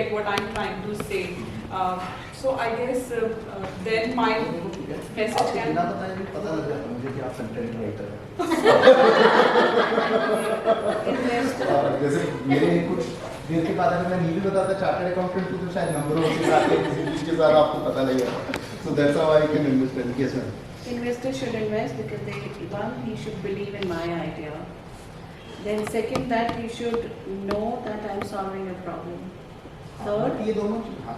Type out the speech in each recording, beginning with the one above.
get what I'm trying to say. So I guess then my message can. बिना बताए भी पता लग जाता मुझे कि आप कंटेंट राइटर हैं। जैसे मेरे कुछ देर के बाद अगर मैं नहीं भी बताता चार्टर्ड अकाउंटेंट को तो शायद नंबरों के साथ किसी चीज के साथ आपको पता लगेगा। So that's how I can understand. Yes, ma'am. Investors should invest because they, one, he should believe in my idea. Then second, that he should know that I'm solving a problem. Third, ये दोनों चीज हाँ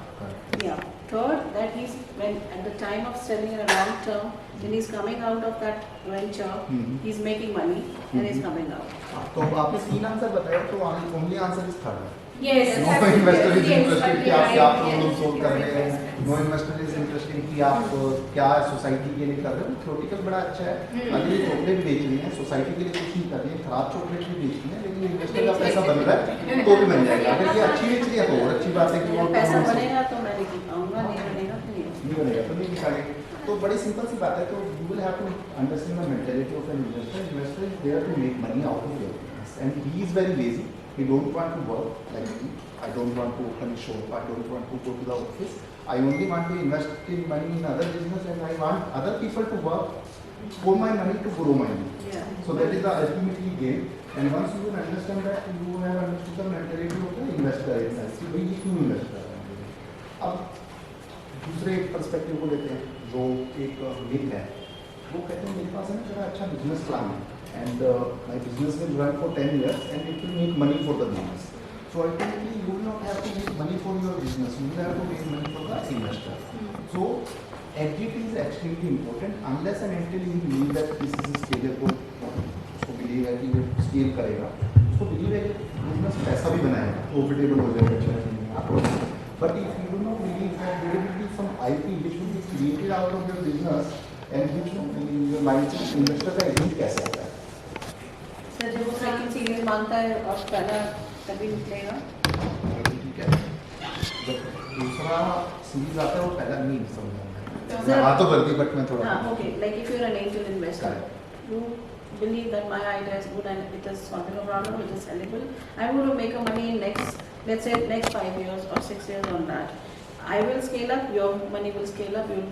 yeah. Third, that he's when at the time of selling in a long term, when he's coming out of that venture, he's making money and he's coming out. तो आपने 3 answer बताया तो only answer is third. Yes. No investor is interested कि आप क्या problem solve कर रहे हैं. No investor is interested कि आप क्या सोसाइटी के लिए कर रहे हो. थ्योरेटिकल बड़ा अच्छा है. अगर ये चॉकलेट बेच रही हैं सोसाइटी के लिए कुछ नहीं कर रही है, खराब चॉकलेट भी बेच रही हैं, लेकिन इन्वेस्टर का पैसा बन रहा है तो भी बन जाएगा. अगर ये अच्छी बेच रही है तो और अच्छी बात है कि वो पैसा बनेगा तो मैं लेके आऊँगा, नहीं बनेगा तो नहीं बनेगा तो नहीं निकालेंगे. तो बड़ी सिंपल सी बात है. तो you will have to understand the mentality of an investor. Investor is there to make money out of your business and he is very lazy. He don't want to work like me. I don't want to open a shop. I don't want to go to the office. I only want to invest in money in other business, and I want other people to work for my money to grow my money. Yeah. So that is the ultimately game. And once you will understand that, you have understood the mentality of the investor itself. So we क्यों invest कर रहे हैं? अब दूसरे perspective को लेते हैं. जो एक मिथ है, वो कहते हैं मेरे पास है ना थोड़ा अच्छा बिजनेस प्लान है. And my business will run for 10 years and it will make money for the business. So ultimately you will not have to make money for your business, you will have to make money for the investor. So agility is extremely important unless and until you believe that this is scalable. उसको believe है कि ये scale करेगा, उसको believe है कि business पैसा भी बनाएगा, profitable हो जाएगा, अच्छा. But if you do not believe that there will be some IP which will be created out of your business and which will be in your mindset, investor का agent कैसे आता है? सर जब वो second series मांगता है और पहला कभी निकलेगा? ठीक है. जब दूसरा सीरीज आता है वो पहला नहीं समझ Sir, हाँ तो कर दी बट मैं थोड़ा. हाँ, okay. Like if you're an angel investor, you believe that my idea is good and it is solving a problem, it is sellable. I'm going to make a money in next, let's say next 5 years or 6 years on that. I will scale up, your money will scale up, you'll.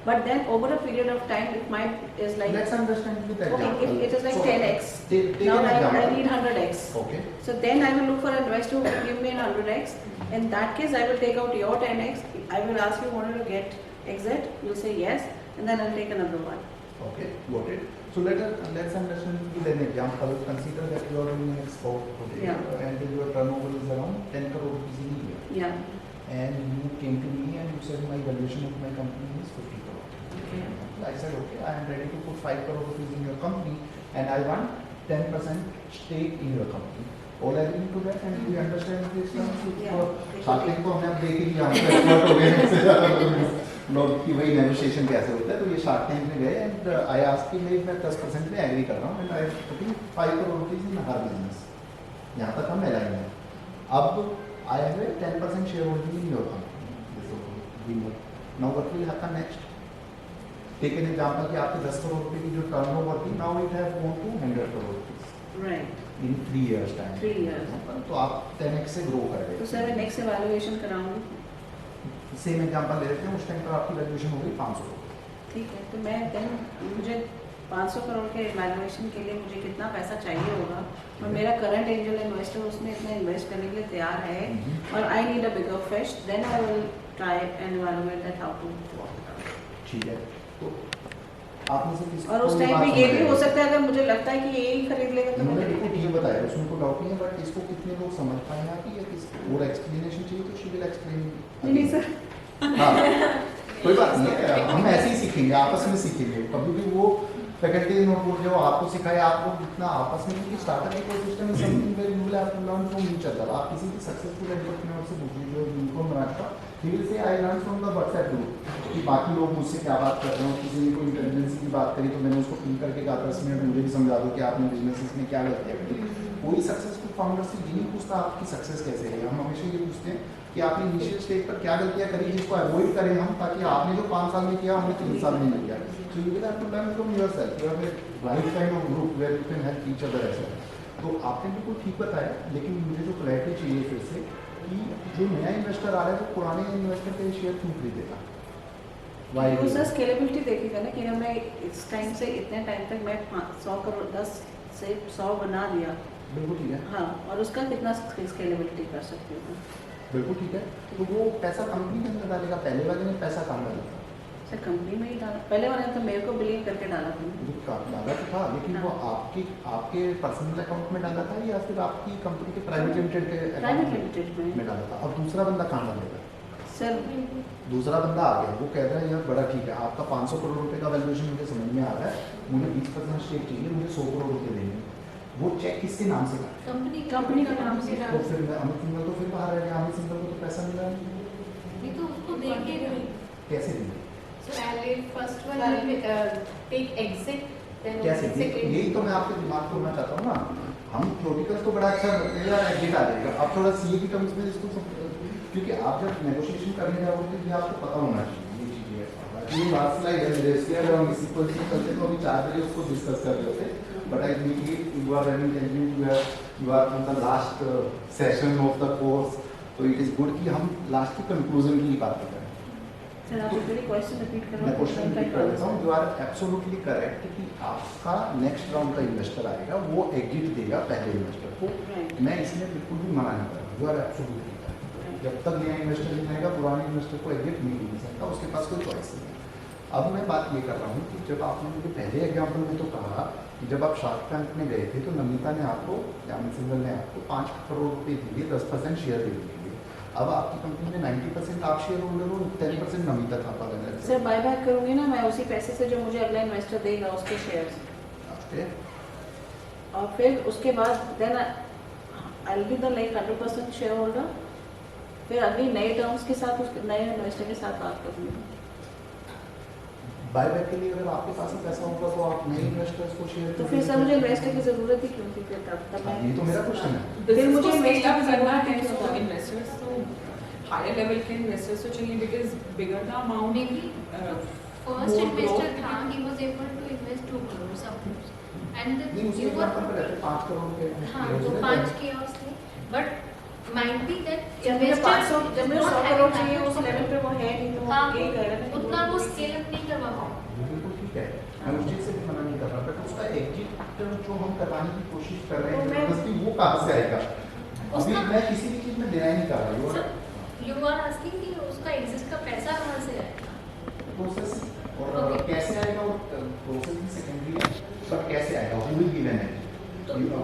But then over a period of time, if mine is like. Let's understand with example. Okay, if it is like So, 10x. Take Now an I example. need 100x. Okay. So then I will look for an investor who will give me an 100x. In that case, I will take out your 10x. I will ask you, wanted to get exit? You'll say yes, and then I'll take another one. Okay, got it. So let's understand with an example. Consider that you are in an export project, Yeah. and your turnover is around 10 crore rupees in a year. Yeah. And you came to me and you said my valuation of my company is 50 crore. Okay. I said okay, I am ready to put 5 crore rupees in your company, and I want 10% stake in your company. All agree to that, and we understand this terms. Yeah. Shorting को हमने अब देख ही लिया, हम expert हो गए इससे ज़्यादा लोग की वही नेगोशिएशन कैसे होता है. तो ये शार्क टैंक में गए एंड आई आस्क कि मैं 10% में एग्री कर रहा हूँ and I putting 5 crore rupees in her business. यहाँ तक हम अलाइन हैं. अब I have a 10% share holding in your company. Now what will happen next? Take an example कि आपके 10 करोड़ रुपए की जो टर्नओवर थी, now it have gone to 100 crore rupees Right. In 3 years time. 3 years. तो आप 10x से ग्रो कर रहे तो हैं. सर मैं नेक्स्ट एवेल्युएशन कराऊंगी. सेम एग्जांपल ले लेते हैं. उस टाइम पर आपकी वैल्यूएशन हो गई 500 करोड़. ठीक है, तो मैं देन मुझे 500 करोड़ के इवैल्यूएशन के लिए मुझे कितना पैसा चाहिए होगा, और मेरा करंट एंजल इन्वेस्टर उसमें इतना इन्वेस्ट करने के लिए तैयार है, और I need a bigger fish, then I will try and evaluate that how to work it out. ठीक है. तो आपने से किसी और उस टाइम पे ये भी हो सकता है अगर मुझे लगता है कि ये ही खरीद लेगा तो उन्होंने मैं बिल्कुल ठीक बताया, उसमें कोई डाउट नहीं है. बट इसको कितने लोग समझ पाए हैं कि ये किस और एक्सप्लेनेशन चाहिए तो शी विल एक्सप्लेन. नहीं सर. हाँ, कोई बात नहीं है. हम ऐसे ही सीखेंगे, आपस में सीखेंगे. कभी भी वो फैकल्टी नोटबुक जो आपको सिखाए आपको इतना आपस में, क्योंकि startup ecosystem is something where you will have to learn from each other. आप किसी भी सक्सेसफुल एंटरप्रेन्योर से पूछिए जो यूनिकॉर्न बनाता, he will say I learn from the WhatsApp group कि बाकी लोग मुझसे क्या बात कर रहे हो. किसी ने कोई इंटेलिजेंसी की बात करी तो मैंने उसको पिन करके कहा 10 मिनट मुझे भी समझा दो कि आपने बिजनेस में क्या गलतियाँ करी. कोई सक्सेसफुल फाउंडर से ये नहीं पूछता आपकी सक्सेस कैसे है. हम हमेशा ये पूछते हैं कि आपने इनिशियल स्टेज पर क्या गलतियाँ करी जिसको अवॉइड करें हम, ताकि आपने जो 5 साल में किया हमने 3 साल में नहीं किया. So you will have to learn from yourself. You have a right kind of group where you can help each other as well. तो आपने बिल्कुल ठीक बताया, लेकिन मुझे जो क्लैरिटी चाहिए फिर से कि जो नया इन्वेस्टर आ रहा है वो पुराने इन्वेस्टर के शेयर क्यों खरीदेगा? यूजर स्केलेबिलिटी देखेगा ना कि ना मैं इस टाइम से इतने टाइम तक मैं 100 करोड़ 10 से 100 बना दिया। बिल्कुल ठीक है। हाँ, और उसका कितना स्केलेबिलिटी कर सकती हूँ? बिल्कुल ठीक है। तो वो पैसा कंपनी के अंदर डालेगा, पहले वाले ने पैसा कहाँ डाला था? सर कंपनी में ही डाला, पहले वाले ने तो मेरे को बिलीव करके डाला था। डाला तो था, लेकिन वो आपके पर्सनल अकाउंट में डाला था या फिर आपकी कंपनी के प्राइवेट लिमिटेड के प्राइवेट लिमिटेड में डाला था? अब दूसरा बंदा कहाँ डालेगा? सर दूसरा बंदा आ गया, वो कह रहा है यार बड़ा ठीक है, आपका 500 करोड़ रुपए का वैल्यूएशन मुझे समझ में आ रहा है, मुझे 20% स्टेक चाहिए, मुझे 100 करोड़ रुपए देंगे। वो चेक किसके नाम से था? कंपनी के नाम से। तो फिर अमित सिंघल तो फिर बाहर रह गया, अमित सिंघल को तो पैसा मिला नहीं। ये तो उसको देंगे नहीं। कैसे देंगे? So first one will take exit, then कैसे? second. यही तो मैं आपके दिमाग खोलना चाहता हूँ ना। हम थ्योरेटिकल तो बड़ा अच्छा करते हैं यार, एग्जिट आ जाएगा। आप थोड़ा सीए की टर्म्स में इसको क्योंकि आप जब नेगोशिएशन करने जाओगे तो ये आपको पता होना चाहिए ये चीज़ें। ये लास्ट स्लाइड है मेरे, इसलिए अगर हम इसी क्वेश्चन करते तो अभी 4 बजे उसको डिस्कस कर रहे थे। But I think you are running you are on the last session of the course, तो इट इज़ गुड कि हम लास्ट की कंक्लूजन की बात करें। सर आप एक क्वेश्चन रिपीट करो। मैं क्वेश्चन रिपीट कर देता हूँ। यू आर एब्सोल्युटली करेक्ट कि आपका नेक्स्ट राउंड का इन्वेस्टर आएगा, वो एग्जिट देगा पहले इन्वेस्टर को। मैं इसमें बिल्कुल भी मना नहीं कर रहा हूँ। You are absolutely correct. जब तक नया इन्वेस्टर नहीं आएगा, पुराने इन्वेस्टर को एग्जिट नहीं मिल सकता, उसके पास कोई चॉइस नहीं है। अब मैं बात ये कर रहा हूँ कि जब आपने मुझे पहले एग्जाम्पल में तो कहा कि जब आप शार्क टैंक में गए थे तो नमिता ने आपको या अमित सिंघल ने आपको 5 करोड़ रुपये दिए, 10% शेयर दे दिए। अब आपकी कंपनी में 90% आप शेयर होल्डर हो, 10% नमिता था पालन। सर बाय बैक करूंगी ना मैं उसी पैसे से जो मुझे अगला इन्वेस्टर देगा उसके शेयर्स, और फिर उसके बाद then I will be the like 100% share holder. फिर अगली नए टर्म्स के साथ उसके नए इन्वेस्टर के साथ बात करूंगी। बायबैक के लिए अगर आपके पास में पैसा होगा तो आप नए इन्वेस्टर्स को शेयर तो फिर सर मुझे इन्वेस्टर की जरूरत ही क्यों थी? फिर तब ये तो मेरा क्वेश्चन है। फिर मुझे इन्वेस्ट इन्वेस्टर करना करना है, है तो इन्वेस्टर्स तो हायर लेवल के इन्वेस्टर्स तो चाहिए, because bigger the amount Maybe first more investor growth. था, he was able to invest 2 crore suppose, and नहीं उसी you were एग्जांपल पे रहते 5 करोड़ के हाँ तो 5 chaos थे, but might be that जब मुझे 500 जब मुझे 100 करोड़ चाहिए उस लेवल पे वो है नहीं, तो हाँ ये कह रहा है ना उतना वो स्केल अप नहीं करवा पाओ। बिल्कुल ठीक है, मैं उस चीज़ से भी मना नहीं कर रहा, बट उसका एग्जिट जो हम करवाने की कोशिश कर रहे हैं तो मैं- जबरदस्ती वो कहाँ से आएगा? अभी उसका- मैं किसी भी चीज़ में डिनाई नहीं कर रहा हूँ। You are asking कि उसका एग्जिस्ट का पैसा कहाँ से आएगा? प्रोसेस और कैसे आएगा वो प्रोसेस भी सेकेंडरी है, पर कैसे आएगा वो विल गिवन है।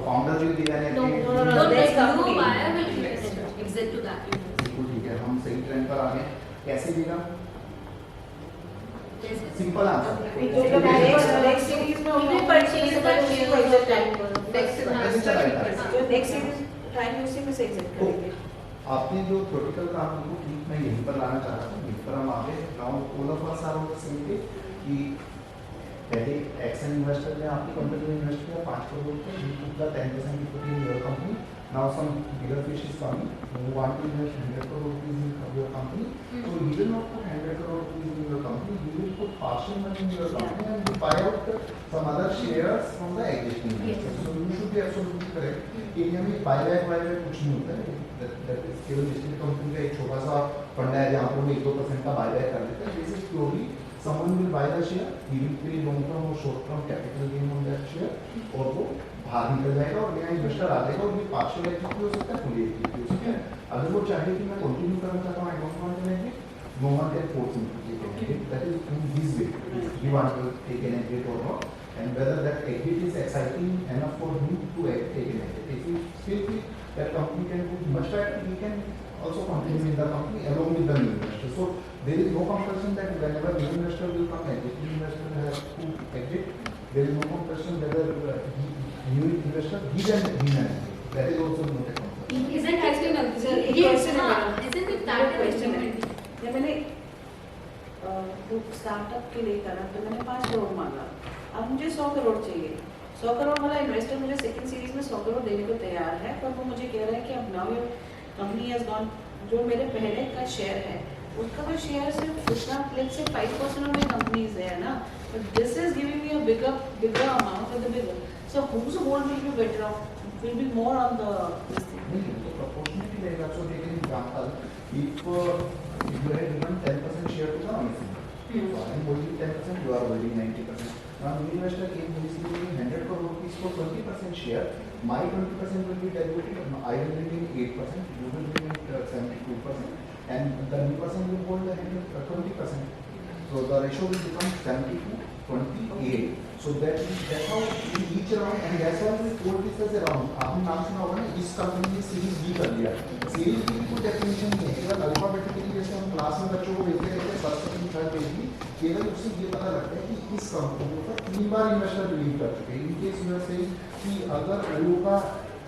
फाउंडर विल गिवन है No, कि no, no, No, there's no company. buyer will exit to that. बिल्कुल ठीक है, हम सही ट्रेंड पर आ गए। कैसे देगा? जैसे सिंपल आंसर। नेक्स्ट सीरीज में उन्हें परचेज का शेयर को एग्जिट टाइम करो। कैसे चलाएगा? जो नेक्स्ट सीरीज टाइम उसी में से एग्जिट करेंगे। आपने जो थ्योरेटिकल काम की वो ठीक मैं यहीं पर लाना चाह रहा था, यहीं पर हम आगे now all of us are on the same page कि पहले एक्सन इन्वेस्टर ने आपकी कंपनी में इन्वेस्ट किया 5 करोड़ रुपए, he took the 10% equity in your company. Now some bigger fish is coming who want to invest 100 crore rupees in your company, so he will not put 100 crore rupees in your company, he will put partial money in your company and will buy out some other shares from the existing investors. So you should be absolutely correct। India में buyback कुछ नहीं होता है, that is केवल listed company का एक छोटा सा फंड है जहाँ पर वो 1-2% का बायबैक कर देता है। This is purely someone will buy the share, he will pay long term or short term capital gain on that share, और वो बाहर निकल जाएगा और नया इन्वेस्टर आ जाएगा, और ये पार्शियल एग्जिट हो सकता है, फुल एग्जिट हो सकता है। अगर वो चाहे कि मैं कंटिन्यू करना चाहता हूँ, I don't want an exit, no one can force me to take an exit, that is in his way, he wants to take an exit or not, and whether that exit is exciting enough for him to take an exit. If he still feel that company can do much better, he can also continue in the company along with the new investor. So there is no compulsion that whenever new investor will come, existing investor has to exit. There is no compulsion whether new investor he can exit. That is also not a compulsion. Isn't it Sir, एक yes, question है हाँ, मेरा। isn't it that question है। argument? जब मैंने startup के लिए करा तो मैंने 5 करोड़ मांगा, अब मुझे 100 करोड़ चाहिए। 100 करोड़ वाला इन्वेस्टर मुझे सेकंड सीरीज में 100 करोड़ देने को तैयार है, पर वो मुझे कह रहा है कि अब now your company has gone, जो मेरे पहले का शेयर है उसका तो शेयर सिर्फ इतना, let's say 5% of my company is there ना, but this is giving me a bigger amount for the bigger, so whose hold will be better off, will be more on the this thing. नहीं तो proportionally रहेगा। So take an example if you had given 10% share to the Amit, so I am holding 10%, you are holding 90%. Now new investor came basically 100 crore rupees for 20% share. My 20% will be diluted. I will retain 8%. You will retain 72%, and the new person will hold the 20%. So the ratio will become 70-28. So that's how in each round, and that's why we told this as a round. आपने नाम सुना होगा ना, इस company ने series B कर लिया. Series B की कोई डेफिनेशन नहीं है, केवल अल्फाबेटिकली जैसे हम क्लास में बच्चों को भेजते रहते हैं फर्स्ट सेकंड थर्ड पेज में, केवल उससे ये पता लगता है कि इस कंपनी पर 3 बार इन्वेस्टर बिलीव कर चुके हैं. In case you are saying कि अगर ओयो का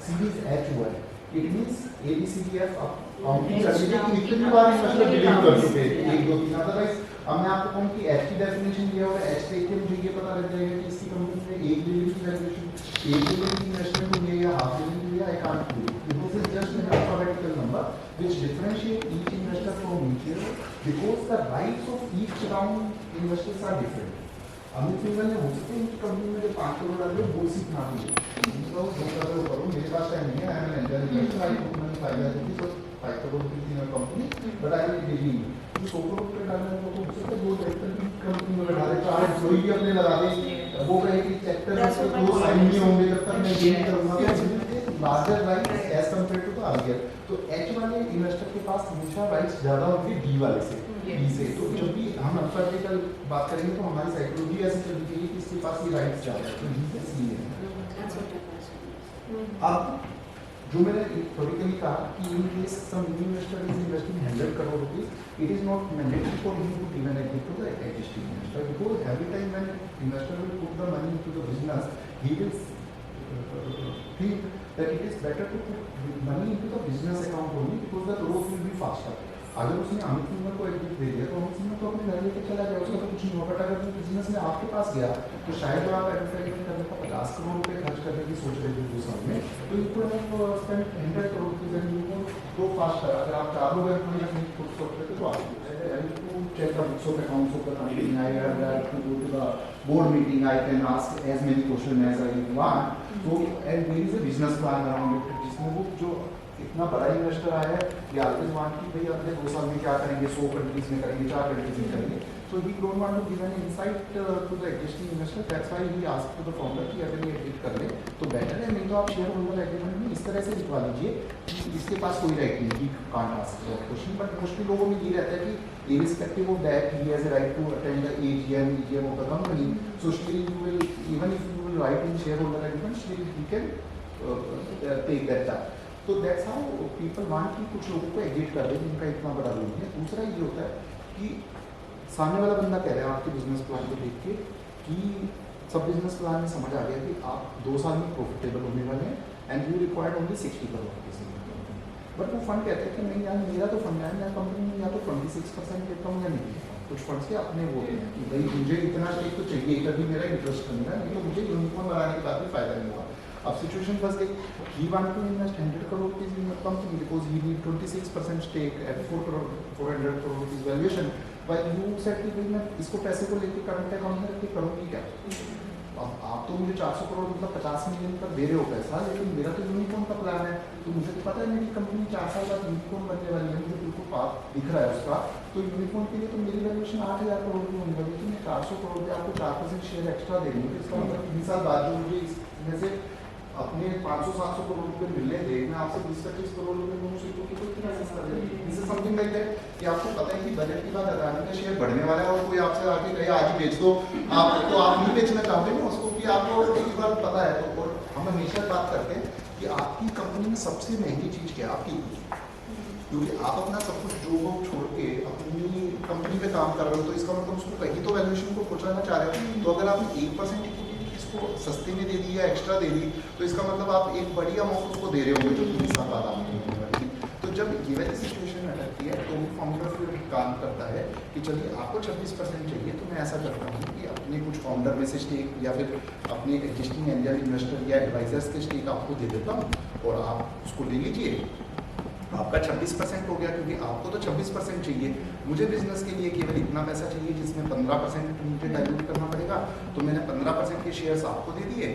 सीरीज एच हुआ है, इट मींस ABCDF काउंटिंग करके कि कितनी बार इन्वेस्टर बिलीव कर चुके हैं, 1 2 3. अदरवाइज अब मैं आपको कहूँ कि एच की डेफिनेशन दिया हुआ है, एच देख के मुझे ये पता लग जाएगा कि इसकी कंपनी ने 1 बिलियन की वैल्यूएशन, 1 बिलियन की इन्वेस्टमेंट हुई है या हाफ बिलियन हुई है, I can't do it. This is just an alphabetical number which differentiate each investor from each other because the rights of each round investors are different. Amit Singhal ने हो सकते हैं कि कंपनी में जो 5 करोड़ डाले वो सीट ना मिले, तो 2 करोड़ करो, मेरे पास टाइम नहीं है, I am N angel investor, I don't know 5 crore rupees in company, but I will give you 100 crore रुपए डालने को तो हो सकता है 2 डायरेक्टर की कंपनी में बैठा दे, 4 एम्प्लॉई भी अपने लगा दे, वो कहे कि चैप्टर में 2 साइन नहीं होंगे जब तक मैं गेन करूंगा. Larger rights as compare to the other. तो एच वाले इन्वेस्टर के पास हमेशा राइट्स ज्यादा होंगे डी वाले से, डी से. तो जब भी हम अल्फाबेटिकल बात करेंगे तो हमारी साइकोलॉजी ऐसे चलनी चाहिए कि इसके पास ये राइट्स ज्यादा है, तो डी से सी है. अब जो मैंने थोड़िकली कहा कि in case some investor is investing 100 crore rupees, it is not mandatory for him to give an exit to the existing investor, because every time when investor will put the money into the business, he will think that it is better to put money into the business account only because the growth will be faster. अगर उसने अमित सिंघल को exit दे दिया तो अमित सिंघल तो अपने घर लेके चला गया, उसका तो कुछ नहीं हुआ. बट अगर बिजनेस में आपके पास गया तो शायद आप एडवर्टाइजमेंट करने का 50 करोड़ रुपए खर्च करने की सोच रहे थे 2 साल में, तो you could have spent 100 crore rupees and you will go faster. अगर आप 4 लोग एम्प्लॉई रखने की कोशिश करते थे तो आप check the books of accounts of the company. I have to go to the board meeting. I can ask as many questions as I want. So and there is a business plan around it, जिसमें वो जो इतना बड़ा investor आया है ये always want कि भाई अगले 2 साल में क्या करेंगे, 100 कंट्रीज में करेंगे, 4 कंट्रीज में करेंगे. So he don't want to give an insight to the existing investor. That's why he asked to the founder कि अगर ये एडिट कर ले तो बेटर है, नहीं तो आप शेयर होल्डर एग्रीमेंट में इस तरह से लिखवा लीजिए कि इसके पास कोई राइट नहीं, he can't ask question. But mostly लोगों में ये रहता है कि irrespective of that he has a right to attend the EGM of the company. So still you will, even if you will write in shareholder agreement, still he can take that time. तो that's how people want कि कुछ लोगों को exit कर दे जिनका इतना बड़ा loan है. दूसरा ये होता है कि सामने वाला बंदा कह रहा है आपके बिजनेस प्लान को देख के कि सब बिजनेस प्लान में समझ आ गया कि आप 2 साल में प्रॉफिटेबल होने वाले हैं and you required only 60 crore rupees. But वो फंड कहते हैं कि नहीं यार मेरा तो फंड है, मैं कंपनी में या तो 26% देता हूँ या नहीं. कुछ फंड्स के अपने वो हैं कि भाई मुझे इतना स्टेक तो चाहिए, कभी मेरा इंटरेस्ट नहीं है, नहीं तो मुझे यूनिफॉर्म बनाने के बाद भी फायदा नहीं हुआ. अब सिचुएशन फंस गई. He want to invest 100 crore rupees in your company because he need 26% stake at 400 crore rupees valuation. While you said कि भाई मैं इसको पैसे को लेके करंट अकाउंट में रख के करूँगी क्या. अब आप तो मुझे 400 करोड़ मतलब 50 मिलियन का दे रहे हो पैसा, लेकिन मेरा तो यूनिकॉर्न का प्लान है. तो मुझे तो पता है मेरी कंपनी 4 साल बाद यूनिकॉर्न बनने वाली है, मुझे बिल्कुल पाथ दिख रहा है उसका. तो यूनिकॉर्न के लिए तो मेरी वैल्यूएशन 8000 करोड़ की होने वाली है, तो मैं 400 करोड़ पे आपको 4% शेयर एक्स्ट्रा दे दूँगी. इसका मतलब 20 साल बाद जो मुझे इसमें से अपने 500-700 करोड़ रुपए मिलने दे, मैं आपसे 20-25 करोड़ रुपए दोनों सीटों की कोई प्रोसेस कर रही है. This is something like that कि आपको पता है कि बजट के बाद अदानी का शेयर बढ़ने वाला है और कोई आपसे आके कहे आज ही बेच दो, आप तो आप नहीं बेचना चाहोगे ना उसको, कि आपको एक बार पता है. तो और हम हमेशा बात करते हैं कि आपकी कंपनी में सबसे महंगी चीज़ क्या है, आपकी इक्विटी. क्योंकि आप अपना सब कुछ जो वो छोड़ के अपनी कंपनी पे काम कर रहे हो तो इसका मतलब उसको कहीं तो वैल्यूएशन को पहुंचाना चाह रहे हो. तो अगर आपने 1% इक्विटी इसको सस्ते में दे दी या एक्स्ट्रा दे दी तो इसका मतलब आप एक बड़ी अमाउंट उसको दे रहे होंगे जो 3 साल बाद आपको मिलने वाली. तो जब ये वाली सिचुएशन अटकती है तो फाउंडर फिर काम करता है कि चलिए आपको 26% चाहिए तो मैं ऐसा करता हूँ कि अपने कुछ फाउंडर में से स्टेक या फिर अपने एग्जिस्टिंग एंजल इन्वेस्टर या एडवाइजर्स के स्टेक आपको दे देता हूँ और आप उसको ले लीजिए. आपका 26% हो गया क्योंकि आपको तो 26% चाहिए, मुझे बिजनेस के लिए केवल इतना पैसा चाहिए जिसमें 15% मुझे डाइल्यूट करना पड़ेगा. तो मैंने 15% के शेयर्स आपको दे दिए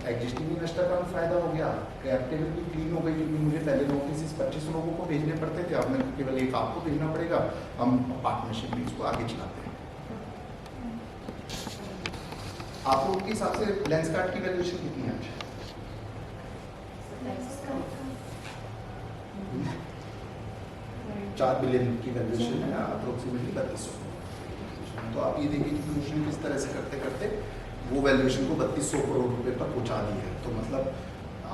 एग्जिस्टिंग इन्वेस्टर का भी फायदा हो गया, कैपिटल भी क्लीन हो गई, क्योंकि मुझे पहले नोटिस 25 लोगों को भेजने पड़ते थे, अब मैं केवल एक आपको भेजना पड़ेगा, हम पार्टनरशिप में इसको आगे चलाते हैं। आप लोगों के हिसाब से लेंस कार्ड की वैल्यूएशन कितनी है आज? 4 बिलियन की वैल्यूएशन है, अप्रोक्सीमेटली 3200। तो आप ये देखिए कि मोशन किस तरह से करते करते वो वैल्यूएशन को 3200 करोड़ रुपए पर पहुंचा दी है। तो मतलब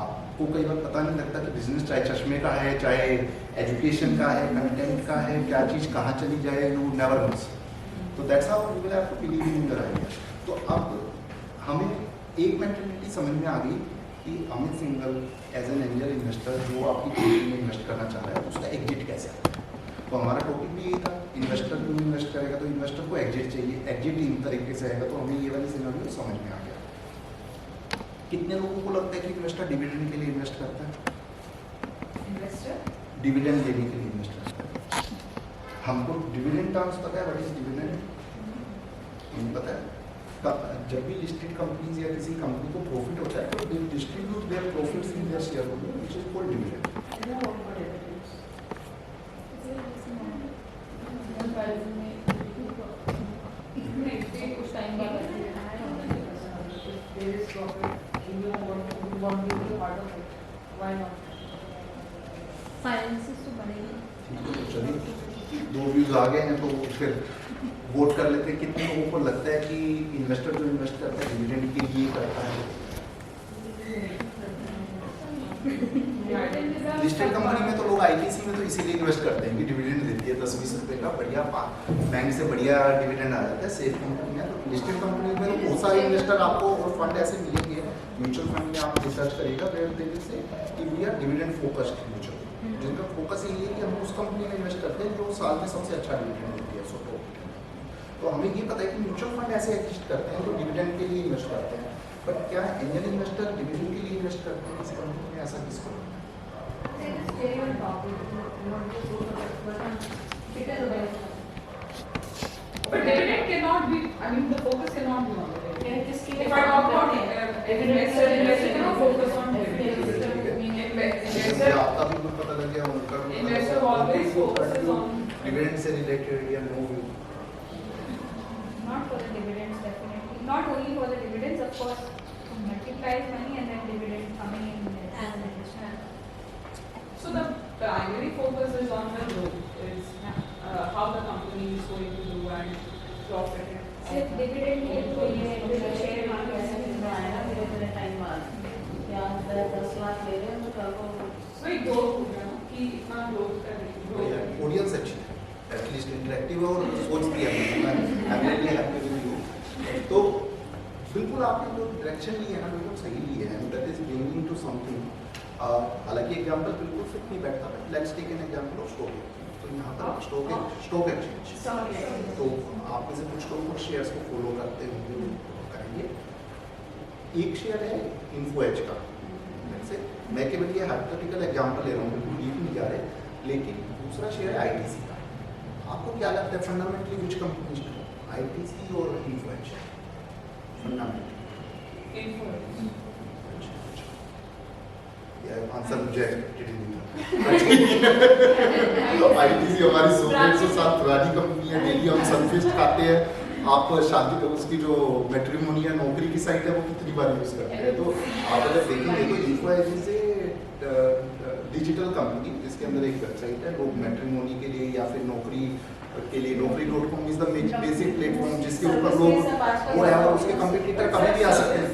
आपको कई बार पता नहीं लगता कि बिजनेस चाहे चश्मे का है, चाहे एजुकेशन का है, कंटेंट का है, क्या चीज़ कहाँ चली जाए, यू नेवर नोस। तो that's how we will have to believe in the idea. तो अब हमें एक मेंटालिटी समझ में आ गई कि Amit Singhal as an angel investor जो आपकी कंपनी में इन्वेस्ट करना चाह रहा है उसका एग्जिट कैसे आता है। तो हमारा टॉपिक भी यही था, इन्वेस्टर क्यों इन्वेस्ट करेगा, तो इन्वेस्टर को एग्जिट चाहिए, एग्जिट इन तरीके से आएगा। तो हमें ये वाली सिनेरियो समझ में आ गया। कितने लोगों को लगता है कि इन्वेस्टर डिविडेंड के लिए इन्वेस्ट करता है? इन्वेस्टर डिविडेंड लेने के लिए इन्वेस्ट करता है। हमको डिविडेंड टर्म्स पता है, व्हाट इज डिविडेंड पता है? जब भी लिस्टेड कंपनीज या किसी कंपनी को प्रॉफिट होता है तो they distribute their profits in their shareholder, which is called dividend. कुछ टाइम बाद there is profit in your want to be part of it, why not? Finances तो बढ़ेगी। तो चलिए 2 व्यूज आ गए हैं, तो फिर वोट कर लेते हैं। कितने लोगों को लगता है कि इन्वेस्टर जो इन्वेस्ट करता है डिविडेंड के लिए करता है? लिस्टेड कंपनी में तो लोग आईटीसी में तो इसीलिए इन्वेस्ट करते हैं कि डिविडेंड देती है 10-20 रुपए का, बढ़िया बैंक से बढ़िया डिविडेंड आ जाता है। सेफ कंपनी है, तो लिस्टेड कंपनी में तो बहुत सारे इन्वेस्टर आपको और फंड ऐसे मिलेंगे। म्यूचुअल फंड में आप रिसर्च करेगा देने से कि we are dividend focused mutual, जिनका फोकस यही है कि हम उस कंपनी में इन्वेस्ट करते हैं जो साल में सबसे अच्छा डिविडेंड देती है। तो हमें ये पता है कि म्यूचुअल फंड ऐसे एग्जिस्ट करते हैं जो डिविडेंड के लिए इन्वेस्ट करते हैं, बट क्या एंजल इन्वेस्टर डिविडेंड के लिए इन्वेस्ट करते हैं किसी कंपनी में? ऐसा किसको? But dividend cannot be, I mean the focus cannot be on the dividend. If I talk about investor cannot focus on dividend. I mean investor आपका भी कुछ पता लग गया उनका? investor always focuses on dividend से रिलेटेड या no view? Not for the dividends, definitely. Not only for the dividends, of course, to multiply money and then dividend coming in. So the primary focus is on the growth, is how the company is going to do and profit. सिर्फ dividend के तो ये share market ऐसे में आया ना धीरे धीरे टाइम बाद या 10 लाख ले रहे हैं तो कल को So एक ग्रोथ हो गया ना कि इतना ग्रोथ कर रही है। ऑडियंस अच्छी है, एटलीस्ट इंटरेक्टिव है और सोचती है। I am really happy with you. तो बिल्कुल आपने जो डायरेक्शन ली है ना बिल्कुल सही ली है, that is bringing to something. हालांकि एग्जांपल बिल्कुल फिट नहीं बैठता, but let's take an example of stock. तो यहाँ पर स्टॉक एक्सचेंज, तो आप में से कुछ लोग शेयर्स को फॉलो करते होंगे, करेंगे। एक शेयर है इन्फोएज का, जैसे मैं केवल ये हाइपोथेटिकल एग्जांपल ले रहा हूँ, बिल्कुल डीप नहीं जा रहे, लेकिन दूसरा शेयर है आईटीसी का। आपको क्या लगता है fundamentally which company is better, ITC और इन्फोएज? फंडामेंटली आंसर मुझे एक्सपेक्टेड ही नहीं था। आईटीसी हमारी 100 साल पुरानी कंपनी है, डेली हम सनफिस्ट खाते हैं। आप शादी उसकी जो मैट्रिमोनी या नौकरी की साइट है वो कितनी बार यूज करते हैं। तो आप अगर देखेंगे तो इन्फोएज से डिजिटल कंपनी जिसके अंदर एक वेबसाइट है, लोग मैट्रिमोनी के लिए या फिर नौकरी के लिए naukri.com is the basic platform जिसके ऊपर लोग वो है और उसके कंपटीटर कभी भी आ सकते हैं।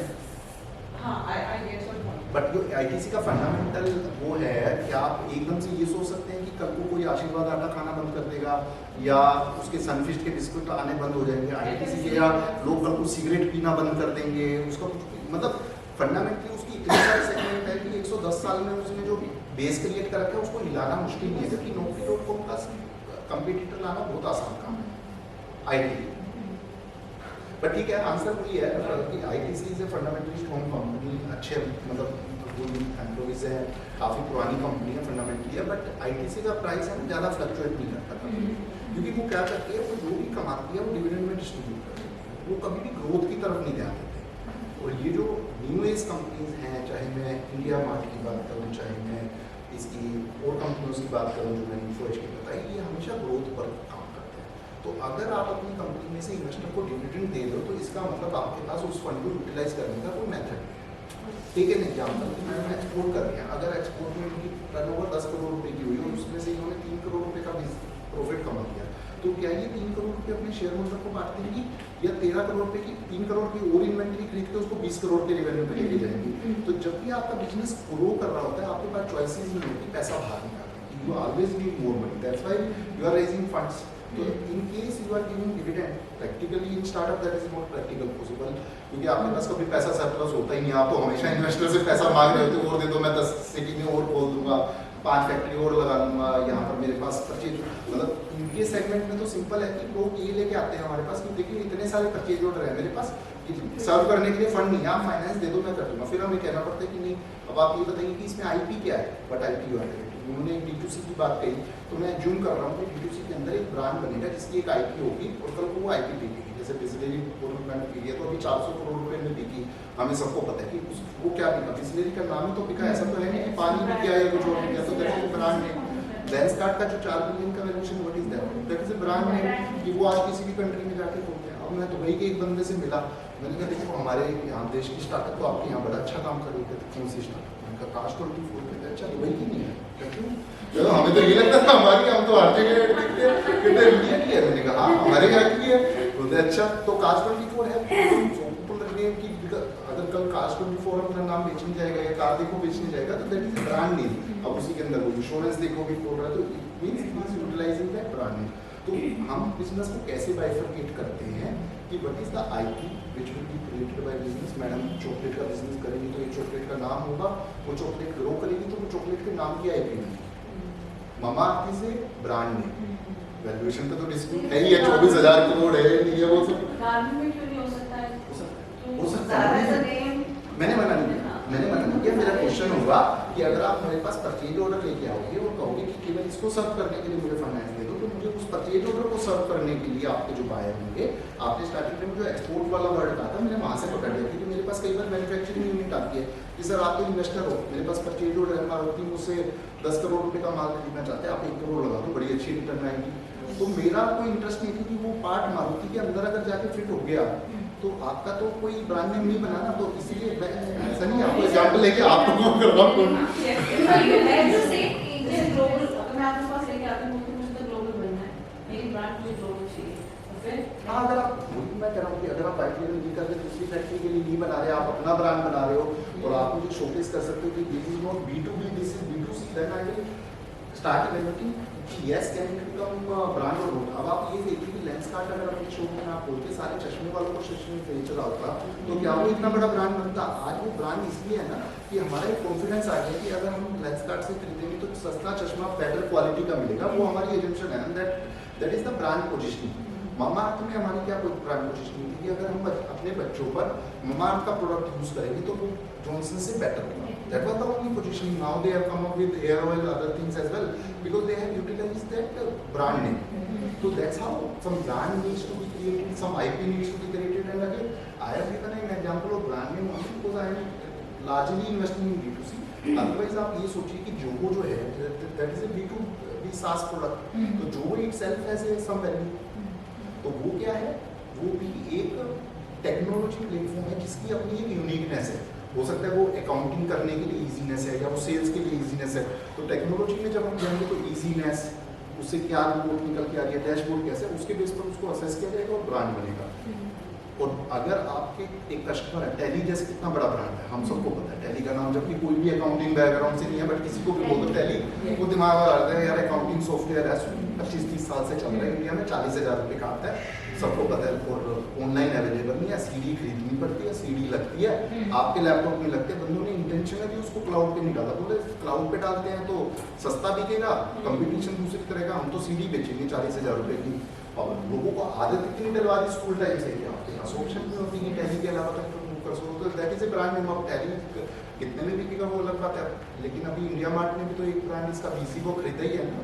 हाँ, I get your point. But जो आईटीसी का फंडामेंटल वो है कि आप एकदम से ये सोच सकते हैं कि कल को कोई आशीर्वाद आटा खाना बंद कर देगा या उसके सनफिस्ट के बिस्कुट आने बंद हो जाएंगे आईटीसी के, या लोग कल को सिगरेट पीना बंद कर देंगे। उसका मतलब फंडामेंटली उसकी इतनी सारी सेगमेंट है कि 110 साल में उसने जो बेस क्रिएट कर रखा है उसको हिलाना मुश्किल नहीं है, जबकि naukri.com का कंपटीटर लाना बहुत आसान काम है आईटी। बट ठीक है, आंसर वही है कि ITC is a fundamentally strong company, अच्छे मतलब गुड एम्प्लॉइज है, काफ़ी पुरानी कंपनी है, फंडामेंटली है। बट आईटीसी का प्राइस है ना ज़्यादा फ्लक्चुएट नहीं करता, क्योंकि वो क्या करती है, वो जो भी कमाती है वो डिविडेंड में डिस्ट्रीब्यूट करती है, वो कभी भी ग्रोथ की तरफ नहीं ध्यान देते। और ये जो न्यू एज कंपनीज हैं, चाहे मैं इंडिया मार्ट की बात करूँ, चाहे मैं इसकी और कंपनियों की बात करूँ जो मैंने इन्फो एज की बताई, ये हमेशा ग्रोथ पर काम करते हैं। तो अगर आप अपनी कंपनी में से इन्वेस्टर को डिविडेंड दे दो तो इसका मतलब आपके पास उस फंड को यूटिलाइज करने का कोई मेथड नहीं है। ठीक है, एग्जाम्पल कि मैंने एक्सपोर्ट कर दिया, अगर एक्सपोर्ट में उनकी टर्नओवर 10 करोड़ रुपए की हुई और उसमें से इन्होंने 3 करोड़ रुपए का प्रॉफिट कमा लिया, तो क्या ये 3 करोड़ रुपए अपने शेयर होल्डर को बांट देंगी, या 13 करोड़ रुपए की 3 करोड़ की और इन्वेंटरी खरीद के उसको 20 करोड़ के रेवेन्यू पे लेके जाएंगी? तो जब भी आपका बिजनेस ग्रो कर रहा होता है, आपके पास चॉइसेस नहीं होती पैसा बाहर निकालने, you always need more money, that's why you are raising funds. तो in case you are giving dividend, practically in startup that is not practical possible, क्योंकि आपके पास कभी पैसा सरप्लस होता ही नहीं, आप तो हमेशा इन्वेस्टर से पैसा मांग रहे होते, और दे दो, मैं 10 सिटी में और खोल दूंगा, 5 फैक्ट्री और लगा लूंगा, यहाँ पर मेरे पास परचेज, मतलब इनके सेगमेंट में तो सिंपल है कि लोग ये लेके आते हैं हमारे पास कि देखिए इतने सारे परचेज ऑर्डर है मेरे पास, सर्व करने के लिए फंड नहीं है, आप फाइनेंस दे दो मैं कर दूंगा। फिर हमें कहना पड़ता है कि नहीं, अब आप ये बताइए कि इसमें आईपी क्या है, but IP you are correct. उन्होंने D2C की बात कही, तो मैं जूम कर रहा हूँ कि D2C के अंदर एक ब्रांड बनेगा जिसकी एक आईपी होगी और कल को वो आईपी बिकेगी। जैसे बिस्लेरी मैंने पी है तो अभी 400 करोड़ रुपए में बिकी, हमें सबको पता है कि वो क्या बिका, बिस्लेरी का नाम ही तो बिका, ऐसा तो है नहीं कि पानी भी किया या कुछ और बिका, तो that is brand name. Lenskart का जो 4 बिलियन का valuation, what is that, that is a brand name, कि वो आज किसी भी कंट्री में जाके खोलते हैं। अब मैं दुबई के एक बंदे से मिला, मैंने कहा देखो हमारे यहाँ देश की स्टार्टअप तो आपके यहाँ बड़ा अच्छा काम कर रही है, कौन सी स्टार्टअप, मैंने कहा काश 24 पे, अच्छा दुबई की नहीं है, क्यों? तो हमें तो ये लगता था हमारी, हम तो हर जगह देखते हैं कि इंडिया की है, मैंने कहा हाँ हमारे यहाँ की है, बोलते अच्छा तो काश 24 है, कि अगर कल काश 24 अपना नाम बेचने जाएगा या कार देखो बेचने जाएगा तो दैट इज ब्रांड नेम। अब उसी के अंदर वो इंश्योरेंस देखो भी बोल रहा है, तो it means it is utilising that brand name. तो हम बिजनेस को कैसे बाइफरकेट करते हैं कि what is the IP which will be created by business. Madam chocolate का बिजनेस करेंगी तो ये चॉकलेट का नाम होगा, वो चॉकलेट ग्रो करेगी तो वो चॉकलेट के नाम की आईपी होगी। Mamaearth is a brand name, valuation का तो डिस्प्यूट है ही है, 24,000 करोड़ है नहीं है, वो सब गार्डन में क्यों नहीं हो सकता है? हो सकता है, मैंने मना नहीं किया। मेरा क्वेश्चन होगा कि अगर आप मेरे पास परचेज ऑर्डर लेके आओगे और कहोगे कि केवल इसको सर्व करने के लिए मुझे फाइनेंस दे दो, तो मुझे उस परचेज ऑर्डर को सर्व करने के लिए आपके जो बायर होंगे, आपने स्टार्टिंग में जो एक्सपोर्ट वाला वर्ड कहा था, मैंने वहाँ से पकड़ लिया, क्योंकि मेरे पास कई बार मैन्युफैक्चरिंग यूनिट आती है कि सर आप तो इन्वेस्टर हो, मेरे पास परचेज ऑर्डर है, मारुति मुझसे 10 करोड़ रुपए का माल खरीदना चाहते हैं, आप 1 करोड़ लगा दो, बड़ी अच्छी रिटर्न आएगी। तो मेरा कोई इंटरेस्ट नहीं थी कि वो पार्ट मारुति के अंदर अगर जाके फिट हो गया तो आपका तो कोई ब्रांड नेम नहीं बनाना, तो इसलिए मैं ऐसा नहीं आपको एग्जांपल लेके आपको कर रहा हूँ। हाँ, अगर आप, मैं कह रहा हूँ कि अगर आप आईपीएल नहीं करते, दूसरी फैक्ट्री के लिए नहीं बना रहे, आप अपना ब्रांड बना रहे हो और आप मुझे शोकेस कर सकते हो कि this is not B2B, this is B2C, then I will start evaluating yes can it become brand और नॉट। अब आप ये देखिए कि लेंसकार्ट अगर अपने शो में आप बोलते सारे चश्मे वालों को चश्मे बेच रहा होता तो क्या वो इतना बड़ा ब्रांड बनता? आज वो ब्रांड इसलिए है ना कि हमारा एक कॉन्फिडेंस आ गया कि अगर हम लेंसकार्ट से खरीदेंगे तो सस्ता चश्मा बेटर क्वालिटी का मिलेगा, वो हमारी एजम्पशन है, that is the brand positioning. Mamaearth में हमारी क्या ब्रांड पोजिशनिंग थी कि अगर हम अपने बच्चों पर मामाअर्थ का प्रोडक्ट यूज करेंगे तो वो जॉनसन से बेटर होगा। That was the only positioning. Now they have come up with hair oil, other things as well, because they have utilized that brand name. So that's how some brand needs to be created, some IP needs to be created. And again, I have given an example of brand name only because I am largely investing in B2C. Otherwise, आप ये सोचिए कि जोगो जो है, that is a B2B SaaS product. तो जोगो itself has some value. तो वो क्या है? वो भी एक टेक्नोलॉजी प्लेटफॉर्म है जिसकी अपनी एक यूनिकनेस है। हो सकता है वो अकाउंटिंग करने के लिए इजीनेस है या वो सेल्स के लिए इजीनेस है। तो टेक्नोलॉजी में जब हम जाएंगे तो इजीनेस, उससे क्या रिपोर्ट निकल के आ रही है, डैशबोर्ड कैसे, उसके बेस पर उसको असेस किया जाएगा और ब्रांड बनेगा। और अगर आपके एक कस्टमर है, टैली जैसे कितना बड़ा ब्रांड है, हम सबको पता है टैली का नाम, जबकि कोई भी अकाउंटिंग बैकग्राउंड से नहीं है, बट किसी को भी बोल दो टैली, वो दिमाग में आता है यार अकाउंटिंग सॉफ्टवेयर है, 25-30 साल से चल रहा है इंडिया में, 40,000 रुपये का आता है, सबको पता है। और ऑनलाइन अवेलेबल नहीं है, सीडी खरीदनी पड़ती है, सीडी लगती है, आपके लैपटॉप में लगते हैं। बंदों ने इंटेंशनली उसको क्लाउड पे निकाला, बोले क्लाउड पे डालते हैं तो सस्ता बिकेगा, कंपटीशन दूसरी तरह का, हम तो सीडी बेचेंगे 40,000 रुपये की। और लोगों को आदत इतनी डलवा दी स्कूल टाइम से, आपके यहाँ ऑप्शन भी होती है टैली के अलावा तो that is A brand name of tally. कितने में बिकेगा वो अलग बात है, लेकिन अभी इंडिया मार्ट में भी तो एक ब्रांड इसका BC को खरीदा ही है ना,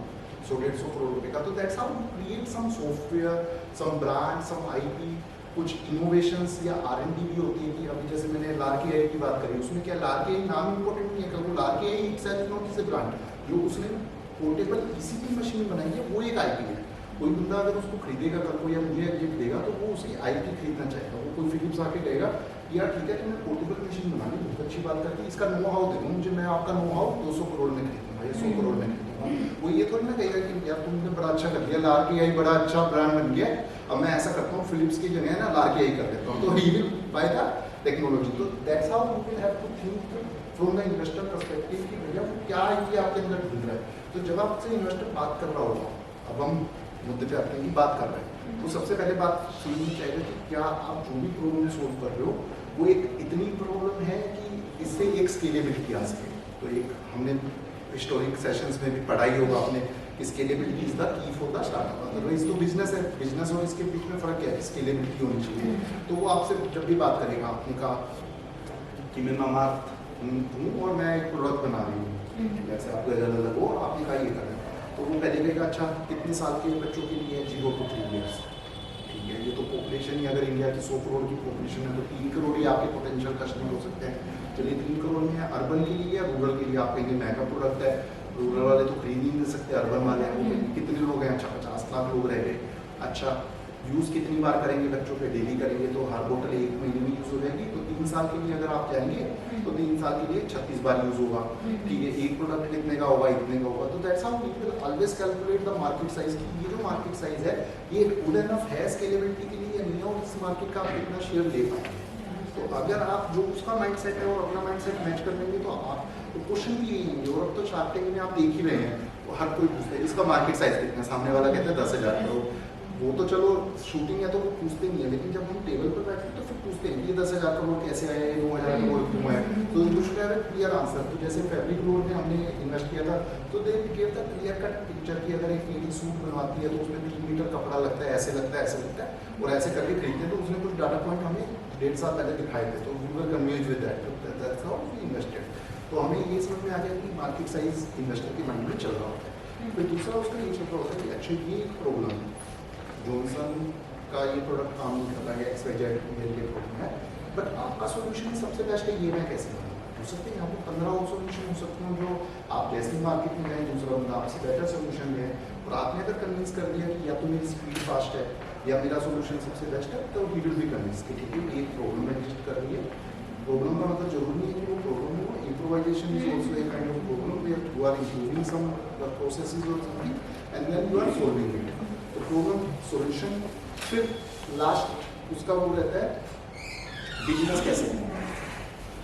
100-150 करोड़ रुपए का। तो that's how you create some software, some brand, some IP कुछ इनोवेशंस या R&D भी होती है कि अभी जैसे मैंने LARK-AI की बात करी, उसमें क्या LARK-AI नाम इम्पोर्टेंट नहीं है, कल को LARK-AI itself not is a brand, जो उसने पोर्टेबल PCB मशीन बनाई है वो एक IP है। कोई बंदा अगर उसको खरीदेगा कल को या मुझे गिफ्ट देगा तो वो उसकी IP खरीदना चाहेगा। वो कोई फिलिप्स आके कहेगा यार ठीक है तुमने पोर्टेबल मशीन बना ली, बहुत अच्छी बात करती है, इसका नो हाउ दे दो मुझे, मैं आपका नो हाउ 200 करोड़ में खरीदूंगा या 100 करोड़ में खरीदूंगा। वो ये थोड़ी ना कहेगा कि यार तुमने बड़ा अच्छा कर दिया, LARK-AI बड़ा अच्छा ब्रांड बन गया, अब मैं ऐसा करता हूँ फिलिप्स की जगह ना LARK-AI कर देता हूँ, तो he will buy the technology. तो that's how you will have to think from the investor perspective कि भैया क्या ये आपके अंदर ढूंढ रहा है। तो जब आपसे इन्वेस्टर बात कर रहा होगा, अब हम मुद्दे पे आते हैं कि बात कर रहे हैं, तो सबसे पहले बात सुननी चाहिए कि क्या आप जो भी प्रॉब्लम सोल्व कर रहे हो वो एक इतनी प्रॉब्लम है कि इससे एक स्केलेबिलिटी आ सके। तो एक हमने हिस्टोरिक सेशंस में भी पढ़ाई होगा आपने, scalability is the key for the startup. Otherwise तो बिजनेस है, बिजनेस और इसके बीच में फर्क क्या है, स्केलेबिलिटी होनी चाहिए। तो वो आपसे जब भी बात करेगा, आपने कहा कि मैं मामाअर्थ हूँ और मैं एक प्रोडक्ट बना रही हूँ, जैसे आपको अलग अलग हो, आपने कहा ये करना, तो वो पहले कहेगा अच्छा कितने साल के बच्चों के लिए 0 to 3 years, ठीक है, ये तो पॉपुलेशन ही अगर इंडिया की 100 करोड़ की पॉपुलेशन है तो 3 करोड़ ही आपके पोटेंशियल कस्टमर हो सकते हैं। चलिए 3 करोड़ में है, अर्बन के लिए या रूरल के लिए आप कहेंगे महंगा प्रोडक्ट है, रूरल वाले तो खरीद ही नहीं सकते, अर्बन वाले हैं कितने लोग हैं, अच्छा 50 लाख लोग रह गए, अच्छा यूज़ कितनी बार करेंगे बच्चों पे, डेली करेंगे तो हर बोतल 1 महीने में यूज़ हो जाएगी, तो 3 साल के लिए अगर आप जाएंगे तो 3 साल के लिए 36 बार यूज़ होगा, ठीक है, एक प्रोडक्ट कितने का होगा, इतने का होगा। तो that's how we will always calculate the market size की ये जो मार्केट साइज है ये गुड एनफ है स्केलेबिलिटी के लिए या नहीं है, और इस मार्केट का आप कितना शेयर ले पाएंगे। तो अगर आप जो उसका माइंडसेट है और अपना माइंडसेट मैच कर लेंगे तो आप तो क्वेश्चन भी यही है, और अब तो शार्क टैंक में आप देख ही रहे हैं, तो हर कोई पूछता है इसका मार्केट साइज कितना है, सामने वाला कहता है 10,000 करोड़, वो तो चलो शूटिंग है तो वो पूछते नहीं है, लेकिन जब हम टेबल पर बैठते हैं तो फिर पूछते हैं ये 10,000 करोड़ कैसे आए, 9,000 करोड़ क्यों आए, तो you should have a clear answer. तो जैसे फैब्रिक रोड में हमने इन्वेस्ट किया था तो they give the clear cut picture की अगर एक लेडी सूट बनवाती है तो उसमें 3 मीटर कपड़ा लगता है, ऐसे लगता है, ऐसे लगता है, और ऐसे करके खरीदते हैं, तो उसने कुछ डाटा पॉइंट हमें 1.5 साल पहले दिखाए थे, तो we were convinced with that, that's how we invested. तो हमें ये समझ में आ गया कि मार्केट साइज इन्वेस्टर के माइंड में चल रहा होता है। फिर दूसरा उसका ये चल रहा होता है कि एक्चुअली ये एक प्रॉब्लम है, जॉनसन का ये प्रोडक्ट काम नहीं कर रहा है, XYZ मेरे लिए प्रॉब्लम है, बट आपका सोल्यूशन सबसे बेस्ट है, ये मैं कैसे करूँ, हो सकते हैं यहाँ पर 15 और सोल्यूशन हो सकते हैं जो आप जैसे मार्केट में गए दूसरा बंदा आपसे बेटर सोल्यूशन है, और आपने अगर कन्विंस कर दिया कि या तो मेरी स्पीड फास्ट है या मेरा सोल्यूशन सबसे बेस्ट है, तो वी विल बी कन्विंस कि ठीक है ये प्रॉब्लम एग्जिस्ट कर रही है। प्रॉब्लम का मतलब जरूरी नहीं है कि वो प्रॉब्लम है, improvisation is also a kind of problem where you are including some the processes और something and then you are solving it. तो प्रॉब्लम सॉल्यूशन, फिर लास्ट उसका वो रहता है बिजनेस कैसे है,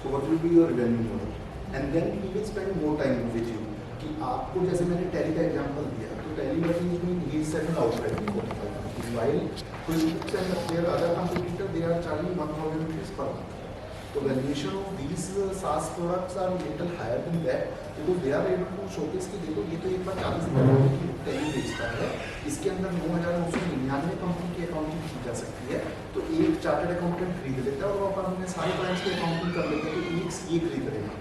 so what will be your revenue model, and then we will spend more time with you कि आपको जैसे मैंने टैली का एग्जांपल दिया, तो टैली मशीन में he settled out right 45 while QuickBooks and their other competitor they are charging 1,000 rupees per month. So valuation of these SaaS products are little higher than that because they are able to showcase कि देखो ये तो एक बार 40,000 की tally बेचता है, इसके अंदर 9,999 कंपनी की अकाउंटिंग की जा सकती है, तो एक चार्टर्ड अकाउंटेंट खरीद लेता है और वो अपने सारे ब्रांच की अकाउंटिंग कर लेते हैं, तो एक ये खरीद लेगा।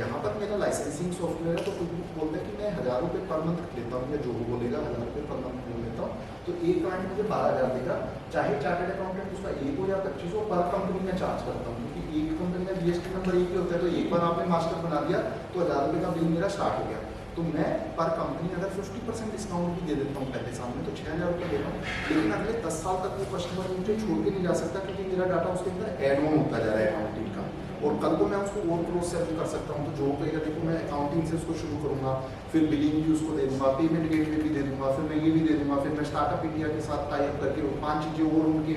यहाँ पर मेरा लाइसेंसिंग सॉफ्टवेयर है तो कुछ बोलता है कि मैं 1,000 रुपये पर मंथ लेता हूँ, या जो भी बोलेगा 1,000 रुपये पर मंथ लेता हूँ, तो एक क्लाइंट मुझे 12,000 देगा, चाहे चार्टर्ड अकाउंटेंट उसका 1 हो या 25 हो, पर कंपनी में चार्ज करता हूँ, क्योंकि एक कंपनी का GST नंबर एक ही होता है, तो एक बार आपने मास्टर बना दिया तो 1,000 रुपये का बिल मेरा स्टार्ट हो गया। तो मैं पर कंपनी अगर 50% डिस्काउंट भी दे देता हूँ पहले साल में, तो 6,000 रुपये देता हूँ, लेकिन अगले 10 साल तक वो कस्टमर मुझे छोड़ के नहीं जा सकता, क्योंकि मेरा डाटा उसके अंदर एड ऑन होता जा रहा है अकाउंटिंग का, और कल को मैं उसको और क्रॉस सेल कर सकता हूँ। तो जो कहेगा देखो मैं अकाउंटिंग से उसको शुरू करूँगा, फिर बिलिंग भी उसको दे दूँगा, पेमेंट गेटवे भी दे दूँगा, फिर मैं ये भी दे दूँगा, फिर मैं स्टार्टअप इंडिया के साथ टाई अप करके 5 चीज़ें और उनके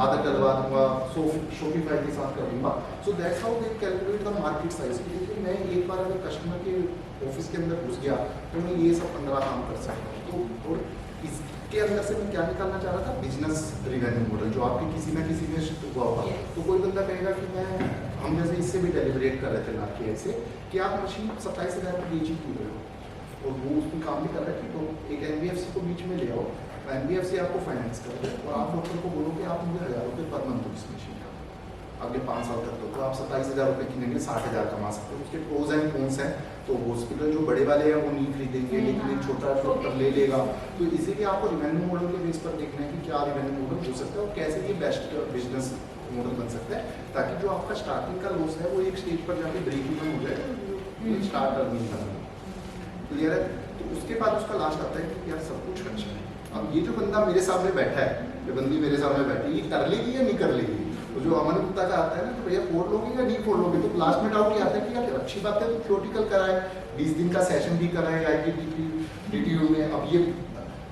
आदत डलवा दूँगा, शॉपिफाई के साथ कर दूँगा। So that's how they calculate the market size, क्योंकि मैं एक बार अगर कस्टमर के ऑफिस के अंदर घुस गया तो मैं ये सब 15 काम कर सकता हूँ। तो और इसके अंदर से मैं क्या निकालना चाह रहा था, बिजनेस रिवेन्यू मॉडल, जो आपके किसी ना किसी में शिफ्ट हुआ होगा। तो कोई बंदा कहेगा कि मैं, हम जैसे इससे भी डेलिब्रेट कर रहे थे LARK-AI से कि आप मशीन 27,000 की बेची क्यों रहे हो, और वो उसमें काम भी कर रहा है कि तो एक NBFC को बीच में ले आओ, NBFC आपको फाइनेंस कर रहे और आप डॉक्टर को बोलो कि आप मुझे 1,000 रुपये पर मंथ दो इस मशीन का, अगले 5 साल तक तो आप 27,000 रुपये किनेंगे 60,000 कमा सकते हो। उसके प्रोज एंड कॉन्स हैं। तो हॉस्पिटल जो बड़े वाले हैं वो नहीं खरीदेंगे, लेकिन एक छोटा डॉक्टर ले लेगा। तो इसीलिए आपको रिवेन्यू मॉडल के बेस पर देखना है कि क्या रिवेन्यू मॉडल हो सकता है और कैसे ये बेस्ट बिजनेस मॉडल बन सकता है, ताकि जो आपका स्टार्टिंग का लॉस है वो एक स्टेज पर जाके ब्रेक इवन हो जाए, स्टार्ट अर्निंग करना। क्लियर है? तो उसके बाद उसका लास्ट आता है कि यार सब कुछ अच्छा है, अब ये जो बंदा मेरे सामने बैठा है, जो बंदी मेरे सामने बैठी, ये कर लेगी या नहीं कर लेगी। तो जो अमन गुप्ता का आता है ना, तो भैया फोड़ लोगे या नहीं फोड़ लोगे, तो लास्ट में डाउट ये आता है कि यार अच्छी बात है तो थ्योरेटिकल कराए, 20 दिन का सेशन भी कराए IIT में। अब ये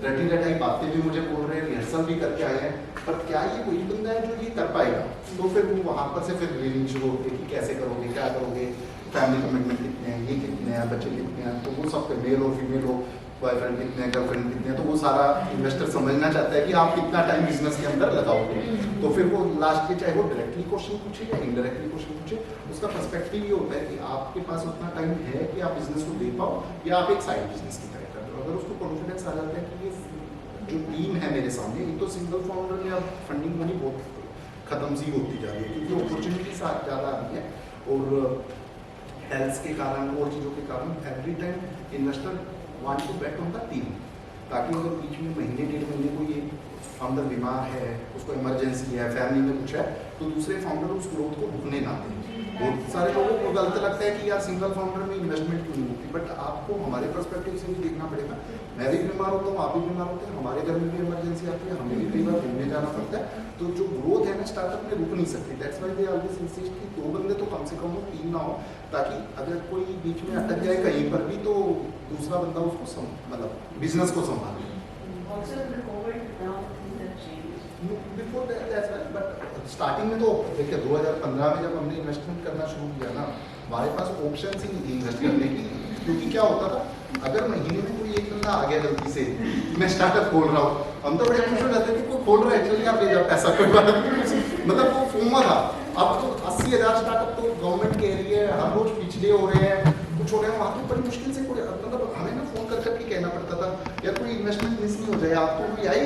रटी रटाई बातें भी मुझे बोल रहे हैं, रिहर्सल भी करके आए हैं, पर क्या ये वही बंदा है जो ये कर पाएगा। तो फिर वो वहाँ पर से फिर रीलिंग शुरू होती है कि कैसे करोगे, क्या करोगे, फैमिली कमिटमेंट कितने हैं, ये कितने हैं, बच्चे कितने हैं, तो वो सब पे मेल हो फीमेल हो, बॉयफ्रेंड कितने हैं, गर्लफ्रेंड कितने हैं, तो वो सारा इन्वेस्टर समझना चाहता है कि आप कितना टाइम बिजनेस के अंदर लगाओगे। तो फिर वो लास्ट में चाहे वो डायरेक्टली क्वेश्चन पूछे या इनडायरेक्टली क्वेश्चन पूछे, उसका पर्सपेक्टिव ये होता है कि आपके पास उतना टाइम है कि आप बिजनेस को दे पाओ या आप एक साइड बिजनेस की तरह कर दो। अगर उसको कॉन्फिडेंस आ जाता है कि ये जो टीम है मेरे सामने, एक तो सिंगल फाउंडर में अब फंडिंग मनी बहुत खत्म सी होती जा रही है क्योंकि अपॉर्चुनिटी ज़्यादा आ रही है, और हेल्थ के कारण और चीज़ों के कारण every time investor want to bet on the team, ताकि अगर बीच में महीने 1.5 महीने को ये फाउंडर बीमार है, उसको इमरजेंसी है, फैमिली में कुछ है, तो दूसरे फाउंडर उस ग्रोथ को रुकने ना दें। बहुत सारे लोगों को गलत लगता है कि यार सिंगल फाउंडर में इन्वेस्टमेंट क्यों नहीं होती, बट आपको हमारे पर्सपेक्टिव से भी देखना पड़ेगा। मैं भी बीमार होता हूँ, आप भी बीमार होते हैं, हमारे घर में भी इमरजेंसी आती है, हमें भी कई बार घूमने जाना पड़ता है, तो जो ग्रोथ है ना स्टार्टअप में रुक नहीं सकती। That's why they always insist कि 2 बंदे तो कम से कम हो, 3 ना हो, ताकि अगर कोई बीच में अटक जाए कहीं पर भी तो दूसरा बंदा उसको मतलब बिजनेस को संभाले। Before that's right, but starting में तो देखिए 2015 में जब हमने इन्वेस्टमेंट करना शुरू किया ना, हमारे पास ऑप्शन ही नहीं थी इन्वेस्ट करने की, क्योंकि क्या होता था, अगर महीने में कोई एक बंदा आ गया गलती से, मैं स्टार्टअप खोल रहा हूँ, हम तो बड़े खुश हो जाते थे कि कोई खोल रहा है, चलिए आप ले जाओ पैसा, कोई बात नहीं, मतलब वो फूमा था। अब तो 80,000 स्टार्टअप तो गवर्नमेंट कह रही है, हर रोज पिछले हो रहे हैं, कुछ हो रहे हैं, वहाँ पे बड़ी मुश्किल से कोई, मतलब हमें ना फोन कर करके कहना पड़ता था यार कोई इन्वेस्टमेंट मिस नहीं हो जाए, आपको कोई आई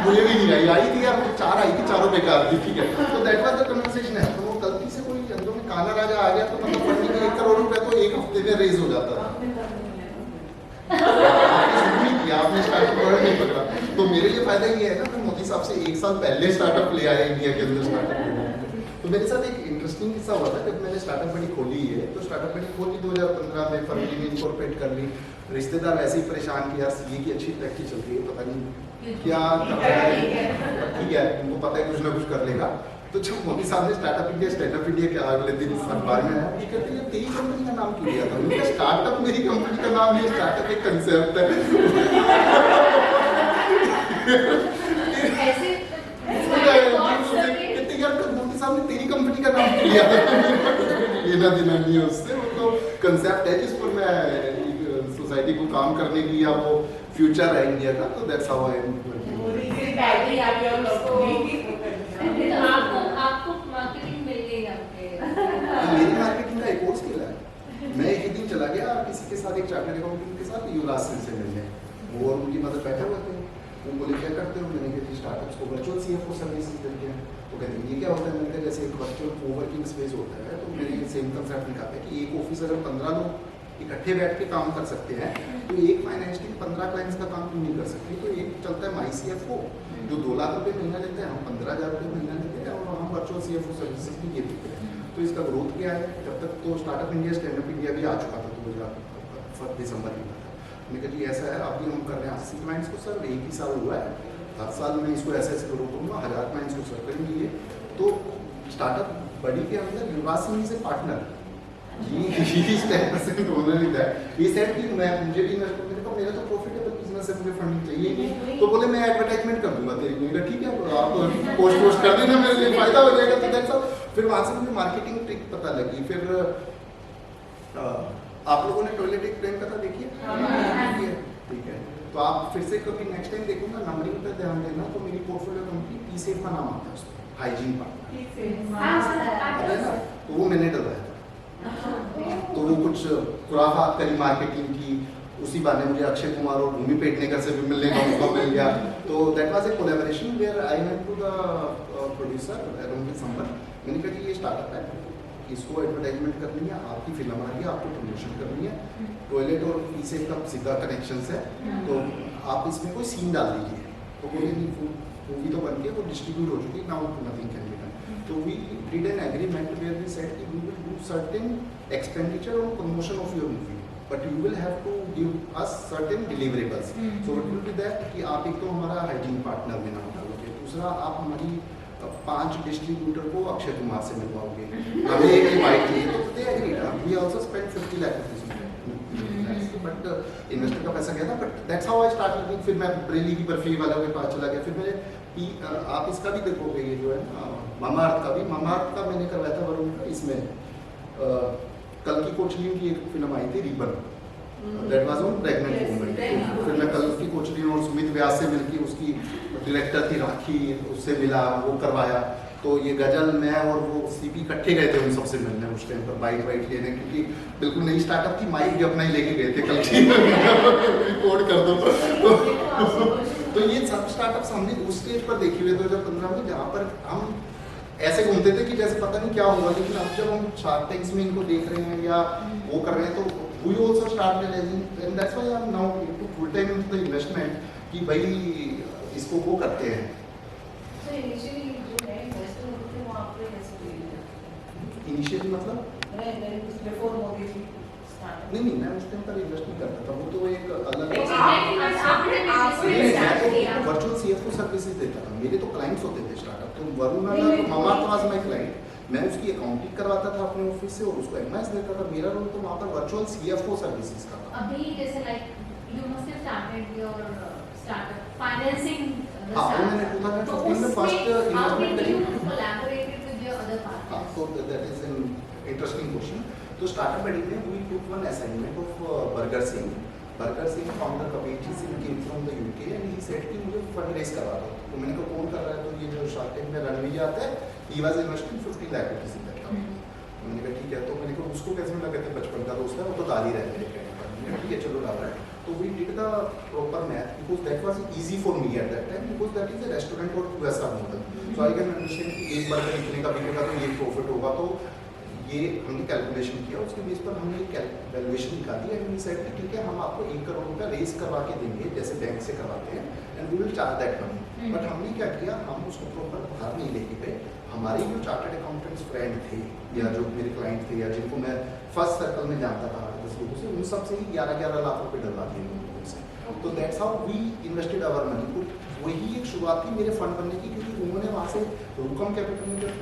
मुझे भी नहीं आई थी यार, 4 आई थी, चारों बेकार थी, ठीक है। तो दैट वाज द कन्वर्सेशन है। तो वो गलती से कोई अंदर में काला राजा आ गया तो मतलब फंडिंग में 1 करोड़ रुपए तो 1 हफ्ते में रेज हो जाता था। आपने स्टार्टअप नहीं पकड़ा, तो मेरे लिए फायदा ये है ना, मैं मोदी साहब से 1 साल पहले स्टार्टअप ले आया इंडिया के अंदर स्टार्टअप। तो मेरे साथ एक इंटरेस्टिंग किस्सा हुआ था, जब मैंने स्टार्टअप बड़ी खोली है, तो स्टार्टअप बड़ी खोली 2015 में, फरवरी में इनकॉर्पोरेट कर ली। रिश्तेदार वैसे ही परेशान कि यार सीए की अच्छी टैक्सी चल रही है, पता नहीं क्या कर रहा है, ठीक है उनको पता है कुछ ना कुछ कर लेगा। तो जब मोदी साहब ने स्टार्टअप इंडिया के अगले दिन अखबार में आया, ये कहते हैं तेरी कंपनी का नाम क्यों लिया था? उनका स्टार्टअप मेरी कंपनी का नाम नहीं, स्टार्टअप एक कंसेप्ट है। मोदी साहब ने तेरी कंपनी का नाम क्यों लिया था? लेना देना नहीं है उससे, वो तो कंसेप्ट है जिस पर मैं सोसाइटी को काम करने की, या वो फ्यूचर है इंडिया का, तो दैट्स हाउ आई एम। आपको मार्केटिंग मिल गई आपके? मेरी मार्केटिंग का एक और स्किल है। मैं एक दिन चला गया किसी के साथ, एक चार्टर्ड अकाउंटेंट के साथ, युवराज सिंह से मिलने, वो और उनकी मदद बैठे हुए थे। वो बोले क्या करते हो? मैंने कहा स्टार्टअप्स को वर्चुअल CFO सर्विसेज देते हैं। तो कहते हैं ये क्या होता है? मैंने कहा जैसे एक वर्चुअल कोवर्किंग स्पेस होता है, तो मैंने सेम कंसेप्ट लिखा था कि एक ऑफिस अगर 15 लोग इकट्ठे बैठ के काम कर सकते हैं, तो एक फाइनेंस टीम 15 क्लाइंट्स का काम क्यों नहीं कर सकती? तो एक चलता है माई CFO, जो 2 लाख रुपये महीना लेते हैं, हम 15,000 रुपये महीना लेते हैं, और हम वर्चुअल CFO सर्विसेज भी ये देते हैं। तो इसका ग्रोथ क्या है? जब तक तो स्टार्टअप इंडिया, स्टैंडअप इंडिया भी आ चुका था 2001 दिसंबर में था। मैंने कहा जी ऐसा है, अभी हम कर रहे हैं 80 क्लाइंट्स को सर्व, 1 ही साल हुआ है, हर साल मैं इसको ऐसे ग्रो करूँगा, 1000 क्लाइंट्स को सर्व करेंगे। तो स्टार्टअप बड़ी के अंदर युवराज सिंह से partner he 10% owner is that. He said कि मैं मुझे भी इन्वेस्ट करने का, मेरा तो प्रॉफिटेबल बिजनेस है, मुझे फंडिंग चाहिए नहीं। तो बोले मैं एडवर्टाइजमेंट कर दूंगा तेरी। मैंने कहा ठीक है, आप पोस्ट कर देना, मेरे लिए फायदा हो जाएगा। तो दैट्स ऑल। फिर वहाँ से मुझे मार्केटिंग ट्रिक पता लगी। फिर आप लोगों ने टॉयलेट एक प्रेम कथा देखी है? ठीक है, तो आप फिर से कभी नेक्स्ट टाइम देखूंगा, नंबरिंग पे ध्यान देना। तो मेरी पोर्टफोलियो कंपनी P-Safe का नाम आता है उसमें, हाइजीन पार्टनर, तो वो मैंने डलवाया था। तो वो कुछ खुराफात करी मार्केटिंग की, उसी बहाने मुझे अक्षय कुमार और भूमि पेडनेकर से भी मिलने का मौका मिल गया। तो that was a collaboration where I went to the producer Arun Sampath, मैंने कहा कि ये स्टार्टअप है, इसको एडवर्टाइजमेंट करनी है, आपकी फिल्म आ रही है, आपको प्रमोशन करनी है, टॉयलेट और फी से एकदम सीधा कनेक्शन है, तो आप इसमें कोई सीन डाल दीजिए। तो बोले नहीं, मूवी तो बन के वो डिस्ट्रीब्यूट हो चुकी, now nothing can be done. तो we did an agreement where we said कि we will do certain expenditure on promotion of your movie, but you will have to give us certain deliverables. So what will be that कि आप एक तो हमारा hygiene partner में नाम डालोगे, दूसरा आप हमारी 5 डिस्ट्रीब्यूटर को अक्षय कुमार से मिलवाओगे, हमें एक इनवाइट चाहिए, तो they agreed. We also spend 50 lakh rupees, but investor का पैसा गया था, but that's how I start looking. फिर मैं बरेली की बर्फी वाला के पास चला गया, फिर मैंने आप इसका भी देखोगे, ये जो है मामाअर्थ का भी, मामाअर्थ का मैंने करवाया था वरुण का, इसमें कल की कोचलिन की एक फिल्म आई थी ribbon, that was on pregnant woman. फिर मैं कल की कोचलिन और सुमित व्यास से मिलकर, उसकी डायरेक्टर थी राखी, उससे मिला, वो करवाया। तो ये गजल, मैं और वो सीपी इकट्ठे गए थे उन सबसे मिलने उस टाइम पर, बाइक वाइक लेने, क्योंकि बिल्कुल नई स्टार्टअप थी, माइक भी अपना ही लेके गए थे, कल की रिकॉर्ड कर दो। तो ये सब स्टार्टअप्स हमने उस स्टेज पर देखी हुई 2015 में, जहाँ पर हम ऐसे घूमते थे कि जैसे पता नहीं क्या होगा, लेकिन अब जब हम शार्क टैंक्स में इनको देख रहे हैं या वो कर रहे हैं, तो we also start realising, and that's why I am now into full time into the investment, कि भाई इसको वो करते हैं। So initially जो है इन्वेस्टर होते हैं वो आपको कैसे मिले? इनिशियली मतलब बिफोर मोदी जी स्टार्ट। नहीं, मैं उस टाइम पर इन्वेस्ट नहीं करता था, वो तो एक अलग वर्चुअल सीएफओ सर्विसेज देता था, मेरे तो क्लाइंट्स होते थे स्टार्टअप। तो वरुण तो मामाअर्थ वाज माय क्लाइंट, मैं उसकी अकाउंटिंग करवाता था अपने ऑफिस से और उसको एडवाइस देता था। मेरा रोल तो वहाँ पर वर्चुअल सीएफओ सर्विसेज का था। अभी जैसे like you must have started your startup financing the हाँ, वो मैंने स्टार्टअप, 2015 में फर्स्ट इन्वेस्टमेंट यू करी। कोलैबोरेटेड विद योर अदर हाँ, partners? so that is an interesting question. तो स्टार्टअप बडी में we took one assignment of Burger Singh. Burger Singh founder Kabir G Singh came from the UK and he said कि मुझे fund raise करवा दो। तो मैंने कहा कौन कर रहा है? तो ये जो शार्क टैंक में रणवीर आता है, he was investing 50 lakh rupees in that company। मैंने कहा ठीक है। तो मैंने कहा उसको कैसे में लगे थे, बचपन का दोस्त है, वो तो डाल ही रहे थे। ठीक है चलो डाल रहा है। तो we did the proper math because that was easy for me at that time because that is a restaurant or QSR model। So I can understand कि एक बर्गर इतने का बिकेगा तो ये प्रॉफिट होगा। तो ये हमने कैलकुलेशन किया, उसके बेस पर हमने वैल्यूएशन निकाली एंड वी सेड कि ठीक है हम आपको 1 करोड़ रुपया रेज करवा के देंगे जैसे बैंक से करवाते हैं and we will charge that money. But हमने क्या किया, हम उसको प्रॉपर बाहर नहीं लेके गए। हमारे जो चार्टर्ड अकाउंटेंट्स फ्रेंड थे या जो मेरे क्लाइंट थे या जिनको मैं फर्स्ट सर्कल में जानता था 10 लोगों से, उन सब से ही 11-11 लाख रुपए डलवा दिए उन लोगों से। तो that's how we invested our money. वही एक शुरुआत थी मेरे फंड बनने की, क्योंकि उन्होंने वहाँ से रुकम कैपिटल में जब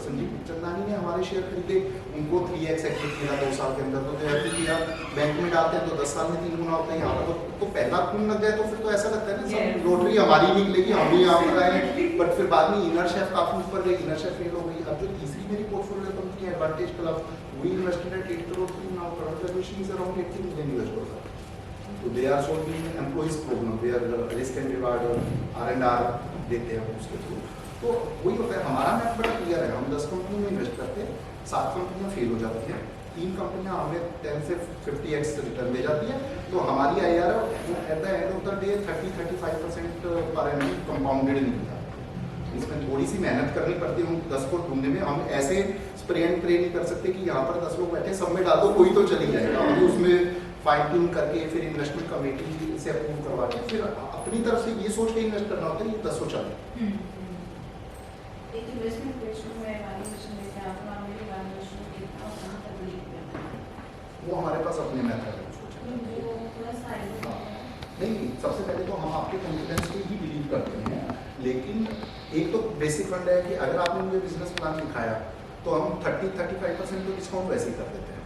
संजीव चंदानी ने हमारे शेयर खरीदे, उनको 3x एक्टिव मिला 2 साल के अंदर। तो जैसे कि आप बैंक में डालते हैं तो 10 साल में 3 गुना होता है। यहाँ पर तो पहला खून लग जाए तो फिर तो ऐसा लगता है ना सब लॉटरी हमारी निकलेगी, हम भी यहाँ पर आए। बट फिर बाद में इनर शेफ काफी ऊपर गई, इनर शेफ फेल हो गई। अब जो तीसरी मेरी portfolio company Advantage Club, we invested at 8 crore की, now current valuation is around 80 million US। तो they are solving employees problem, they are risk and reward R&R देते हैं उसके थ्रू। तो वही होता है, हमारा मैथ बड़ा क्लियर है। हम 10 कंपनी में इन्वेस्ट करते हैं, 7 कंपनियां फेल हो जाती हैं, 3 कंपनियां हमें 10 से 50x रिटर्न दे जाती है। तो हमारी IRR eight the end of the day 30-35% per annum compounded निकलता है। इसमें थोड़ी सी मेहनत करनी पड़ती है उन 10 को ढूंढने में। हम ऐसे स्प्रे एंड प्रे नहीं कर सकते कि यहाँ पर 10 लोग बैठे सब में डाल दो कोई तो चली जाएगा। हम उसमें फाइन ट्यून करके फिर इन्वेस्टमेंट कमेटी से अप्रूव करवा के फिर अपनी तरफ से ये सोच के इन्वेस्ट करना होता है ये 10 चले। एक इन्वेस्टमेंट रेशियो में वैल्यूएशन लेते हैं, अपना मेरी वैल्यूएशन कितना और कहाँ तक बिलीव करना है, वो हमारे पास अपने मेथड है उसको चलाने वो थोड़ा सा के। नहीं, सबसे पहले तो हम आपके कॉन्फिडेंस पे ही बिलीव करते हैं। लेकिन एक तो बेसिक फंड है कि अगर आपने मुझे बिजनेस प्लान दिखाया तो हम 30-35% तो डिस्काउंट वैसे ही कर देते हैं।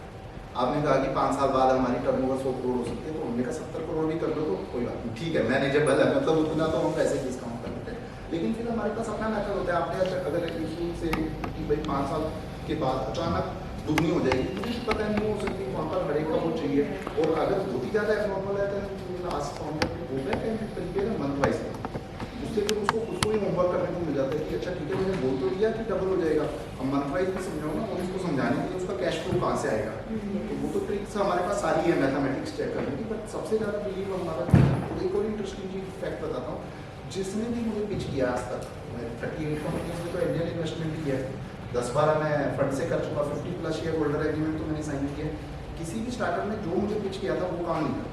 आपने कहा कि 5 साल बाद हमारी टर्नओवर 100 करोड़ हो सकती है, तो हमने कहा 70 करोड़ भी कर दो तो कोई बात नहीं, ठीक है मैनेजेबल है, मतलब उतना तो हम पैसे डिस्काउंट कर देते हैं। लेकिन फिर हमारे पास अपना मेथड होता है। आपने अगर इशू से कि भाई 5 साल के बाद अचानक दुगनी हो जाएगी, मुझे पता नहीं हो सकती, वहाँ पर हर एक का वो चाहिए। और अगर बहुत ही ज़्यादा एबनॉर्मल है तो लास्ट काउंटर पे हो गया कैन तरीके का मंथ वाइज उससे फिर उसको खुद को ही होमवर्क करने को मिल जाता है कि अच्छा ठीक है मैंने बोल तो दिया कि डबल हो जाएगा, अब मंथ वाइज भी समझाओ ना, और उसको समझाने के लिए उसका कैश फ्लो कहाँ से आएगा। तो वो तो ट्रिक्स हमारे पास सारी है मैथमेटिक्स चेक करने की, बट सबसे ज़्यादा बिलीव हमारा एक और इंटरेस्टिंग चीज फैक्ट बताता हूँ, जिसने भी मुझे पिच किया आज तक, मैं 38 कंपनीज में तो इंडियन इन्वेस्टमेंट किया है, 10-12 मैं फंड से कर चुका, 50+ शेयर होल्डर एग्रीमेंट तो मैंने साइन किया। किसी भी स्टार्टअप ने जो मुझे पिच किया था वो काम नहीं करता,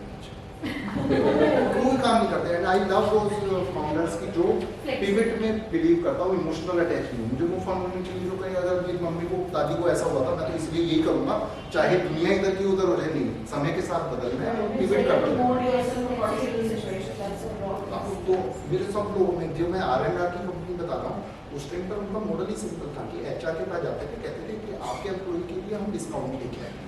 कोई काम नहीं करते। And I love those founders की जो पिवट में बिलीव करता हूँ, इमोशनल अटैच नहीं हूँ। मुझे वो फाउंडर ने चाहिए जो कहीं अगर मेरी मम्मी को दादी को ऐसा हुआ था मैं तो इसलिए यही करूँगा, चाहे दुनिया इधर की उधर हो जाए, नहीं, समय के साथ बदलना है, पिवट करता हूँ। तो मेरे सब लोगों में जो मैं R&R की कंपनी बताता हूँ, उस टाइम पर उनका मॉडल ही सिंपल था कि HR के पास जाते थे, कहते थे कि आपके एम्प्लॉय के लिए हम डिस्काउंट लेके आएंगे।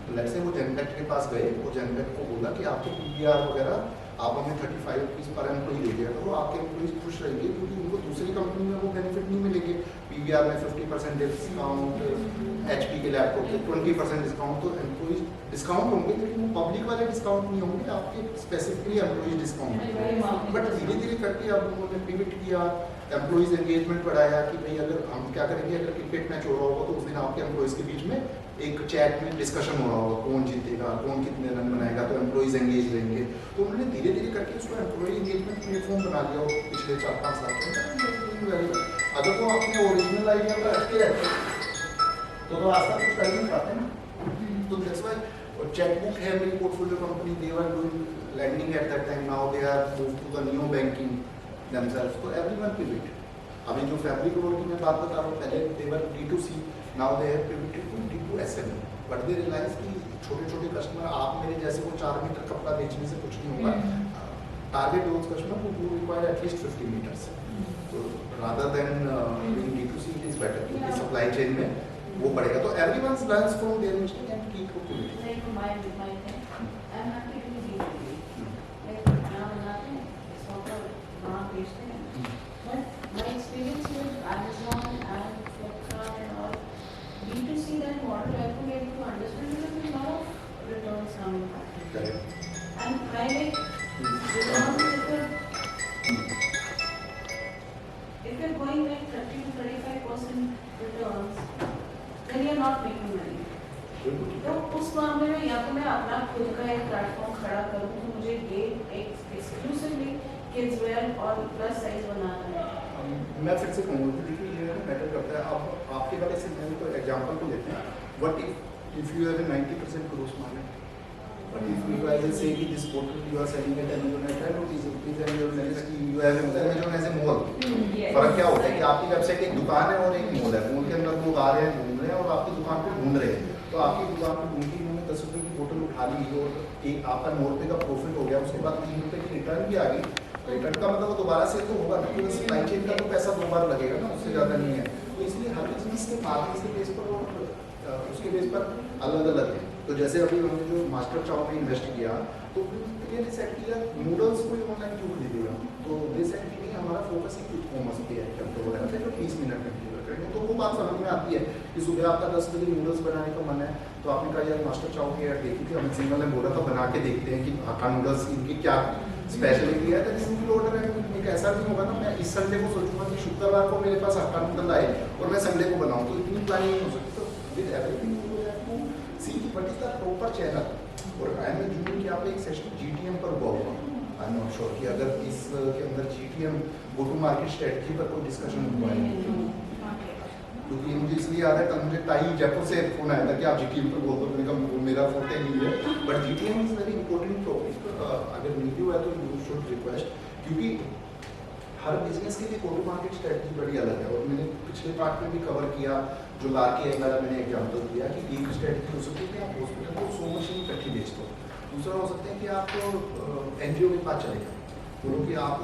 तो लेट्स से वो जनबैक के पास गए, वो जनबैक को बोला कि आपके PVR वगैरह आप हमें 35 रुपीज़ पर एम्प्लॉय दे दिया, तो वो आपके एम्प्लॉइज खुश रहेंगे क्योंकि उनको दूसरी कंपनी में वो बेनिफिट नहीं मिलेंगे। PVR में 50% डिस्काउंट, HP के लैपटॉप पे 20% डिस्काउंट, तो एम्प्लॉइज डिस्काउंट होंगे लेकिन वो पब्लिक वाले डिस्काउंट नहीं होंगे, आपके स्पेसिफिकली एम्प्लॉइज डिस्काउंट। बट धीरे धीरे करके अब उन्होंने पिवट किया, एम्प्लॉइज एंगेजमेंट बढ़ाया कि भाई अगर हम क्या करेंगे, अगर क्रिकेट मैच हो रहा होगा तो उस दिन आपके एम्प्लॉइज के बीच में एक चैट में डिस्कशन हो रहा होगा, कौन जीतेगा, कौन कितने रन बनाएगा, तो एम्प्लॉइज एंगेज रहेंगे। तो उन्होंने धीरे धीरे करके उसको एम्प्लॉय एंगेजमेंट प्लेटफॉर्म बना लिया हो पिछले 4-5 साल में। अगर वो अपने ओरिजिनल आइडिया पर रखते रहते तो आज तक कुछ कर नहीं पाते ना। तो दैट्स व्हाई चेकबुक है मेरी portfolio company, they were doing landing at that time, now they are move to the neo banking themselves, तो एवरीवन पिवट। अभी जो फैब्रिक रोल की मैं बात बता रहा हूँ, पहले they were D2C, now they have pivoted to D2SME, but they realise कि छोटे छोटे कस्टमर, आप मेरे जैसे को 4 मीटर कपड़ा बेचने से कुछ नहीं होगा, target those customer who require at least 50 meters, तो rather than doing D2C it is better क्योंकि सप्लाई चेन में वो बढ़ेगा। तो everyone learns from their mistake and keep pivoting. I'm happy to be D2B, like खाना बनाते हैं, software वहाँ बेचते हैं, but my experience with Amazon and Flipkart and all, D2C that model I could get to understand because there's a lot of returns coming. And I like returns if you're going like 30 to 35% returns, then you're not making money. तो उस मामले में या तो मैं अपना खुद का एक प्लेटफॉर्म खड़ा करूँ तो मुझे ये एक एक्सक्लूसिवली किड्स वेयर और प्लस साइज बनाना है। मैं फिर से कहूँगा कि ये मैटर करता है। अब आपके वाले सिग्नल को एग्जांपल को लेते हैं, what if you have 90% gross margin, but if you I will say कि this portal you are selling at Amazon at 10 rupees and you have Amazon as a mall, फर्क क्या होता है कि आपकी वेबसाइट एक दुकान है और एक मॉल है, मॉल के अंदर लोग आ रहे हैं, घूम रहे हैं और आपकी दुकान पे ढूंढ रहे हैं, तो आपकी दुकान पे ढूंढ के उन्होंने 10 रुपये की बोतल उठा ली और एक आपका 9 रुपये का प्रॉफिट हो गया, उसके बाद 3 रुपये की रिटर्न भी आ गई। रिटर्न का मतलब दोबारा से तो होगा ना, क्योंकि सप्लाई चेन का तो पैसा 2 बार लगेगा ना, उससे ज़्यादा नहीं है। तो इसलिए हर बिजनेस के मार्केट के बेस पर और उसके बेस पर अलग अलग है। तो जैसे अभी हमने जो मास्टर चाव में इन्वेस्ट किया तो क्लियरली सेट किया नूडल्स को ऑनलाइन क्यों खरीदेगा, तो दे सेट कि नहीं हमारा फोकस ही क्विक कॉमर्स पे है, क्या तो वगैरह फिर 20 मिनट में डिलीवर करेंगे। तो वो बात समझ में आती है कि सुबह आपका 10 बजे नूडल्स बनाने का मन है, तो आपने कहा यार मास्टर चाव की ऐड देखी थी, अमित सिंह ने बोला था बना के देखते हैं कि हक्का नूडल्स इनकी क्या स्पेशलिटी है, तो सिंपल ऑर्डर है। एक ऐसा नहीं होगा ना मैं इस संडे को सोचूंगा कि शुक्रवार को मेरे पास हक्का नूडल आए और मैं संडे को बनाऊँ, तो इतनी प्लानिंग नहीं हो सकती। तो with everything you have to see what is the proper channel. और आई एम अज्यूमिंग कि आप एक सेशन GTM पर हुआ होगा, आई एम नॉट श्योर कि अगर इसके अंदर GTM go to market strategy पर कोई डिस्कशन हुआ है, क्योंकि मुझे इसलिए याद है कल मुझे ताई जयपुर से फोन आया था कि आप GTM पर बोल दो, मैंने कहा मेरा फोटे नहीं है, but GTM is very important topic. अगर मीडियो है तो यू शुड रिक्वेस्ट, क्योंकि हर बिजनेस के लिए गो टू मार्केट स्ट्रेटजी बड़ी अलग है। और मैंने पिछले पार्ट में भी कवर किया, जो लाके एक बार मैंने एग्जाम्पल दिया कि एक स्ट्रेटजी हो सकती है कि आप हॉस्पिटल को 100 मशीन इकट्ठी बेच दो, दूसरा हो सकता है कि आप NGO के पास चले जाओ, बोलो कि आप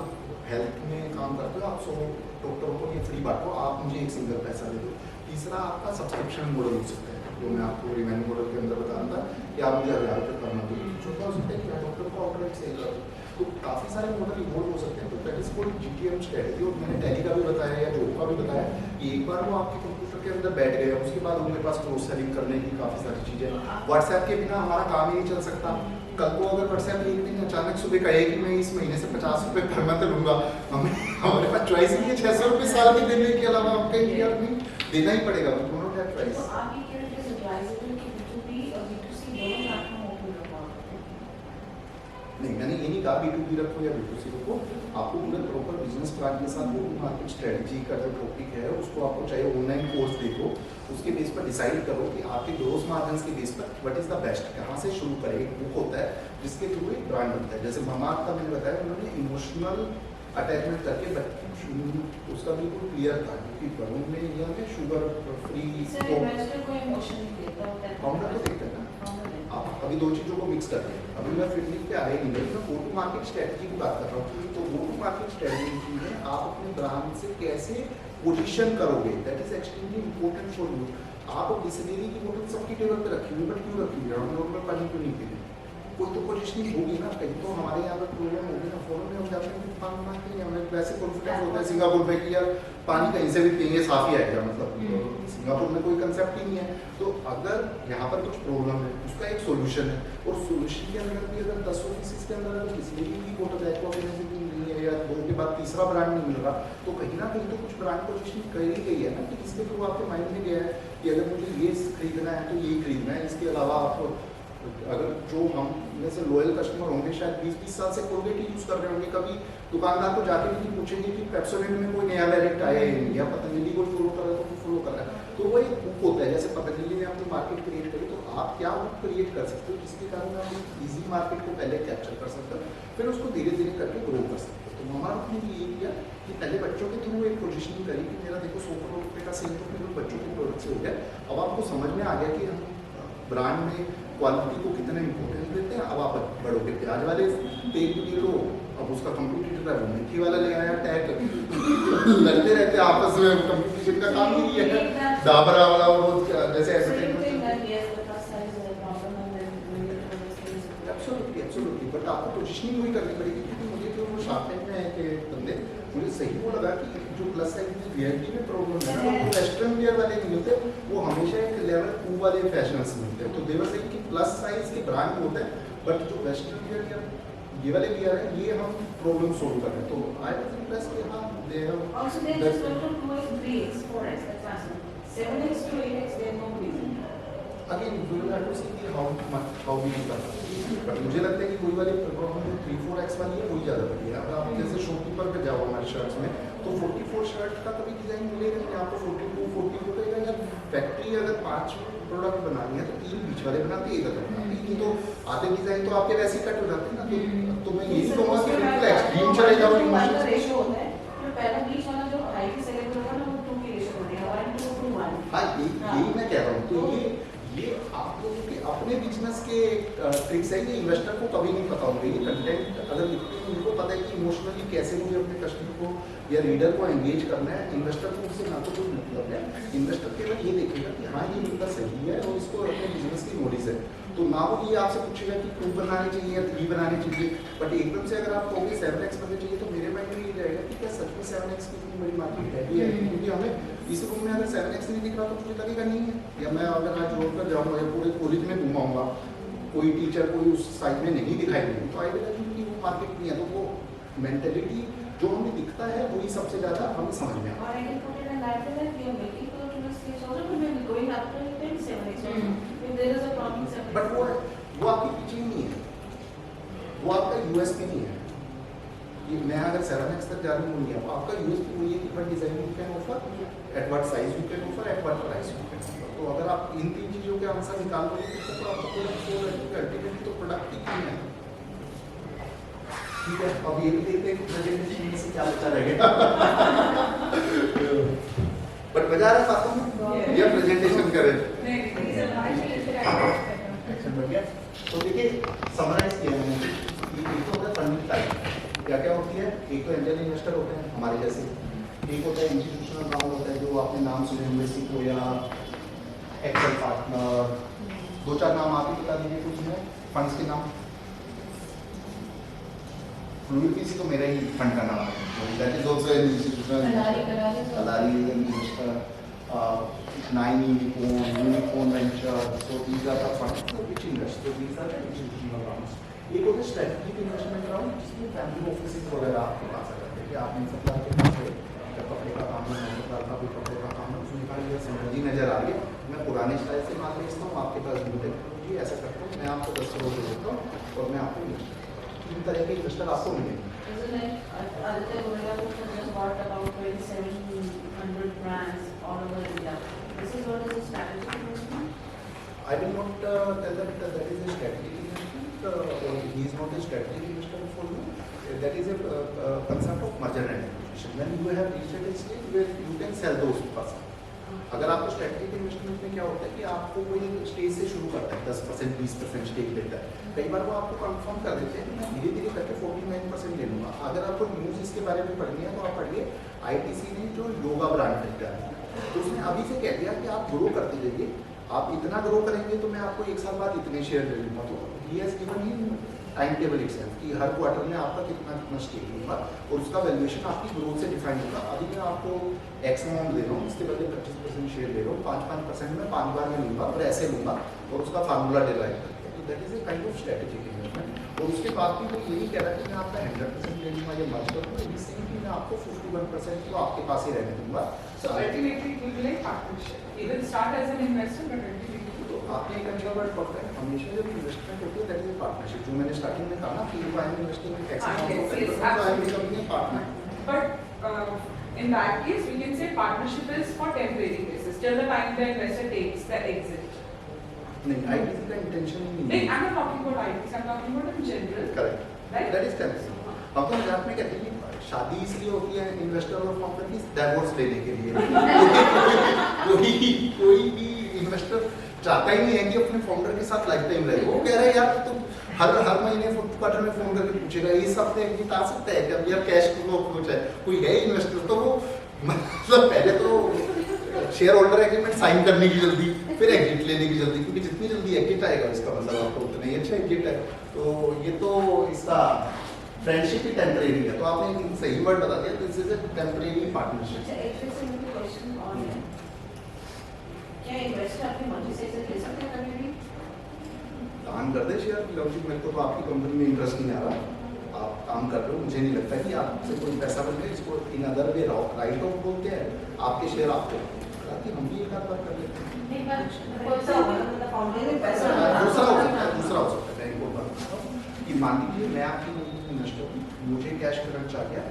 हेल्थ में काम करते हो, आप 100 डॉक्टरों को ये फ्री बांटो, आप मुझे एक सिंगल पैसा दे दो। तीसरा आपका सब्सक्रिप्शन मॉडल हो सकता है, जो मैं आपको रिवेन्यू मॉडल के अंदर बता रहा था कि आप मुझे 1000 रुपये करना दो। चौथा हो सकता है कि डॉक्टर को आउटलेट सेल कर दो। तो काफ़ी सारे मॉडल इवॉल्व हो सकते हैं। तो that is called GTM strategy. और मैंने टैली का भी बताया या जॉब का भी बताया कि एक बार वो आपके कंप्यूटर के अंदर बैठ गए, उसके बाद उनके पास क्रॉस सेलिंग करने की काफ़ी सारी चीज़ें। व्हाट्सएप के बिना हमारा काम ही नहीं चल सकता। कल को अगर व्हाट्सएप एक दिन अचानक सुबह कहे कि मैं इस महीने से 50 रुपये पर मंथ लूँगा, हमारे पास चॉइस नहीं है 600 रुपये साल के देने के अलावा हम कहीं ईयर में देना ही पड़ेगा। तो आप ये कह रहे थे एडवाइजेबल कि B2B और B2C दोनों प्लेटफॉर्म ओपन रखवा नहीं, मैंने ये नहीं कहा B2B रखो या B2C रखो, आपको पूरे प्रॉपर बिजनेस प्लान के साथ वो मार्केट स्ट्रेटजी का जो टॉपिक है उसको आपको चाहे ऑनलाइन कोर्स देखो, उसके बेस पर डिसाइड करो कि आपके ग्रोथ मार्जिन के बेस पर व्हाट इज द बेस्ट, कहाँ से शुरू करें। एक बुक होता है जिसके थ्रू एक ब्रांड बनता है, जैसे मामाअर्थ का मैंने बताया उन्होंने इमोशनल अटैचमेंट करके उसका बिल्कुल क्लियर था, क्योंकि बलून में यह है शुगर फ्री सर इन्वेस्टर को इमोशन नहीं देता होता है, फाउंडर तो देखते हैं ना। Founder देता है। आप अभी दो चीज़ों को मिक्स करते हैं, अभी मैं फील्डिंग पे आया नहीं, मैं गो टू मार्केट स्ट्रेटजी की बात कर रहा हूँ। तो गो टू मार्केट स्ट्रेटजी में आप अपने ब्रांड से कैसे पोजीशन करोगे, that is extremely important for you. आप बिस्लेरी की बोतल सबकी टेबल पे रखी हुई, बट क्यों रखी हुई है, हम लोग में पानी क्यों नहीं पीते, कोई तो पोजीशनिंग होगी ना। कहीं तो हमारे यहाँ पर प्रॉब्लम होगी ना, फॉरन में हम जाते हैं पानी मांगते हैं, हमें वैसे कॉन्फिडेंस होता है सिंगापुर में कि यार पानी कहीं से भी पिएंगे साफ ही आएगा, मतलब सिंगापुर में कोई कंसेप्ट ही नहीं है। तो अगर यहाँ पर कुछ प्रॉब्लम है, उसका एक सोल्यूशन है, और सोल्यूशन के अंदर भी अगर 10% के अंदर अगर किसी भी बोतल एक्वाफिनेसिटी नहीं है या 2 के बाद तीसरा ब्रांड नहीं मिल रहा, तो कहीं ना कहीं तो कुछ ब्रांड पोजीशनिंग करी गई है ना, कि इसके थ्रू आपके माइंड में गया है कि अगर मुझे ये खरीदना है तो ये खरीदना है। इसके अलावा आप अगर जो हम में से लॉयल कस्टमर होंगे, शायद 20-20 साल से कोलगेट ही यूज़ कर रहे होंगे, कभी दुकानदार को जाके भी नहीं पूछेंगे कि पेप्सोडेंट में कोई नया वेरिएंट आया है या पतंजलि को फॉलो कर रहा है तो फॉलो कर रहा है। तो वो एक बुक होता है, जैसे पतंजलि ने अपनी मार्केट क्रिएट करी, तो आप क्या बुक क्रिएट कर सकते हो जिसके कारण आप एक ईजी मार्केट को पहले कैप्चर कर सकते हो, फिर उसको धीरे धीरे करके ग्रो कर सकते हो। तो मामाअर्थ ने भी ये किया कि पहले बच्चों के थ्रू एक पोजीशनिंग करी कि मेरा देखो 100 करोड़ रुपये का सेल तो मेरे बच्चों के प्रोडक्ट से हो गया। अब आपको समझ में आ गया कि हम ब्रांड में क्वालिटी को कितना इंपॉर्टेंस देते हैं। अब आप बढ़ोगे, प्याज वाले तेल भी लो, अब उसका कंपटीटर है वो मेथी वाला ले आया टैग, लड़ते रहते हैं आपस में, कंपटीशन का काम ही ये है। डाबरा वाला वो जैसे एब्सोल्युटली, बट आपको पोजीशनिंग वही करनी पड़ेगी, क्योंकि मुझे जो वो शार्पनेट में है कि बंदे, मुझे सही वो लगा कि जो प्लस साइज में वीआईपी में प्रॉब्लम है ना, वो वेस्टर्न वेयर वाले नहीं होते, वो हमेशा एक लेवल 2 वाले फैशनर्स मिलते हैं। तो देवर से कि प्लस साइज के ब्रांड होते हैं, बट जो वेस्टर्न वेयर या ये वाले वेयर है, ये हम प्रॉब्लम सोल्व कर रहे हैं। तो आई वाज इम्प्रेस्ड कि हाँ they have Also they just went from 2x, 3x, 4x, that's awesome. 7x to 8x, they have no reason. Again we will have to see कि हाउ वी कर सकते हैं, बट मुझे लगता है कि कोई वाली प्रॉब्लम जो 3-4x वाली है वही ज़्यादा बढ़िया है। अगर आप जैसे शॉपकीपर पे जाओ हमारे शर्ट्स में, तो 44 शर्ट का कभी डिज़ाइन मिलेगा नहीं आपको, 42, 44 का या फैक्ट्री अगर 5 प्रोडक्ट बनानी है तो 3 बीच वाले बनाती है, इधर बनाती है, तो आधे डिज़ाइन तो आपके वैसे ही कट हो जाते हैं ना। तो मैं यही कहूँगा कि बिल्कुल एक्सट्रीम चले जाओ इमोशन। रेशियो होता है, तो पहला बीच वाला जो हाई की सेलेक्ट होगा ना, वो 2 की रेशियो होती है, 1:1. हाँ, यही मैं कह रहा हूँ। तो ये आप लोगों के अपने बिजनेस के ट्रिक्स है कि इन्वेस्टर को कभी नहीं पता होंगे। ये कंटेंट अगर लिखते हैं उनको पता है कि इमोशनली कैसे मुझे अपने कस्टमर को या रीडर को एंगेज करना है। इन्वेस्टर को उससे ना तो कोई मतलब है, इन्वेस्टर केवल ये देखेगा कि हाँ ये मुद्दा सही है और इसको अपने बिजनेस की नॉलेज है, तो ना वो ये आपसे पूछेगा कि 2 बनाने चाहिए या 3 बनाने चाहिए। बट एकदम से अगर आप कहोगे 7x बनने चाहिए, तो मेरे माइंड में ये जाएगा कि क्या सच में 7x की इतनी बड़ी मार्केट है भी है, क्योंकि हमें इस रूम में अगर 7x नहीं दिख रहा तो मुझे लगेगा नहीं है। या मैं अगर आज रोड पर जाऊँगा या पूरे कॉलेज में घुमाऊँगा, कोई टीचर कोई उस साइड में नहीं दिखाई देगी, तो आई विल कि वो मार्केट नहीं है। तो वो मेंटेलिटी जो हमें दिखता है वही सबसे ज़्यादा हमें समझ में आता है। Or I can put it in that way that we are making for the stage also, but we are going up to 7x also. If there is a problem, 7x. But वो आपकी pitching नहीं है, वो आपका USP नहीं है। कि मैं अगर 7x तक जा रही हूँ नहीं है, आपका यूएसपी वही है कि what design you can offer, at what size you can offer, at what price you can offer. तो अगर आप इन 3 चीज़ों के आंसर निकाल लोगे तो आपका प्रोडक्ट अल्टीमेटली तो प्रोडक्ट ही नहीं है। ठीक है, अब ये भी देखते हैं कि प्रेजेंटेशन में से क्या बचा रहेगा। बट बजा रहा बातों में या प्रेजेंटेशन करें एक्शन बढ़ गया। तो देखिए समराइज किया मैंने, एक तो होता है फंडिंग टाइप, क्या क्या होती है। एक तो एंजल इन्वेस्टर होते हैं हमारे जैसे, एक होता है इंस्टीट्यूशनल राउंड होता है जो आपने नाम सुने होंगे, सिको या एक्सेल पार्टनर, 2-4 नाम आप ही बता दीजिए कुछ में फंड्स के नाम। फ्लूइड पीसी तो मेरा ही फंड का नाम है, that is also an institutional Kalaari investor, 9 unicorn venture, so these are the funds which invest, so these are the institutional rounds. एक होता है स्ट्रेटेजिक इन्वेस्टमेंट राउंड, जिसमें फैमिली ऑफिसेज वगैरह आपके पास आ जाते हैं कि आपने सप्लाई के पास है, जब कपड़े का काम है, सप्लाई का भी कपड़े का काम है, उसमें कहा यह सिनर्जी नजर आ रही है, मैं पुराने स्टाइल से माल बेचता हूँ, आपके पास न्यू टेक्नोलॉजी ऐसा करता हूँ, मैं आपको 10 करोड़ दे देता हूँ और मैं आपको इन्वेस्ट करता हूँ। तीन तरह के इन्वेस्टर आपको मिलेंगे। Isn't it, Aditya Birla Group has just bought about 2,700 brands all over India. This is what is a strategic investment? I will not tell that that is a strategic investment, or he is not a strategic investor for you. That is a concept of merger and acquisition. When you have reached a stage where you can sell those person. अगर आपको strategic investment में क्या होता है कि आपको कोई stage से शुरू करता है 10% 20% स्टेक लेता है, कई बार वो आपको कंफर्म कर देते हैं कि मैं धीरे धीरे करके 49% ले लूँगा। अगर आपको न्यूज़ इसके बारे में पढ़नी है तो आप पढ़िए, ITC ने जो योगा ब्रांड खरीदा है तो उसने अभी से कह दिया कि आप ग्रो करते जाइए, आप इतना ग्रो करेंगे तो मैं आपको 1 साल बाद इतने शेयर ले लूँगा। तो he has given he time table itself कि हर क्वार्टर में आपका कितना कितना स्टेक लूँगा और उसका वैल्यूएशन आपकी ग्रोथ से डिफाइन होगा। अभी मैं आपको एक्स अमाउंट दे रहा हूँ, इसके बदले 25% शेयर ले रहा हूँ, 5% में 5 बार में लूँगा और ऐसे लूँगा और उसका फार्मूला डिराइव करके। तो that is A kind of strategic investment. और उसके बाद भी वो यही कह रहा है कि मैं आपका 100% ले लूँगा या मर्ज करूँगा, इससे कि मैं आपको 51% तो आपके पास ही रहने दूँगा। So ultimately it will be like partnership. He will start as an investor, but ultimately तो आपने एक अच्छा वर्ड पकड़ा है, हमेशा जब इन्वेस्टमेंट होती है दैट इज ए पार्टनरशिप। जो मैंने स्टार्टिंग में कहा ना कि I am investing in x amount of capital, I am becoming a partner. But in that case, we can say partnership is for temporary basis till the time the investor takes the exit. नहीं, ITC का intention ही नहीं Like, है। I'm not talking about ITC, I'm talking about in general. Correct, Right? That is temporary. हम तो मजाक में कहते हैं कि शादी इसलिए होती है इन्वेस्टर और फाउंडर की डाइवोर्स लेने के लिए। कोई भी इन्वेस्टर चाहता ही नहीं है कि अपने फाउंडर के साथ लाइफ टाइम रहे। वो कह रहा है यार तुम हर महीने क्वार्टर में फोन करके पूछेगा इस हफ्ते एग्जिट आ सकता है क्या, यार कैश फ्लो कुछ है, कोई है इन्वेस्टर तो वो मतलब पहले तो शेयर होल्डर एग्रीमेंट साइन करने की जल्दी, फिर एग्जिट लेने की जल्दी, क्योंकि जितनी जल्दी एग्जिट आएगा इसका मतलब आपको उतना ही अच्छा एग्जिट है। तो ये तो इसका फ्रेंडशिप ही टेम्परेरी है। तो आपने एक सही वर्ड बता दिया, this is a temporary partnership. अच्छा, एक क्वेश्चन और है, क्या इन्वेस्टर अपनी मर्जी से इसे ले सकते हैं कभी भी? काम कर दे शेयर की लॉजिक। मेरे को तो आपकी कंपनी में इंटरेस्ट नहीं आ रहा, आप काम कर रहे हो, मुझे नहीं लगता कि आपसे कोई पैसा बन गया। इसको in other way right of बोलते हैं, आपके शेयर आपको, ताकि हम भी एक आध बार कर लेते हैं। नहीं, पर कौन सा होगा मतलब फाउंडर में पैसा दूसरा हो सकता है, दूसरा हो सकता है। मैं एक और बात बताता हूँ कि मान लीजिए मैं आपकी इन्वेस्टर हूँ, मुझे कैश करंट चाहिए,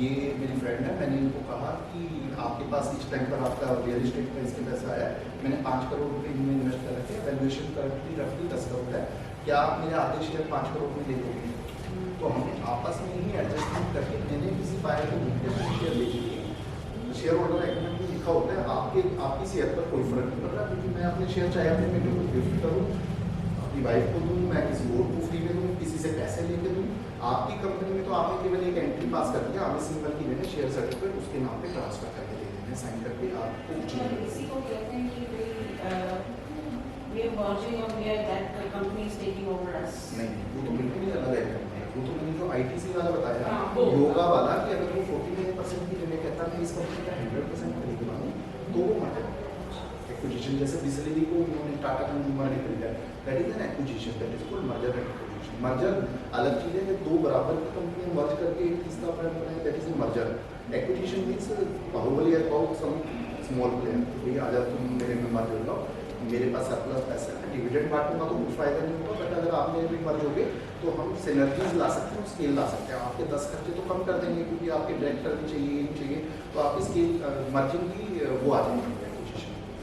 ये मेरी फ्रेंड है, मैंने इनको कहा कि आपके पास इस टाइम पर आपका रियल एस्टेट में इसके पैसा है, मैंने 5 करोड़ रुपये इनमें इन्वेस्ट कर रखे, वैल्यूएशन करंटली रफली 10 करोड़ है, क्या आप मेरे आधे शेयर 5 करोड़ में दे दोगे? तो हम आपस में ही एडजस्टमेंट करके मैंने किसी बायर को शेयर ले लिए। शेयर होल्डर एग्रीमेंट में लिखा होता है आपकी सेहत पर कोई फर्क नहीं पड़ रहा, क्योंकि मैं अपने शेयर चाहे अपने बेटे को गिफ्ट करूँ, अपनी वाइफ को दूँ, मैं किसी और को फ्री में दूँ, किसी से पैसे लेके दूँ। आपकी कंपनी में तो आपने केवल एक एंट्री पास कर दिया, हमें सिंपल की मैंने शेयर सर्टिफिकेट उसके नाम पे ट्रांसफर करके दे देंगे, साइन करके आपको कुछ नहीं देंगे। इसी को कहते हैं कि we are merging or we are that the company is taking over us. नहीं, वो तो बिल्कुल ही अलग है। वो तो मैंने जो ITC वाला बताया, हाँ, वो। योगा वाला, कि अगर वो 49% की जगह कहता है इस कंपनी का 100% खरीदना है, तो वो मर्जर एक्विजिशन, जैसे बिस्लरी को उन्होंने टाटा कंज्यूमर ने खरीदा, that is an acquisition, that is called merger and acquisition. Merger अलग चीज़ है कि दो बराबर की कंपनियां मर्ज करके एक तीसरा ब्रांड बनाए, that is a merger. Acquisition means Baahubali about some small player, भाई आ जाओ तुम मेरे में मर्ज हो जाओ, मेरे पास सरप्लस पैसा है, डिविडेंड बांटूंगा तो कुछ फायदा नहीं होगा, बट अगर आप मेरे में मर्ज होगे तो हम सिनर्जीज ला सकते हैं, स्केल ला सकते हैं। आपके 10 खर्चे तो कम कर देंगे, क्योंकि आपके डायरेक्टर भी चाहिए, ये भी चाहिए, तो आपकी स्केल मर्जिंग की वो आ जाएगी।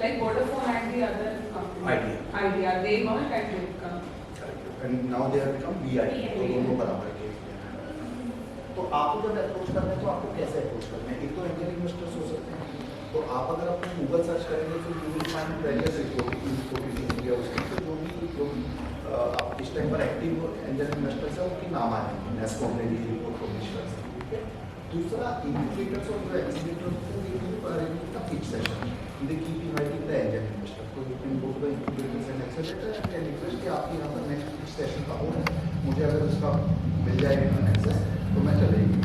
Like Vodafone and the other company. Idea. They merged and they become. And now they have become VI, तो दोनों बराबर के। तो आपको जब अप्रोच करना है तो आपको कैसे अप्रोच करना है? एक तो एंजल इन्वेस्टर्स हो सकते हैं, तो आप अगर अपने गूगल सर्च करेंगे तो you will find various reporting या उसके जो आप इस टाइम पर एक्टिव एंजल इन्वेस्टर्स हैं उनके नाम आ जाएंगे, नेस्को ने भी रिपोर्ट पब्लिश कर सकते हैं। दूसरा, इंडिकेटर्स और जो एक्सीडेंटर्स का pitch session, they keep inviting the angel investor, so you can go to the incubators and accelerator and request कि आपके यहाँ पर नेक्स्ट पिच सेशन का हो रहा है, मुझे अगर उसका मिल जाएगा एक्सेस तो मैं चलेगी।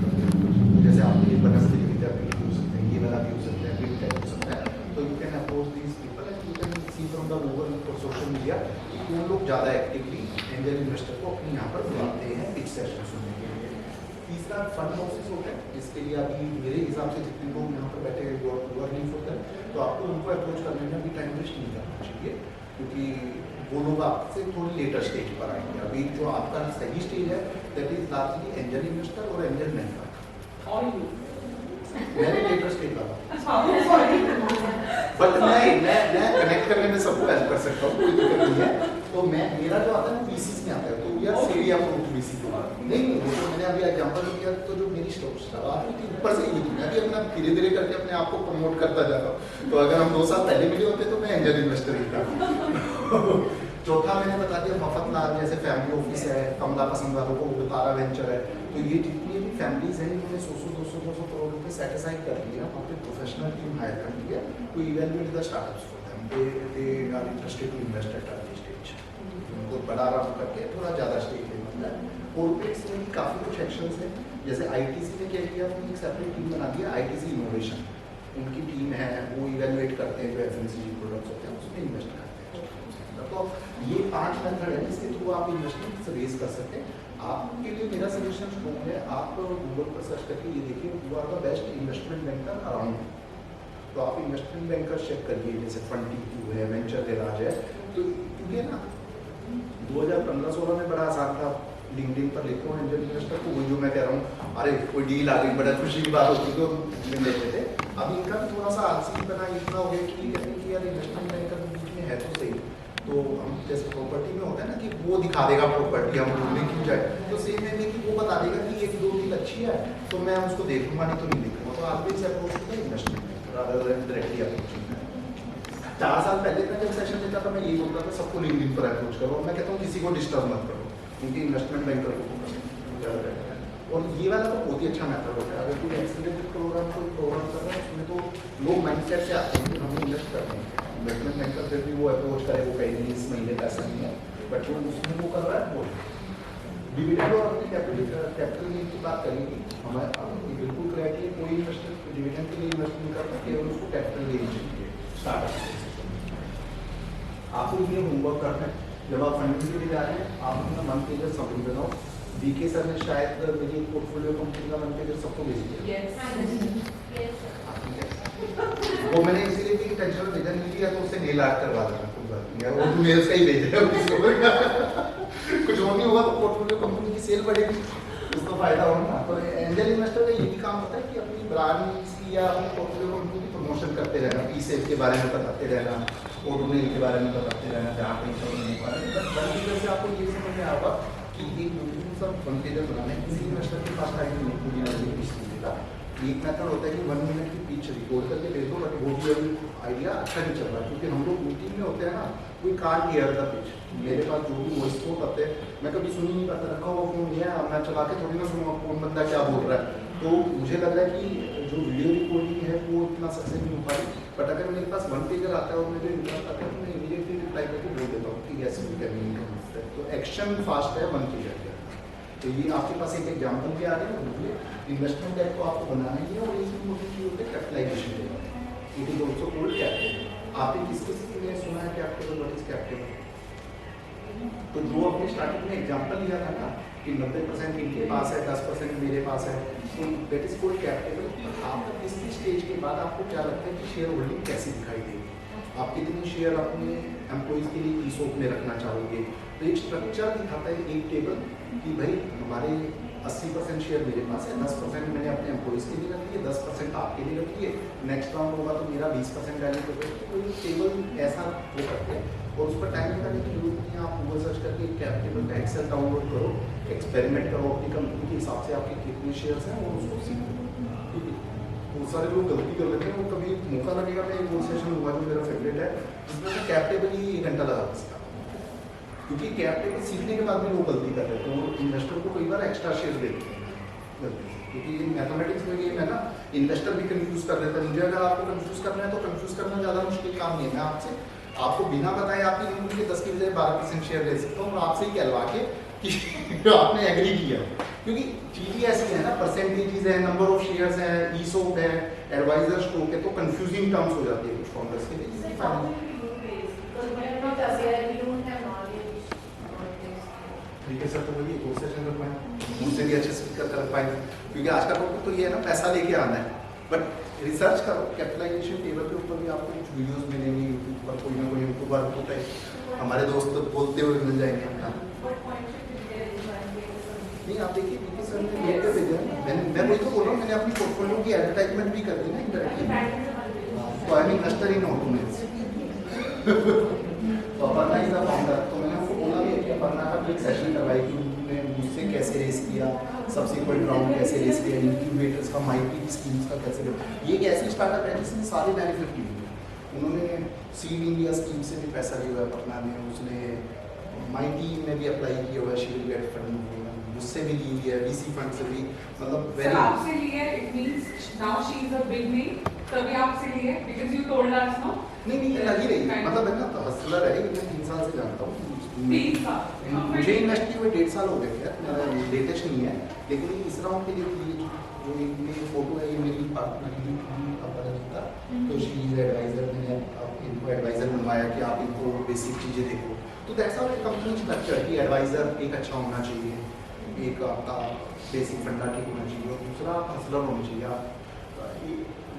जैसे आप ये बनस्पति विद्या भी हो सकते हैं, ये वाला भी हो सकता है, बिग टेक हो सकता है, तो you can approach these people and you can see from the Google और सोशल मीडिया कि कौन लोग ज़्यादा एक्टिवली एंजल इन्वेस्टर को अपने यहाँ पर बुलाते हैं पिच सेशन सुनने के लिए। तीसरा, फंड हाउसेस होता है, जिसके लिए अभी मेरे हिसाब से जितने लोग यहाँ पर बैठे हुए नहीं होते हैं, तो आपको उनको अप्रोच करने में भी टाइम वेस्ट नहीं करना चाहिए, क्योंकि वो लोग आपसे थोड़ी लेटर स्टेज पर आएंगे। अभी जो आपका सही स्टेज है that is largely angel investor और एंजल मेंटर। और you. मैंने लेटर स्टेज का Sorry. बट मैं कनेक्ट करने में सबको हेल्प कर सकता हूँ, कोई दिक्कत नहीं है। तो मैं मेरा जो आता है वो VCs में आता है, तो यार सीढ़ी अप्रोच VC को नहीं वो तो मैंने अभी एग्जांपल दिया। तो जो मेरी शुरुआत थी ऊपर से ही हुई थी, मैं भी अपना धीरे धीरे करके अपने आप को प्रमोट करता जा रहा हूँ। तो अगर हम 2 साल पहले मिले होते तो मैं एंजल इन्वेस्टर ही था। चौथा मैंने बता दिया मफतलाल, जैसे फैमिली ऑफिस है, कमला पसंद वालों को तारा वेंचर है। तो ये जितनी भी फैमिलीज हैं इन्होंने 100-200 करोड़ रुपए सेट असाइड कर लिया, वहाँ पे प्रोफेशनल टीम हायर कर लिया to evaluate the startups for them. They are interested to invest at early stage. उनको बड़ा राउंड करके थोड़ा ज़्यादा स्टेज ले मिलता है। कॉर्पोरेट्स में भी काफ़ी कुछ एक्शंस हैं, जैसे ITC ने क्या किया, उन्होंने एक सेपरेट टीम बना दिया ITC इनोवेशन। उनकी टीम है, वो इवैल्यूएट करते हैं जो FMCG प्रोडक्ट्स होते हैं उसमें इन्वेस्ट करते हैं। तो ये 5 मेथड है जिसके थ्रू आप इन्वेस्टमेंट रेज कर सकते हैं। आपके लिए मेरा सजेशन स्ट्रॉन्ग है, आप गूगल पर सर्च करके ये देखिए who are the best investment banker around. तो आप इन्वेस्टमेंट बैंकर चेक करिए, जैसे फंड2 है, वेंचर गैराज है। तो क्योंकि ना 2015-16 में बड़ा आसान था, लिंक्डइन पर लिखो एंजल इन्वेस्टर को, वही जो मैं कह रहा हूँ, अरे कोई डील आ गई, बड़ा खुशी की बात होती तो मिल लेते थे। अब इनका भी थोड़ा सा आलसी बना इतना हो गया कि कहते हैं कि यार इन्वेस्टमेंट बैंकर बीच में है तो सही। तो हम जैसे प्रॉपर्टी में होता है ना कि वो दिखा देगा प्रॉपर्टी, हम ढूंढने क्यों जाए, तो सेम है कि वो बता देगा कि 1-2 डील अच्छी है तो मैं उसको देखूंगा, नहीं तो नहीं देखूंगा। तो आप भी इसे अप्रोच करें इन्वेस्टमेंट डायरेक्टली अप्रोच। 4 साल पहले मैं जब सेशन लेता था मैं यही बोलता था सबको लिंक्डइन पर अप्रोच करो, और मैं कहता हूँ किसी को डिस्टर्ब मत करो, क्योंकि इन्वेस्टमेंट बैंकर को ज़्यादा बेटर है। और ये वाला तो बहुत ही अच्छा मेथड होता है। अगर कोई एक्सीलेंटेड प्रोग्राम कोई प्रोग्राम कर रहा है उसमें तो लोग माइंडसेट से आते हैं कि हम इन्वेस्ट करते हैं, इन्वेस्टमेंट बैंकर फिर भी वो अप्रोच करे, वो कहीं नहीं इस महीने पैसा नहीं है, बट वो उसमें वो कर रहा है। वो डिविडेंड और अपनी कैपिटल नीड की बात करेंगे, हमारे बिल्कुल करेक्टली कोई इन्वेस्टर डिविडेंड के लिए इन्वेस्ट नहीं करता, केवल उसको कैपिटल लेनी चाहिए स्टार्टअप। आपको ये होमवर्क करना है जब आप फंडिंग के लिए जा रहे हैं, आप अपना मन पेजर समरी बनाओ। BK सर ने शायद मेरी पोर्टफोलियो कंपनी का मन पेजर सबको भेज दिया। वो मैंने इसीलिए भी टेंशन भेजा नहीं लिया, तो उससे मेल आर्ट करवा देना, कोई बात नहीं है, वो तो मेल्स का ही भेजा है कुछ और नहीं होगा तो पोर्टफोलियो कंपनी की सेल बढ़ेगी, उसका फायदा होगा। तो एंजल इन्वेस्टर का यही काम होता है कि अपनी ब्रांड की या अपनी पोर्टफोलियो कंपनी की प्रमोशन करते रहना, पीसेल के बारे में बताते रहना, ऑटोमेल के बारे में बताते रहना, जहाँ कहीं कहीं नहीं पा रहे। बट वन पेजर से आपको ये समझ में आएगा कि एक ब्यूटीफुल सा वन पेजर बनाना है। किसी इन्वेस्टर के पास टाइम नहीं पूरी नजर का। एक मेथड होता है कि 1 मिनट की पिच रिकॉर्ड करके भेज दो, बट वो भी अभी आइडिया अच्छा नहीं चल रहा, क्योंकि हम लोग मीटिंग में होते हैं ना, कोई कांट हियर द पिच। मेरे पास जो भी वॉइस कोट आते हैं मैं कभी सुन ही नहीं पाता, रखा हुआ फोन लिया मैं चला के थोड़ी ना सुनूंगा कौन बंदा क्या बोल रहा है। तो मुझे लग रहा है कि जो वीडियो रिकॉर्डिंग है वो इतना सक्सेस नहीं हो पा रही। बट अगर मेरे पास वन पेजर आता है और मुझे इंटरेस्ट आता है तो मैं इमीडिएटली रिप्लाई करके बोल देता हूँ कि यस वी कैन इनकम। तो एक्शन फास्ट है वन पेजर के। तो ये आपके पास एक एग्जाम्पल भी आ रहा है, इन्वेस्टमेंट डेक को आपको बनाना ही है। और एक मोटी चीज होती है capitalisation deck, it is also called capital. आपने किस किसी ने सुना है कैपिटल, व्हाट इज कैपिटल? तो जो अपने स्टार्टिंग में एग्जाम्पल लिया था ना कि 90% इनके पास है, 10% मेरे पास है, तो दैट इज कॉल्ड कैपिटल। आपका किसी स्टेज के बाद आपको क्या लगता है कि शेयर होल्डिंग कैसी दिखाई देगी, आप कितने शेयर अपने एम्प्लॉइज के लिए ईसोप में रखना चाहोगे। तो एक स्ट्रक्चर दिखाता है, एक टेबल कि भाई हमारे 80% शेयर मेरे पास है, 10% मैंने अपने एम्प्लॉइज के लिए रख लिए, 10% आपके लिए रख लिए, नेक्स्ट राउंड होगा तो मेरा 20% वैल्यू होगा। तो ये टेबल ऐसा वो करते हैं और उस पर टाइम लगाने की जरूरत नहीं है। आप गूगल सर्च करके कैप टेबल का एक्सेल डाउनलोड करो, एक्सपेरिमेंट करो अपनी कंपनी के हिसाब से आपके कितने शेयर्स हैं और उसको सीखो। ठीक है, बहुत सारे लोग गलती कर लेते हैं, वो कभी मौका लगेगा। मैं एक वो सेशन हुआ जो मेरा फेवरेट है, जिसमें मैं कैप टेबल ही 1 घंटा लगा सकता, क्योंकि कैप टेबल सीखने के बाद भी लोग गलती कर रहे हैं। तो इन्वेस्टर को कई बार एक्स्ट्रा शेयर देते हैं, क्योंकि मैथमेटिक्स में गेम है ना, इन्वेस्टर भी कंफ्यूज कर देता है। मुझे अगर आपको कंफ्यूज करना है तो कंफ्यूज करना ज़्यादा मुश्किल काम नहीं है। मैं आपको बिना बताए आपकी कंपनी के 10 की बजाय 12% शेयर ले सकता हूँ और आपसे ही कहलवा के कि आपने एग्री किया, क्योंकि चीज़ें ऐसी है ना, परसेंटेजेस है, नंबर ऑफ शेयर्स है, ईसोप है, एडवाइजर स्टॉक है, तो कंफ्यूजिंग टर्म्स हो जाती है कुछ फाउंडर्स के लिए। ठीक है सर, तो वही एक और सेशन रख पाएँ, मुझसे भी अच्छे स्पीकर कर पाएंगे, क्योंकि आज का टॉपिक तो ये है ना, पैसा लेके आना है। बट रिसर्च करो, कैपिटलाइजेशन टेबल के ऊपर भी आपको कुछ वीडियोस मिलेंगे यूट्यूब पर, कोई ना कोई यूट्यूबर होता है हमारे दोस्त बोलते हुए मिल जाएंगे हाँ। What point should be there in my way? नहीं आप देखिए बीके सर ने ये पे भेजा है मैं वही तो बोल रहा हूँ मैंने अपनी पोर्टफोलियो की एडवर्टाइजमेंट भी कर दी ना इंडायरेक्टली तो I am investor in automates तो अपर्णा इज द फाउंडर तो मैंने उनको बोला कि अपर्णा का भी एक सेशन करवाई कि उन्होंने मुझसे कैसे रेस किया सब्सिक्वेंट राउंड कैसे रेस किया इंक्यूबेटर्स का माइटी की स्कीम्स का कैसे ये एक ऐसी स्टार्टअप है जिसने सारे बेनिफिट लिए उन्होंने सीड इंडिया स्कीम से भी पैसा लिया हुआ है पटना में उसने माइटी में भी अप्लाई किया हुआ है शी विल गेट फंड मुझसे भी ली है वीसी फंड से भी मतलब सर वेरी आपसे लिए it means now she is a big name तभी आपसे लिए because you told us no नहीं लगी रही मतलब है ना तो हसलर है मैं 3 साल से जानता हूँ 3 साल मुझे इन्वेस्ट किए हुए 1.5 साल हो गए यार मेरा लेटेस्ट नहीं है लेकिन इस राउंड के लिए जो मेरी फोटो है ये मेरी पार्टनर की अपराजिता तो शी इज एडवाइजर मैंने इनको एडवाइजर बनवाया कि आप इनको बेसिक चीज़ें देखो तो दैट्स हाउ कंपनी स्ट्रक्चर की एडवाइजर एक अच्छा होना चाहिए एक आपका बेसिक फंडा ठीक होना चाहिए और दूसरा हसलर होना चाहिए आप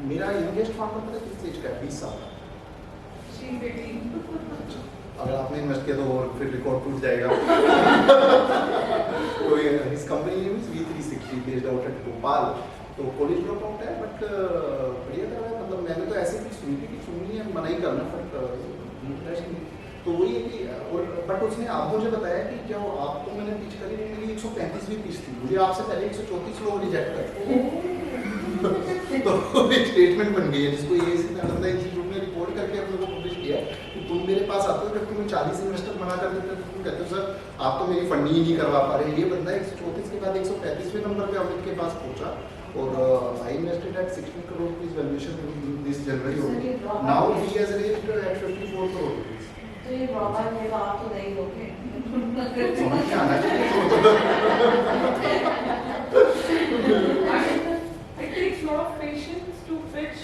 मेरा यंगेस्ट फार्मर पता किस स्टेज का है 20 साल का she is 18 अगर आपने इन्वेस्ट किया तो फिर रिकॉर्ड टूट जाएगा तो ये इस company name is V360 based out at Bhopal तो कॉलेज ड्रॉप आउट है बट बढ़िया कर रहा है मतलब मैंने तो ऐसे भी सुनी थी कि सुननी है मना ही करना बट इंटरेस्ट नहीं तो वही है कि और बट उसने आप मुझे बताया कि जो आपको मैंने पिच करी वो मेरी 135वीं पिच थी मुझे आपसे पहले 134 लोग रिजेक्ट कर तो एक स्टेटमेंट बन गई है जिसको ये इंस्टीट्यूट में रिपोर्ट करके अपने को पब्लिश किया कि तुम मेरे पास आते हो जब तुम्हें 40 इन्वेस्टर मना कर देते हो तो तुम कहते हो सर आप तो मेरी फंडिंग ही नहीं करवा पा रहे ये बंदा 134 के बाद 135वें नंबर पे अमित के पास पहुंचा और I invested at 16 crore rupees valuation this January only now he has raised at 54 crore rupees तो ये ड्रॉबैक है तो आप तो नहीं लोगे समझ में आना चाहिए it takes a lot of patience to pitch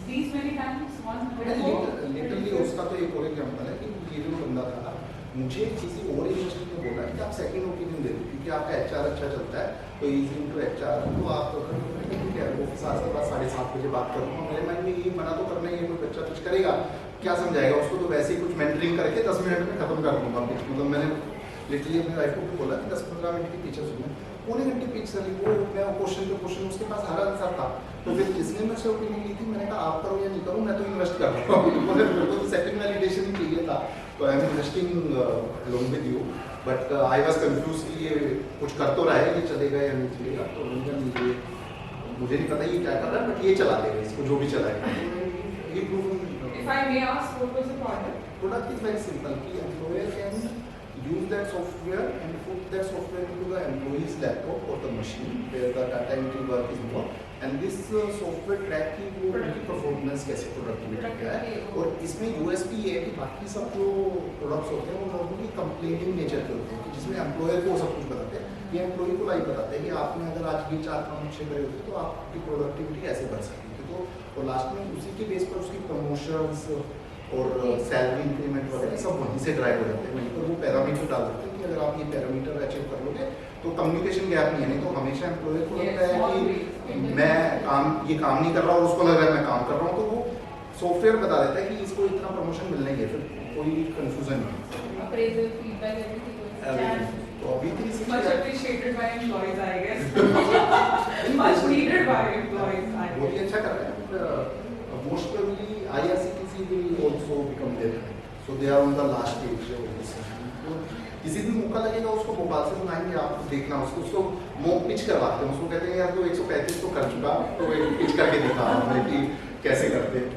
these many times one literally उसका तो एक और एग्जांपल है कि ये जो बंदा था मुझे किसी और इंडस्ट्री में बोला कि आप सेकंड ओपिनियन दे दो क्योंकि आपका एचआर अच्छा चलता है तो इजी इनटू एचआर तो आप ठीक है वो सात के बाद 7:30 बजे बात करूँगा मेरे माइंड में ये मना तो करना ही है कोई बच्चा कुछ करेगा क्या समझाएगा उसको तो वैसे ही कुछ मेंटरिंग करके 10 मिनट में खत्म कर दूंगा मतलब मैंने लिटरली अपने वाइफ को भी बोला कि 10-15 मिनट की पीछे सुनना पूरे घंटे पीछे चली वो मैं क्वेश्चन पे क्वेश्चन उसके पास हर आंसर था तो फिर जिसने मेरे से ओपिनियन ली थी मैंने कहा आप करो या नहीं करो मैं तो इन्वेस्ट कर रहा हूँ मेरे को तो सेकंड वैलिडेशन ही चाहिए था तो I am investing along with you but I was confuse कि ये कुछ कर तो रहा है ये चलेगा या नहीं चलेगा तो मुझे नहीं पता ये क्या कर रहा है बट ये चला देगा इसको जो भी चलाएगा ये prove if I may ask what was the product product is very simple कि employer can use that software and put that software into the employee's laptop or the machine where the data entry work is involved and this software track की वो उनकी performance कैसे productivity क्या है और इसमें USP ये है कि बाकी सब जो products होते हैं वो नॉर्मली कंप्लेनिंग नेचर के होते हैं कि जिसमें employer को सब कुछ बताते हैं ये employee को लाइव बताते हैं कि आपने अगर आज ये 4 काम अच्छे करे होते तो आपकी productivity ऐसे बढ़ सकती थी तो और लास्ट में उसी के बेस पर उसकी प्रमोशंस और सैलरी इंक्रीमेंट वगैरह सब वहीं से ड्राइव हो जाते हैं वहीं पर वो पैरामीटर डाल देते हैं कि अगर आप ये पैरामीटर अचीव कर लोगे तो कम्युनिकेशन गैप नहीं है नहीं तो हमेशा एम्प्लॉयर को लगता है कि मैं ये काम नहीं कर रहा और उसको लग रहा है मैं काम कर रहा हूँ तो वो सॉफ्टवेयर बता देता है कि इसको इतना प्रमोशन मिलने के फिर कोई कंफ्यूजन नहीं appraisal, feedback, everything. तो अभी much appreciated by employees I guess much needed by employees I बहुत ही guess अच्छा कर रहे हैं most probably IRCTC will also become there so they are on the last stage of this तो किसी भी मौका लगेगा उसको भोपाल से बुलाएंगे आप देखना उसको मॉक पिच करवाते हैं उसको कहते हैं यार तो 135 तो कर चुका तो एक पिच करके दिखा हमें कि कैसे करते हैं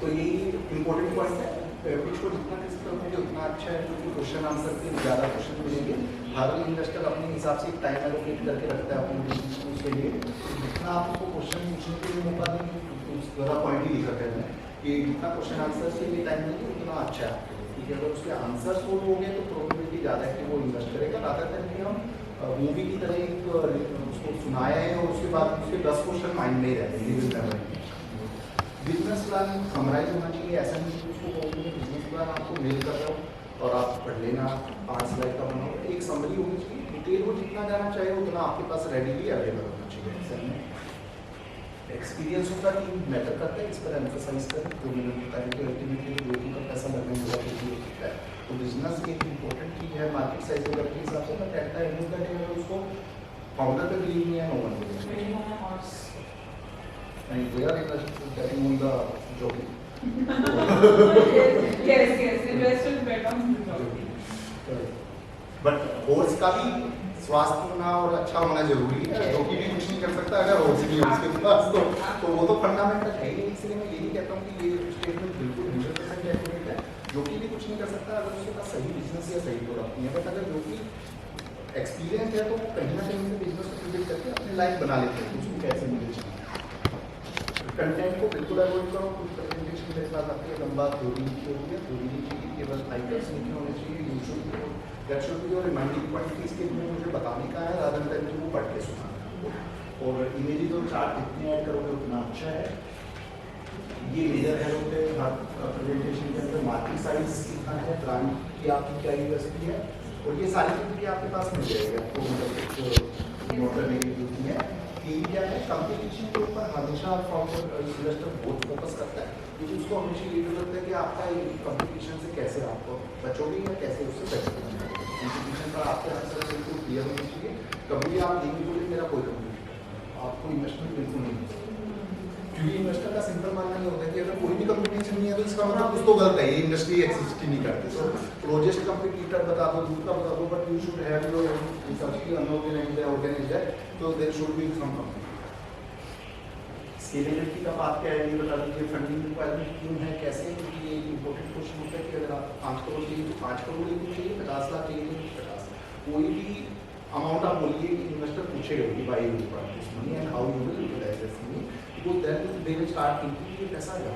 तो यही इम्पोर्टेंट पॉइंट है पिच को जितना किसी करोगे उतना अच्छा है क्योंकि क्वेश्चन आंसर के ज़्यादा क्वेश्चन मिलेंगे हर इन्वेस्टर अपने हिसाब से एक टाइम एलोकेट करके रखता है अपने बिजनेस को उसके लिए जितना आप उसको क्वेश्चन पूछने के लिए मौका देंगे ज़्यादा पॉइंट ही लिखा कहते हैं कि जितना क्वेश्चन आंसर के लिए टाइम देंगे उतना अच्छा है ठीक है अगर उसके आंसर सोल्व हो गए तो प्रोबेबिलिटी ज़्यादा है कि वो इन्वेस्ट करेगा रादर देन कि हम मूवी की तरह एक उसको सुनाया है और उसके बाद उसके 10 क्वेश्चन माइंड में ही रहते हैं बिजनेस प्लान समराइज होना चाहिए ऐसा नहीं कि उसको कहोगे बिजनेस प्लान आपको मेल कर रहा हो और आप पढ़ लेना 5 स्लाइड का बनाओ एक समरी होनी चाहिए डिटेल वो जितना जाना चाहिए उतना आपके पास रेडीली अवेलेबल होना चाहिए एक्सेल में एक्सपीरियंस होता कि मैटर करता है, इस पर एम्फोसाइज करें तो मैंने बताया कि अल्टीमेटली लोगों का पैसा लगने वाला होता है। तो बिजनेस की एक इम्पोर्टेंट चीज़ है मार्केट साइज वगैरह के हिसाब से, but at the end of the day अगर उसको फाउंडर पे बिलीव नहीं है, no one will. Waiting on a horse. And they are getting on the jogging. Yes, investors bet on jockey. But horse का भी स्वास्थ्य होना और अच्छा होना जरूरी है, जॉकी भी कुछ नहीं कर सकता अगर हॉर्स नहीं है उसके पास, तो वो तो फंडामेंटल है ही। इसलिए मैं यही कहता हूँ कि ये स्टेटमेंट बिल्कुल 100% एक्यूरेट है। जॉकी भी कुछ नहीं कर सकता अगर उसके पास सही बिजनेस या सही प्रोडक्ट नहीं है, बट अगर जॉकी एक्सपीरियंस है तो वो कहीं ना कहीं बिजनेस को प्रिडिक्ट करके अपनी लाइफ बना लेते हैं, उसको कैसे मिले चाहिए। कंटेंट को बिल्कुल अवॉइड करो, कुछ प्रेजेंटेशन मेरे पास आती है लंबा, 2 दिन की होगी, 2 दिन की केवल आइटम्स लिखे होने चाहिए, usually that should be your reminding point कि इसके लिए मुझे बताने का है रादर देन कि वो पढ़ के सुनाना। और इमेजेस और चार्ट जितने ऐड करोगे उतना अच्छा है। ये मेजर है होते हैं हर प्रेजेंटेशन के अंदर, मार्केट साइज कितना है, ब्रांड की आपकी क्या यूएसपी है, और ये सारी चीज़ें भी आपके पास मिल जाएगी आपको, मतलब नोट करने की जरूरत नहीं है। कि क्या है कंपटीशन के ऊपर हमेशा इन्वेस्टर बहुत फोकस करता है, क्योंकि उसको हमेशा ये जरूरत है कि आपका कंपटीशन से कैसे आपको बचोगे या कैसे उससे बचोगे। कंपटीशन का आपके आंसर बिल्कुल क्लियर होना चाहिए। कभी भी आप नहीं बोले मेरा कोई कंपटीशन, आपको इन्वेस्टमेंट बिल्कुल नहीं, क्योंकि इन्वेस्टर का सिंपल मानना ये होता है कि अगर कोई भी कंपटीशन नहीं है तो इसका मतलब कुछ तो गलत है, ये इंडस्ट्री एग्जिस्ट ही नहीं करती। तो क्लोजेस्ट कंपटीटर बता दो, दूर का बता दो, but you should have your unorganised organised है, तो there should be some company. Scalability का बात क्या है ये बता दीजिए। फंडिंग रिक्वायरमेंट क्यों है, कैसे, क्योंकि ये इंपॉर्टेंट क्वेश्चन होता है कि अगर आप 5 करोड़ चाहिए तो 5 करोड़ लेनी चाहिए, 50 लाख चाहिए तो 50 लाख, कोई भी अमाउंट आप बोलिए कि इन्वेस्टर पूछेगा कि why you require this money and how you will utilise this money, because then they will start thinking ये पैसा है।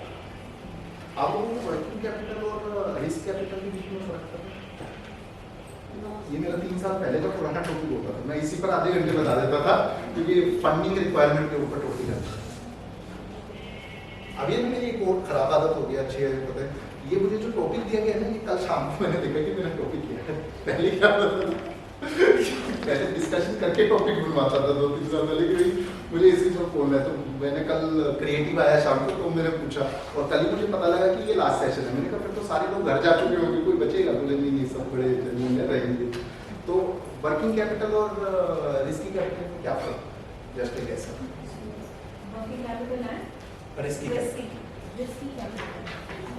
आप लोगों को वर्किंग कैपिटल और रिस्क कैपिटल के बीच में फर्क करना है। ये मेरा 3 साल पहले का पुराना टॉपिक होता था, मैं इसी पर आधे घंटे बता देता था, क्योंकि फंडिंग रिक्वायरमेंट के ऊपर टॉपिक है। अभी मेरी एक और खराब आदत हो गई, अच्छी है पता है, ये मुझे जो टॉपिक दिया गया है ना, ये कल शाम को मैंने देखा कि मैंने टॉपिक किया है। पहले क्या होता था, पहले डिस्कशन करके टॉपिक बनवाता था 2-3 साल पहले कि भाई मुझे इसी पर बोलना है। तो मैंने कल क्रिएटिव आया शाम को, तो मैंने पूछा, और कल ही मुझे पता लगा कि ये लास्ट सेशन है। मैंने कहा फिर तो सारे लोग घर जा चुके होंगे, कोई बचेगा? बोले नहीं, सब बड़े में रहेंगे। तो वर्किंग कैपिटल और रिस्की कैपिटल में क्या फर्क, जस्ट एक ऐसा Working capital and risky risky capital.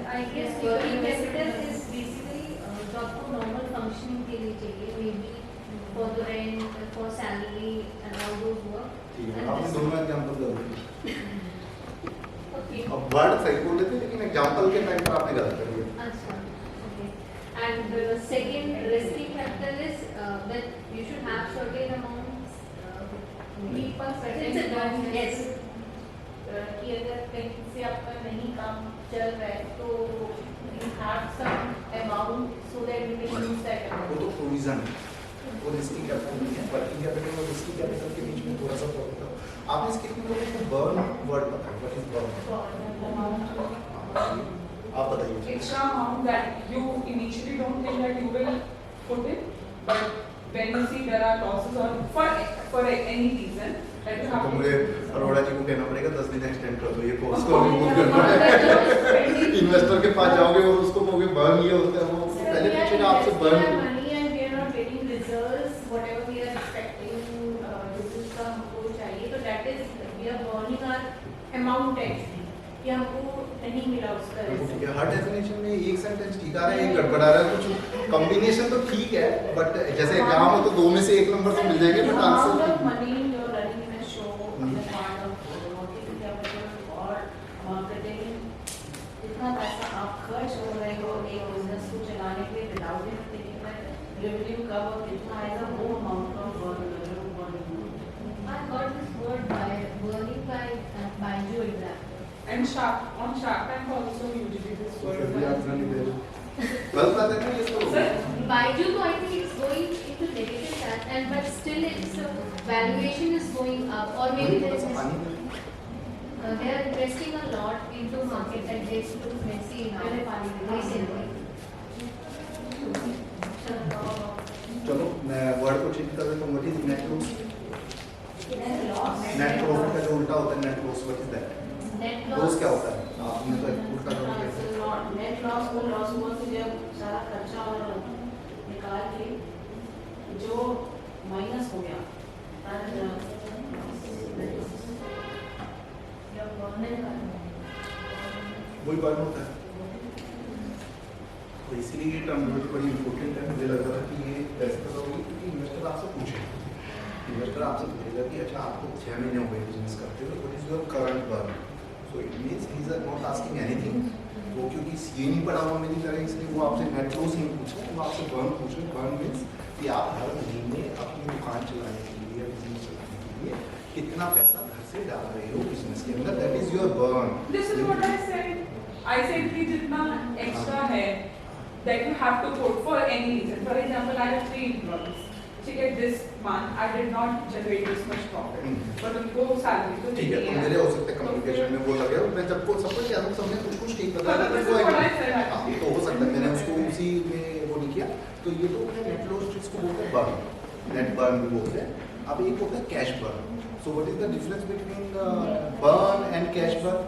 I guess working capital is basically जो आपको normal functioning के लिए चाहिए, maybe for the rent, for salary and all those work. ठीक है, आपने दोनों एग्जांपल दे Okay. अब वर्ड सही बोल रहे थे, लेकिन एग्जांपल के टाइम पर आपने गलत कर दिया। अच्छा. Okay. And the second risky capital is that you should have certain amounts. Keep a certain amount. Yes. कि अगर कहीं से आपका नहीं काम चल रहा है तो you have some amount so that you can use that वो amount. तो प्रोविजन है, वो रिस्की कैपिटल नहीं है। वर्किंग कैपिटल और रिस्की कैपिटल के बीच में थोड़ा सा फर्क है। आपने इसके कितने लोगों को बर्न वर्ड पता है? What is burn? आप बताइए। Extra amount that you initially don't think that you will put in, but when you see there are losses or for any reason that you have तो to. मुझे अरोड़ा जी को कहना पड़ेगा 10 दिन एक्सटेंड कर दो ये कोर्स को, रिमूव करना है। इन्वेस्टर के पास जाओगे और उसको कहोगे बर्न ये होता है, वो पहले पूछेगा आपसे burn. money and we are not getting results whatever we are expecting. This का हमको चाहिए, तो that is we are burning our amount actually कि हमको नहीं मिला उसका ठीक result. है, हर डेफिनेशन में एक सेंटेंस ठीक आ रहा है, एक गड़बड़ा रहा है, कुछ कॉम्बिनेशन तो ठीक है, बट जैसे एग्जाम हो तो 2 में से 1 नंबर तो मिल जाएंगे, but amount answer of money you're running in a show on the part of working capital or marketing. जितना पैसा आप खर्च हो रहे हो एक बिजनेस को चलाने के लिए without even thinking that revenue कब और कितना आएगा, वो अमाउंट ऑफ बर्न कर रहे हो burn. I heard this word by burning by Joe example. And on Shark Tank also usually this word. फिर भी आप नहीं दे रहे। गलत बात है ना ये तो। Sir, Baiju, I think it's going into negative that, and but still its valuation is going up, or maybe there is they are investing a lot into market and they to Messi now recently. चलो मैं word को change कर देता हूँ। What is net profit? Net profit का जो उल्टा उल्टा होता है net loss, what is that? Net loss loss. क्या होता है? आपने तो उल्टा कर दिया। नेट लॉस वो लॉस हुआ कि जब सारा खर्चा और निकाल के जो माइनस हो गया वही बर्न होता है। तो इसीलिए ये टर्मिनोलॉजी बड़ी इंपॉर्टेंट है। मुझे लग रहा था कि ये कैसे पता होगी, क्योंकि इन्वेस्टर आपसे पूछेगा, इन्वेस्टर आपसे पूछेगा कि अच्छा आपको 6 महीने हो गए बिजनेस करते हुए, what is your current burn? So it means he is not asking anything. वो क्योंकि सीए नहीं पढ़ा हुआ मेरी तरह, इसलिए वो आपसे नेट लॉस नहीं पूछ रहे, वो आपसे बर्न पूछ रहे। बर्न मीन्स कि आप हर महीने अपनी दुकान चलाने के लिए, बिजनेस चलाने के लिए कितना पैसा घर से डाल रहे हो बिजनेस के अंदर, that is your burn. This is what I said. I said कि जितना extra है that you have to put for any reason. For example, I have 3 employees. ठीक है, this month I did not generate this much profit, but उनको salary तो ठीक है, तो मेरे हो सकते हैं कम्युनिकेशन में वो लगे, मैं जब को सबको क्या सबने कुछ ठीक बताया, But this is what I said. हाँ, तो हो सकता है मैंने उसको उसी में वो नहीं किया। तो ये तो नेट लॉस जिसको बोलते हैं बर्न, नेट बर्न भी बोलते हैं। अब एक होता है cash burn. So what is the difference between burn and cash burn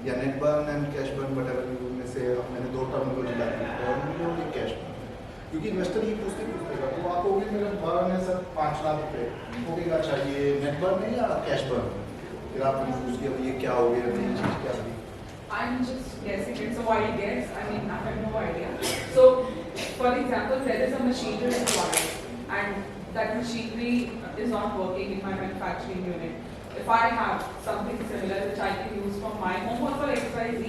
या net burn and cash burn, whatever you में से मैंने 2 टर्मिनोलॉजी डाली, बर्न भी और ये कैश बर्न। क्योंकि इन्वेस्टर ये पूछेगा तो आप कहोगे मेरा बर्न है सर 5 लाख रुपए, वो कहेगा अच्छा ये नेट बर्न है या कैश बर्न? फिर आपने पूछ लिया ये क्या हो गया, ये चीज़ क्या हुई? I'm just guessing. It's a wild guess. I mean, I have no idea. So, for example, there is a machinery required, and that machinery is not working in my manufacturing unit. If I have something similar which I can use from my home or for XYZ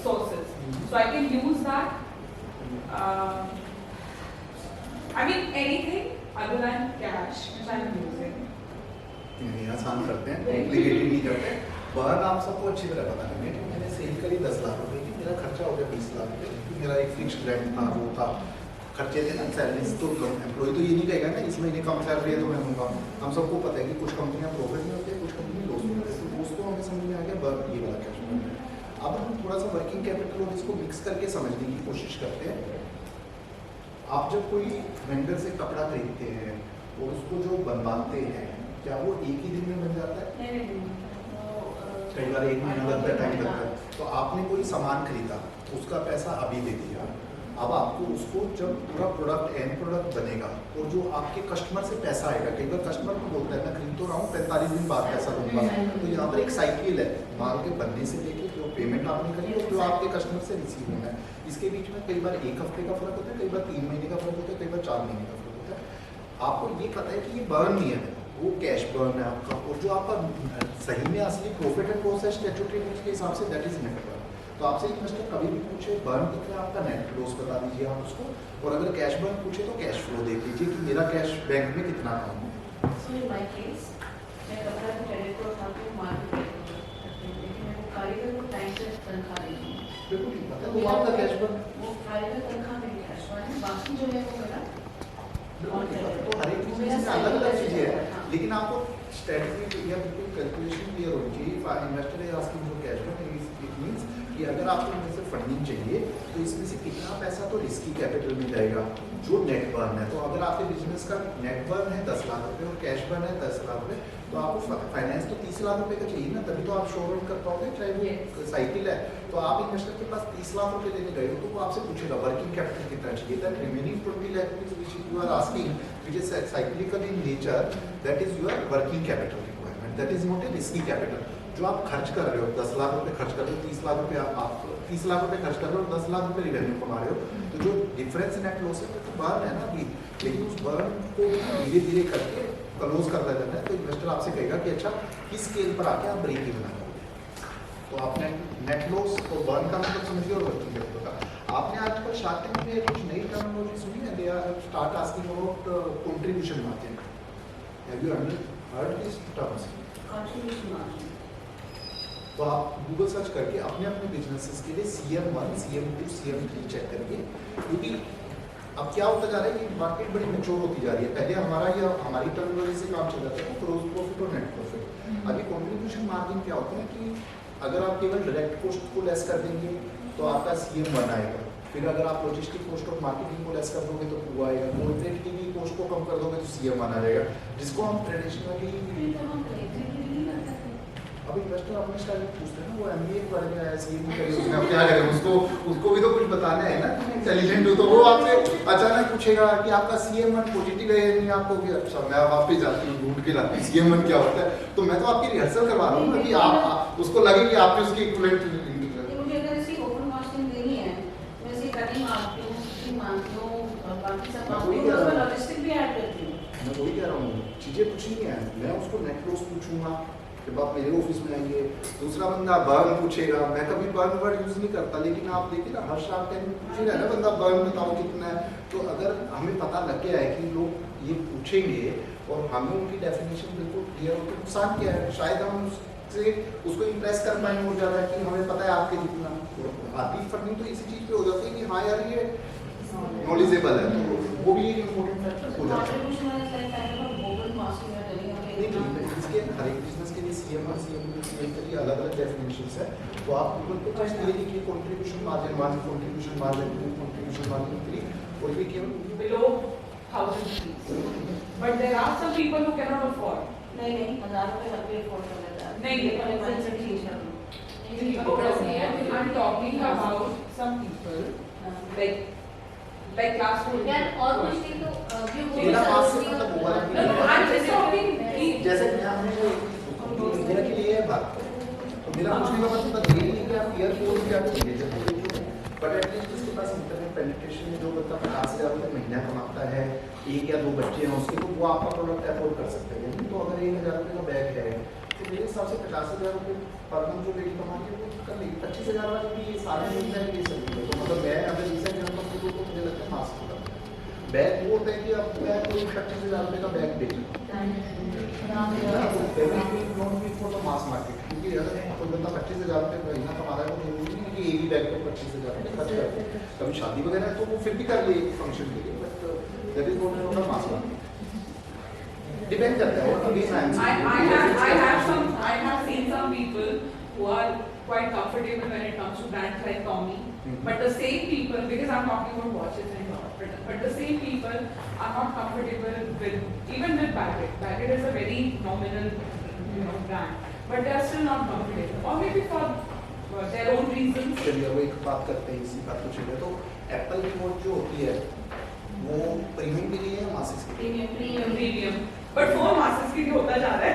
sources, so I can use that. I mean, anything other than cash which I'm using. नहीं आसान करते हैं, complicated नहीं करते। Burn आप सबको अच्छी तरह पता है। मैंने सेल करी 10 लाख रुपए की, मेरा खर्चा हो गया 20 लाख रुपए, क्योंकि मेरा एक फिक्स्ड रेंट था, वो था, खर्चे थे ना, सैलरीज तो एम्प्लॉय तो ये नहीं कहेगा ना इस महीने कम सैलरी है तो मैं दूंगा। हम सबको पता है कि कुछ कंपनियां प्रॉफिट में होती है, कुछ कंपनी लॉस में होती है। तो उसको हमें समझ में आ गया बर्न ये वाला कैश बर्न है। अब हम थोड़ा सा वर्किंग कैपिटल और इसको मिक्स करके समझने की कोशिश करते हैं। आप जब कोई वेंडर से कपड़ा खरीदते हैं और उसको जो बनवाते हैं, क्या वो एक ही दिन में बन जाता है? कई बार 1 महीना लगता है, टाइम लगता है। तो आपने कोई सामान खरीदा, उसका पैसा अभी दे दिया, अब आपको उसको जब पूरा प्रोडक्ट एंड प्रोडक्ट बनेगा और जो आपके कस्टमर से पैसा आएगा, कई बार कस्टमर को बोलता है मैं खरीद तो रहा हूँ 45 दिन बाद पैसा दूंगा। तो यहाँ पर एक साइकिल है, माल के बनने से लेके जो पेमेंट आपने करी और जो आपके कस्टमर से रिसीव होना है, इसके बीच में कई बार 1 हफ्ते का फर्क होता है, कई बार 3 महीने का फर्क होता है, कई बार 4 महीने का फर्क होता है। आपको ये पता है कि ये बर्न नहीं है, वो कैश बर्न है आपका, और जो आपका सही में असली प्रॉफिट एंड लॉस है स्टैट्यूटरी रूल्स के हिसाब से, दैट इज नेट बर्न। तो आपसे इन्वेस्टर कभी भी पूछे बर्न कितना है आपका, नेट लॉस बता दीजिए आप उसको, और अगर कैश बर्न पूछे तो कैश फ्लो देख लीजिए कि मेरा कैश बैंक में कितना कम है। So in my case, मैं कपड़ा भी ट्रेड को उठाती हूँ, मार्केट लेकिन मैं वो कारीगर को टाइम से तनख्वाह देती हूँ। बिल्कुल ठीक बात है, वो आपका कैश बर्न, वो कारीगर तनख्वाह मेरी कैश बर्न है, बाकी जो है वो मेरा तो हर एक चीज़ में अलग अलग चीज़ें हैं, लेकिन आपको स्ट्रेटजी या बिल्कुल कैलकुलेशन क्लियर होनी चाहिए। Investor is asking for cash burn, it means कि अगर आपको इनमें से फंडिंग चाहिए तो इसमें से कितना पैसा तो रिस्की कैपिटल में जाएगा जो नेट बर्न है। तो अगर आपके बिजनेस का नेट बर्न है 10 लाख रुपए और कैश बर्न है 10 लाख रुपए, तो आपको फाइनेंस तो 30 लाख रुपए का चाहिए ना, तभी तो आप शो रन कर पाओगे, चाहे वो साइकिल है। तो आप इन्वेस्टर के पास 30 लाख रुपए लेने गए हो तो वो आपसे पूछेगा वर्किंग कैपिटल कितना चाहिए, that remaining 20 lakh which you are asking, which is cyclical in nature, that is your working capital requirement, that is not a risky capital। जो आप खर्च कर रहे हो 10 लाख रुपए खर्च कर रहे हो, 30 लाख रुपए आप 30 लाख रुपए खर्च कर रहे हो, 10 लाख रुपए रिवेन्यू कमा रहे हो, तो जो डिफरेंस नेट लॉस है तो बर्न है ना अभी, लेकिन उस बर्न को धीरे धीरे करके क्लोज करता जाना है। तो इन्वेस्टर आपसे कहेगा कि अच्छा किस स्केल पर आके आप ब्रेक इवन आओगे। तो आपने नेट लॉस और बर्न का मतलब समझिए और वर्किंग कैपिटल का। आपने आजकल शार्क टैंक में कुछ नई टर्मिनोलॉजी सुनी है, they are start asking about contribution margin, have you heard this terms? Contribution margin. तो आप गूगल सर्च करके अपने अपने बिजनेसेस के लिए CM1, CM2, CM3 चेक करिए, क्योंकि अब क्या होता जा रहा है कि मार्केट बड़ी मैच्योर होती जा रही है। पहले हमारा या हमारी टर्मिनोलॉजी से काम चल जाता है ग्रॉस प्रॉफिट और नेट प्रॉफिट। अभी कंट्रीब्यूशन मार्जिन क्या होता है कि अगर आप केवल डायरेक्ट कॉस्ट को लेस कर देंगे तो आपका CM1 आएगा, फिर अगर आप लॉजिस्टिक कॉस्ट और मार्केटिंग को लेस कर दोगे तो 2 आएगा, ऑपरेटिंग की कॉस्ट को कम कर दोगे तो CM1 आ जाएगा, जिसको हम ट्रेडिशनली अब इन्वेस्टर अपने स्टाइल में पूछते हैं ना, वो MBA करेगा ऐसे ही करेगा, उसमें अब क्या करें, उसको भी तो कुछ बताना है ना, तुम इंटेलिजेंट हो, तो वो आपसे अचानक पूछेगा कि आपका CM1 पॉजिटिव है नहीं, आपको कि अच्छा मैं वापस जाती हूँ ढूंढ के लाती हूँ CM1 क्या होता है, तो मैं तो आपकी रिहर्सल करवा रहा हूँ ना कि आप उसको लगे कि आपने उसकी इक्विवेलेंट मुझे अगर इसकी ओपन कॉस्टिंग देनी है, मैं इसकी कटिंग मांगती हूँ, स्टिचिंग मांगती हूँ और बाकी सब मांगती हूँ, उसमें लॉजिस्टिक भी ऐड करती हूँ। मैं वही कह रहा हूँ, चीज़ें कुछ नहीं है, मैं उसको नेट लॉस पूछूंगा, जब आप मेरे ऑफिस में आएंगे, दूसरा बंदा बर्न पूछेगा, मैं कभी बर्न वर्ड यूज़ नहीं करता, लेकिन आप देखिए ना हर शार्क टैंक में पूछेगा ना बंदा बर्न बताओ कितना है, तो अगर हमें पता लग गया है कि लोग ये पूछेंगे और हमें उनकी डेफिनेशन बिल्कुल क्लियर हो, तो नुकसान क्या है, शायद हम उससे उसको इम्प्रेस कर पाएंगे और ज़्यादा कि हमें पता है आपके जितना, आती फंडिंग तो इसी चीज़ पे हो जाती है कि हाँ यार ये नॉलेजेबल है, तो वो भी एक इम्पोर्टेंट फैक्टर हो जाता है। इसके हर एक बिजनेस के लिए CM1 CM2 CM3 अलग अलग डेफिनेशंस है, तो आप गूगल पे जस्ट ये लिखिए contribution margin 1, contribution margin 2, contribution margin 3 और ये केवल below 1000 rupees. But there are some people who cannot afford. नहीं 1000 रुपये हर कोई अफोर्ड कर लेता है। नहीं, ये पहले माइंडसेट चेंज कर लो। I'm talking about some people like class 4. यार और कुछ नहीं तो जो वो मेरा पास से मतलब वो वाला No, no, I'm just talking. जैसे मैं हमने इंडिया के लिए बात तो मेरा पूछने का मतलब ये नहीं कि आप एयरपोर्ट क्या करेंगे, बट एटलीस्ट उसके पास इंटरनेट पेनिट्रेशन जो बंदा 50,000 रुपये महीना कमाता है, 1 या 2 बच्चे हैं उसके, तो वो आपका प्रोडक्ट अफोर्ड कर सकते हैं। तो अगर 1,000 रुपये का बैग है तो मेरे हिसाब से 50,000 रुपये पर मंथ जो लेडी कमाती है वो कर लेगी, 25,000 वाली भी ये सारे मिलता है ये सब। तो मतलब मैं अगर रिसेंट इनकम को तो मुझे लगता है मास्क होगा बैग वो होता है कि अब मैं कोई 25,000 रुपये का बैग बेचूँ मास मार्केट, क्योंकि अगर कोई बंदा 25,000 रुपये महीना कमा रहा है तो जरूरी नहीं कि एक ही बैग पर 25,000 रुपये खर्च करते हैं, कभी शादी वगैरह है तो वो फिर भी कर ले फंक्शन के लिए, but that is not mass market, depend करता है। और अभी I have seen some people who are quite comfortable when it comes to brands like Tommy. But the same people, because I'm talking about watches and all, but the same people are not comfortable with even with Baggett. Baggett is a very nominal, brand, but they are still not comfortable, or maybe for their own reasons. चलिए वो एक बात करते हैं, इसी बात को चलिए, तो एप्पल की वॉच जो होती है वो प्रीमियम के लिए है मासिक के लिए? Premium. But 4 masses के लिए होता जा रहा है।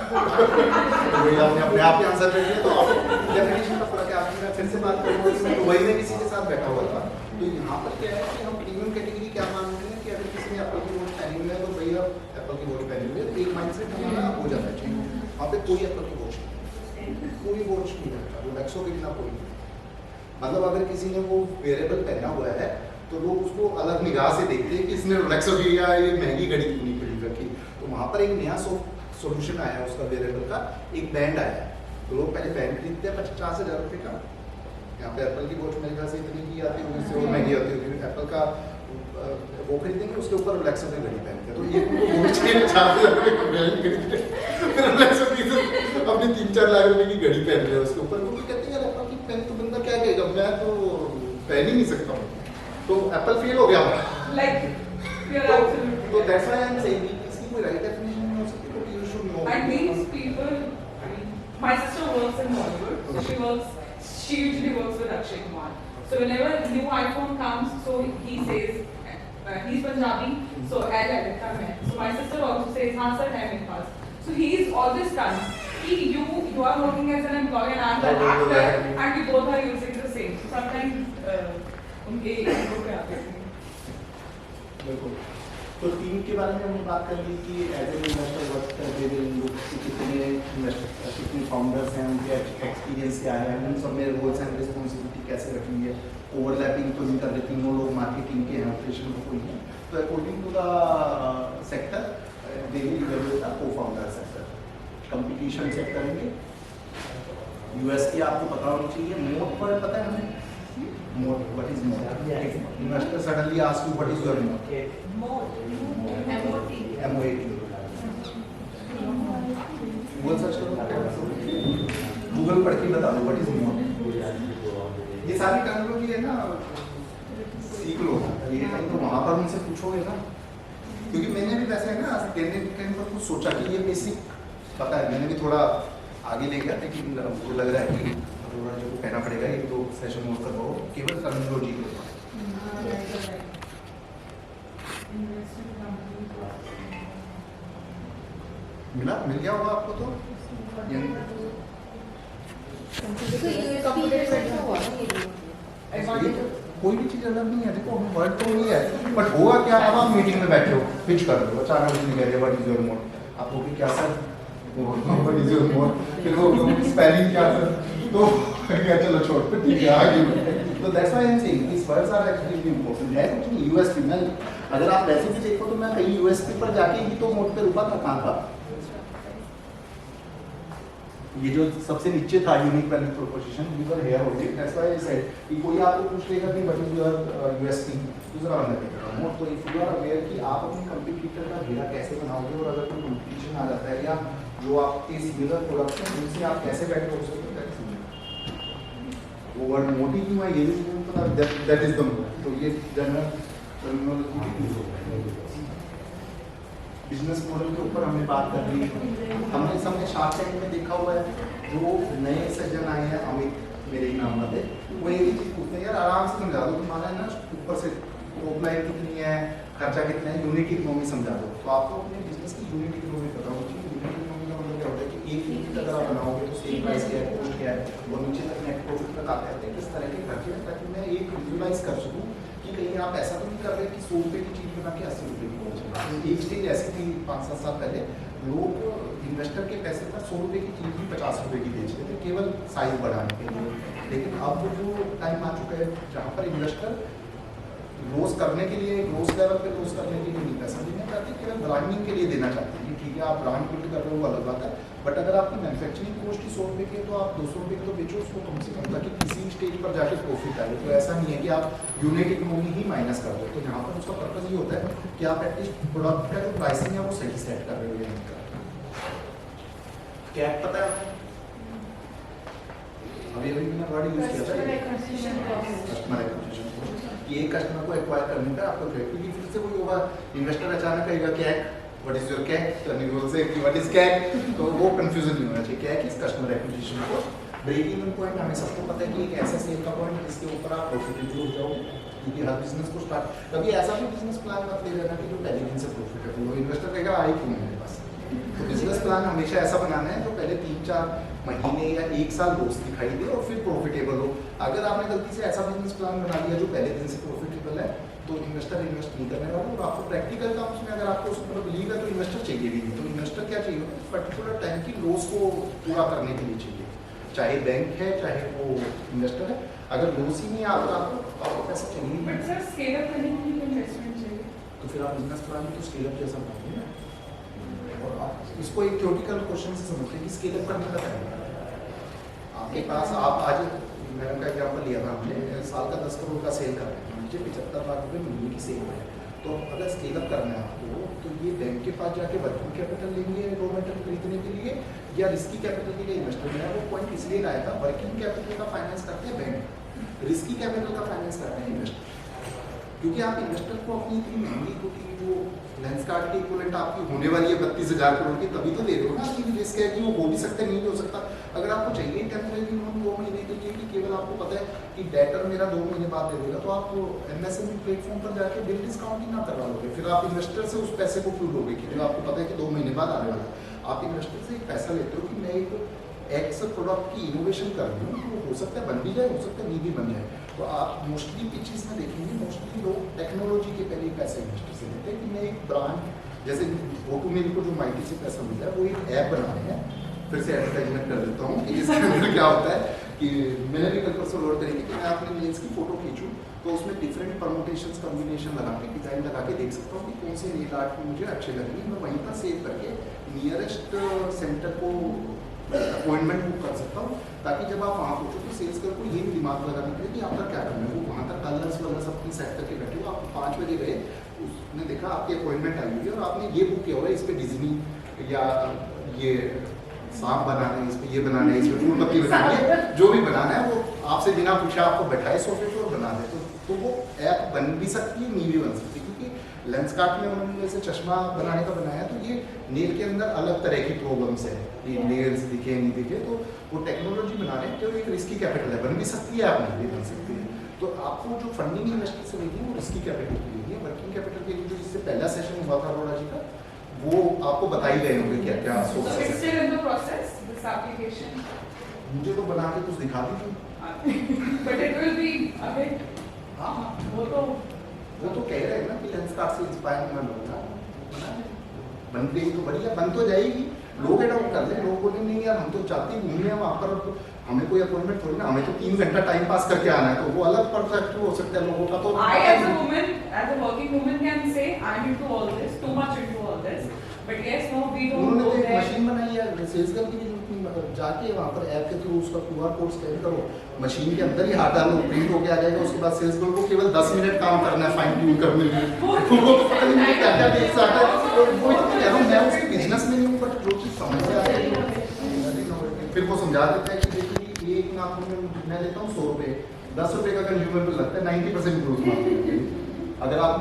वही आपने अपने आप ही आंसर कर दिया, तो आप डेफिनेशन का फर्क है। आपने फिर से बात करूँगा कि मैं दुबई में किसी के साथ बैठा हुआ था, तो यहाँ पर क्या है कि हम प्रीमियम कैटेगरी क्या मानते हैं कि अगर किसी ने एप्पल की वॉच पहनी हुई है तो भैया एप्पल की वॉच पहनी हुई है, तो एक माइंडसेट हमारा हो जाता है। वहाँ पे कोई एप्पल की वॉच नहीं, कोई वॉच नहीं रखता, रोलेक्सो के बिना कोई नहीं। मतलब अगर किसी ने वो वेरेबल पहना हुआ है तो लोग उसको अलग निगाह से देखते हैं कि इसने रोलेक्सो की या ये महंगी घड़ी क्यों नहीं खरीद रखी। तो वहाँ पर एक नया सोल्यूशन आया है उसका वेरेबल का, एक बैंड आया है, तो लोग पहले बैंड खरीदते हैं 50,000 रुपये का। यहाँ पे एप्पल की वॉच मेरे ख्याल से इतनी की आती है, उससे और महंगी आती है, एप्पल का वो खरीदेंगे, उसके ऊपर रोलेक्सो की घड़ी पहनते हैं, तो ये उनको वॉच के 50,000 रुपये का बैंड खरीदते हैं, फिर रोलेक्सो की अपनी 3-4 लाख रुपये की घड़ी पहन रहे हैं उसके ऊपर। वो कहते हैं यार एप्पल की पहन तो बंदा क्या कहेगा, मैं तो पहन ही नहीं सकता हूँ, तो एप्पल फेल हो गया। Like, you're absolutely तो right. That's why I am saying इसकी कोई राइट डेफिनेशन नहीं हो सकती, तो you should know. And these people, I mean, my sister works in Bollywood, so she usually works with Akshay Kumar. So whenever a new iPhone comes, so he says, he's Punjabi, so so my sister also says, हाँ sir, है मेरे पास. So he's always done. You are working as an employee and I'm the actor, and we both are using the same. So sometimes उनके ego पे आते हैं. बिल्कुल। तो team के बारे में हमने बात कर ली कि एज ए इन्वेस्टर वर्क करते हुए लोग कितने इन्वेस्टर, कितने फाउंडर्स हैं, उनके एक्सपीरियंस क्या है, उन सब में रोल्स एंड रिस्पॉन्सिबिलिटी कैसे रखनी है, ओवरलैपिंग तो नहीं कर रहे, तीनों लोग मार्केटिंग के हैं, ऑपरेशन में कोई है। तो according to the sector they will evaluate the co-founder sector. Competition check करेंगे, यूएस की आपको पता होना चाहिए, मोड पर पता है हमें, mode what is mode? Investor suddenly ask you what is your mode? MOAT। Google search करो, गूगल पढ़ के बता दो व्हाट इज मोड। ये सारी टर्मिनोलॉजी है ना, सीख लो, ये तो वहाँ पर उनसे पूछोगे ना, क्योंकि मैंने भी वैसे है ना कहीं पर कुछ सोचा कि ये बेसिक पता है, मैंने भी थोड़ा आगे ले गया, लेकिन मुझे लग रहा है कि अरोड़ा जी को कहना पड़ेगा 1-2 सेशन और करवाओ केवल टर्मिनोलॉजी के ऊपर। मिल गया होगा आपको तो? कोई भी चीज अलग नहीं है, देखो वर्ड तो वही है, बट होगा क्या, अब आप मीटिंग में बैठे हो, पिच कर रहे हो, अचानक उसने कह दिया व्हाट इज योर मोड, आप बोलोगे क्या sir, what is your mode, फिर वो स्पेलिंग क्या सर, तो क्या चलो छोड़, फिर ठीक है आगे बढ़ते हैं। तो that's why I am saying this words are actually important. है कुछ नहीं यूएसपी में, अगर आप वैसे भी देखो तो मैं कहीं यूएसपी पर जाके ही तो मोड पे रुका था, कहाँ था ये जो सबसे नीचे था unique value proposition, we were here only, that's why I said कि कोई आपको पूछ लेगा कि व्हाट इज योर यूएसपी, दूसरा बंदा कहेगा मोड। तो इफ यू आर अवेयर कि आप अपने कंपटीटर का घेरा कैसे बनाओगे, और अगर कोई कंपटीशन आ जाता है या जो आपके सिमिलर प्रोडक्ट्स हैं उनसे आप कैसे बेटर हो सकते हैं, वो वर्ड मोटी क्यों है ये भी मुझे पता, दैट इज द मोड। तो ये जनरल टर्मिनोलॉजी की यूज होता है। बिजनेस मॉडल के ऊपर हमने बात कर ली, हमने सबने शार्क टैंक में देखा हुआ है, जो नए सज्जन आए हैं अमित मेरे नाम वाले, वो एक ही चीज पूछते हैं यार आराम से समझा दो, तुम्हारा है ना ऊपर से टॉप लाइन कितनी है, खर्चा कितना है, यूनिट इकोनॉमी समझा दो। तो आपको अपने बिजनेस की यूनिट इकोनॉमी पता होनी चाहिए। यूनिट इकोनॉमी का मतलब क्या होता है कि एक यूनिट अगर आप बनाओगे तो सेल प्राइस क्या है, कॉस्ट क्या है, और नीचे तक नेट प्रॉफिट तक आते हैं किस तरह के खर्चे हैं, ताकि मैं एक विजुअलाइज कर सकूँ कि कहीं आप ऐसा तो नहीं कर रहे कि 100 रुपये की चीज बना के 80 रुपये की पहुँचे। एक स्टेज ऐसी थी 5-7 साल पहले, लोग इन्वेस्टर के पैसे पर 100 रुपये की चीज भी 50 रुपये की बेचते थे केवल साइज बढ़ाने के लिए। लेकिन अब जो टाइम आ चुका है जहाँ पर इन्वेस्टर ग्रोस करने के लिए, ग्रोस लेवल पे ग्रोस करने के लिए नहीं पैसा देना चाहते, केवल ब्रांडिंग के लिए देना चाहते हैं। ठीक है आप ब्रांड बिल्ड कर रहे हो वो अलग बात है, बट अगर आपकी मैन्युफैक्चरिंग कॉस्ट ही 100 रुपये की है तो आप 200 रुपये की तो बेचो उसको कम से कम, ताकि किसी स्टेज पर जाके प्रॉफिट आए। तो ऐसा नहीं है कि आप यूनिट इकोनॉमी ही माइनस कर दो। तो यहाँ पर उसका पर्पज ये होता है कि आप एटलीस्ट प्रोडक्ट का जो प्राइसिंग है वो सही सेट कर रहे हो या नहीं कर रहे। क्या पता है आपको? अभी मैंने वर्ड यूज किया था कस्टमर एक्विजिशन, ये कस्टमर को एक्वायर करने का आपको ग्रेड, क्योंकि फिर से कोई होगा इन्वेस्टर अचानक कहेगा कैक, व्हाट इज योर कैक, तो नहीं बोल से कि व्हाट इज कैक, तो वो कंफ्यूजन नहीं होना चाहिए। CAC is customer acquisition cost. Break even point हमें सबको पता है कि एक ऐसा सेल का पॉइंट जिसके ऊपर आप प्रॉफिटेबल हो जाओगे, क्योंकि हर बिजनेस को स्टार्ट कभी ऐसा भी बिजनेस प्लान मत ले लेना कि जो पहले दिन से प्रॉफिटेबल हो। इन्वेस्टर कहेगा आई क्यों मेरे पास, तो बिजनेस प्लान हमेशा ऐसा बनाना है जो पहले 3-4 महीने या 1 साल लॉस दिखाई दे और फिर प्रॉफिटेबल हो। अगर आपने गलती से ऐसा बिजनेस प्लान बना लिया जो पहले दिन से प्रॉफिटेबल है तो इन्वेस्टर इन्वेस्ट नहीं करने वाला, और आपको प्रैक्टिकल टर्म्स में अगर आपको उसमें बिलीव है तो इन्वेस्टर चाहिए भी नहीं। तो इन्वेस्टर क्या चाहिए, पर्टिकुलर टाइम की लॉस को पूरा करने के लिए चाहिए, चाहे बैंक है चाहे वो इन्वेस्टर है। अगर लॉस ही नहीं आता आपको पैसा चाहिए, बट सर स्केल अप करने के लिए इन्वेस्टमेंट चाहिए, तो फिर आप बिजनेस प्लान तो स्केल अप जैसा बनाइए ना। और आप इसको एक थ्योरेटिकल क्वेश्चन से समझते हैं कि स्केल अप करने का तरीका आपके पास, आप आज मैंने का एग्जाम्पल लिया था हमने, साल का 10 करोड़ का सेल कर रहे हैं, मुझे 75 लाख रुपये महीने की सेल है। तो अगर स्केल अप करना है आपको तो ये बैंक के पास जाके वर्किंग कैपिटल लेंगे रॉ मटेरियल खरीदने के लिए, या रिस्की कैपिटल के लिए इन्वेस्टर में है। वो पॉइंट इसलिए लाया था, वर्किंग कैपिटल का फाइनेंस करते हैं बैंक, रिस्की कैपिटल का फाइनेंस करते हैं इन्वेस्टर, क्योंकि आप इन्वेस्टर को अपनी इतनी महंगी क्योंकि वो लेंस कार्ड की इक्विवेलेंट आपकी होने वाली है 32,000 करोड़ की, तभी तो दे रहे हो ना। आपकी रिस्क है कि वो हो भी सकता है नहीं भी हो सकता। अगर आपको चाहिए टेम्परेरी लोन 2 महीने के लिए कि केवल आपको पता है कि डेटर मेरा 2 महीने बाद दे देगा, तो आप एमएसएमई प्लेटफॉर्म पर जाके बिल डिस्काउंट ही ना करवा लोगे, फिर आप इन्वेस्टर से उस पैसे को क्यों लोगे कि जो आपको पता है कि 2 महीने बाद आने वाला है। आप इन्वेस्टर से एक पैसा लेते हो कि मैं एक एक्स प्रोडक्ट की इनोवेशन कर रही हूँ, तो हो सकता है बन भी जाए, हो सकता है नहीं भी बन जाए। तो आप मोस्टली पिचेस में देखेंगे, मोस्टली लोग टेक्नोलॉजी के पहले पैसे इन्वेस्टर से लेते हैं कि मैं एक ब्रांड, जैसे ऑटोमेल को जो माइटी से पैसा मिल रहा है वो एक ऐप बना रहे हैं। फिर से एडवर्टाइजमेंट कर देता हूँ कि इसके अंदर क्या होता है कि मैंने भी कल परसों लोड करेंगे कि मैं अपने मेल्स की फोटो खींचूँ तो उसमें डिफरेंट परमोटेशंस कम्बिनेशन लगा के डिजाइन लगा के देख सकता हूँ कि कौन से नेल आर्ट में मुझे अच्छे लगेंगे। मैं वहीं पर सेव करके नियरेस्ट सेंटर को अपॉइंटमेंट बुक कर सकता हूँ, ताकि जब आप वहाँ पहुँचो तो सेल्स कर को ये भी दिमाग लगाना पड़े कि आपका क्या करना है। वो वहाँ तक कलर्स वगैरह सब अपनी सेट करके बैठे हो, आप 5 बजे गए, उसने देखा आपकी अपॉइंटमेंट आई हुई है और आपने ये बुक किया हुआ है, इस पर डिज्नी या ये सांप बनाना है, इस पर ये बनाना है, इस पर फूल पत्ती बनानी है, जो भी बनाना है वो आपसे बिना पूछा आपको बैठाए सोफे पर बना दे, तो वो ऐप बन भी सकती है, नहीं भी बन सकती, क्योंकि लेंस कार्ट में उन्होंने जैसे चश्मा बनाने का बनाया, तो ये नेल के अंदर अलग तरह की प्रॉब्लम्स है, ये नेल्स दिखे नहीं दिखे, तो वो टेक्नोलॉजी बना रहे हैं जो एक रिस्की कैपिटल है, बन भी सकती है, आप नहीं भी बन सकती है। तो आपको जो फंडिंग इन्वेस्टर से लेगी वो रिस्की कैपिटल की लेगी, वर्किंग कैपिटल के लिए जो इससे पहला सेशन हुआ था अरोड़ा जी का, वो आपको बता ही गए होंगे क्या क्या So सोच it's still in the process, this application, मुझे तो बना के कुछ दिखा दीजिए। but it will be a bit, हाँ हाँ, वो तो कह रहे हैं ना कि लेंस कार्ट से इंस्पायर मैं होगा, बन गई तो बढ़िया, बन तो जाएगी, लोग एडॉप्ट कर ले, लोग बोले नहीं यार हम तो चाहते हैं घूमने, हम वहाँ पर हमें कोई अपॉइंटमेंट थोड़ी ना, हमें तो 3 घंटा टाइम पास करके आना है, तो वो अलग पर्सपेक्टिव हो सकता है लोगों का। तो I as a woman, as a working woman can say I'm into all this, too much into all this, but yes, no, we don't उन्होंने go तो एक there. मशीन बनाई है सेल्स गर्ल की भी, मतलब जाके वहाँ पर ऐप के थ्रू उसका QR कोड स्कैन करो, मशीन के अंदर ही हाथ डालो, प्रिंट होके आ जाएगा, उसके बाद सेल्स गर्ल को केवल 10 मिनट काम करना है फाइन ट्यून करने के लिए। वो तो पता नहीं क्या क्या देख सकता है, वो तो कह रहा हूँ मैं उसके बिजनेस में नहीं हूँ, बट जो चीज़ समझ में आ रही है फिर वो समझा देता है कि देखिए एक नाखून में मैं लेता हूँ 100 रुपये, 10 रुपये का कंज्यूमर बिल लगता है, 90% ग्रोथ मार्जिन है। अगर आप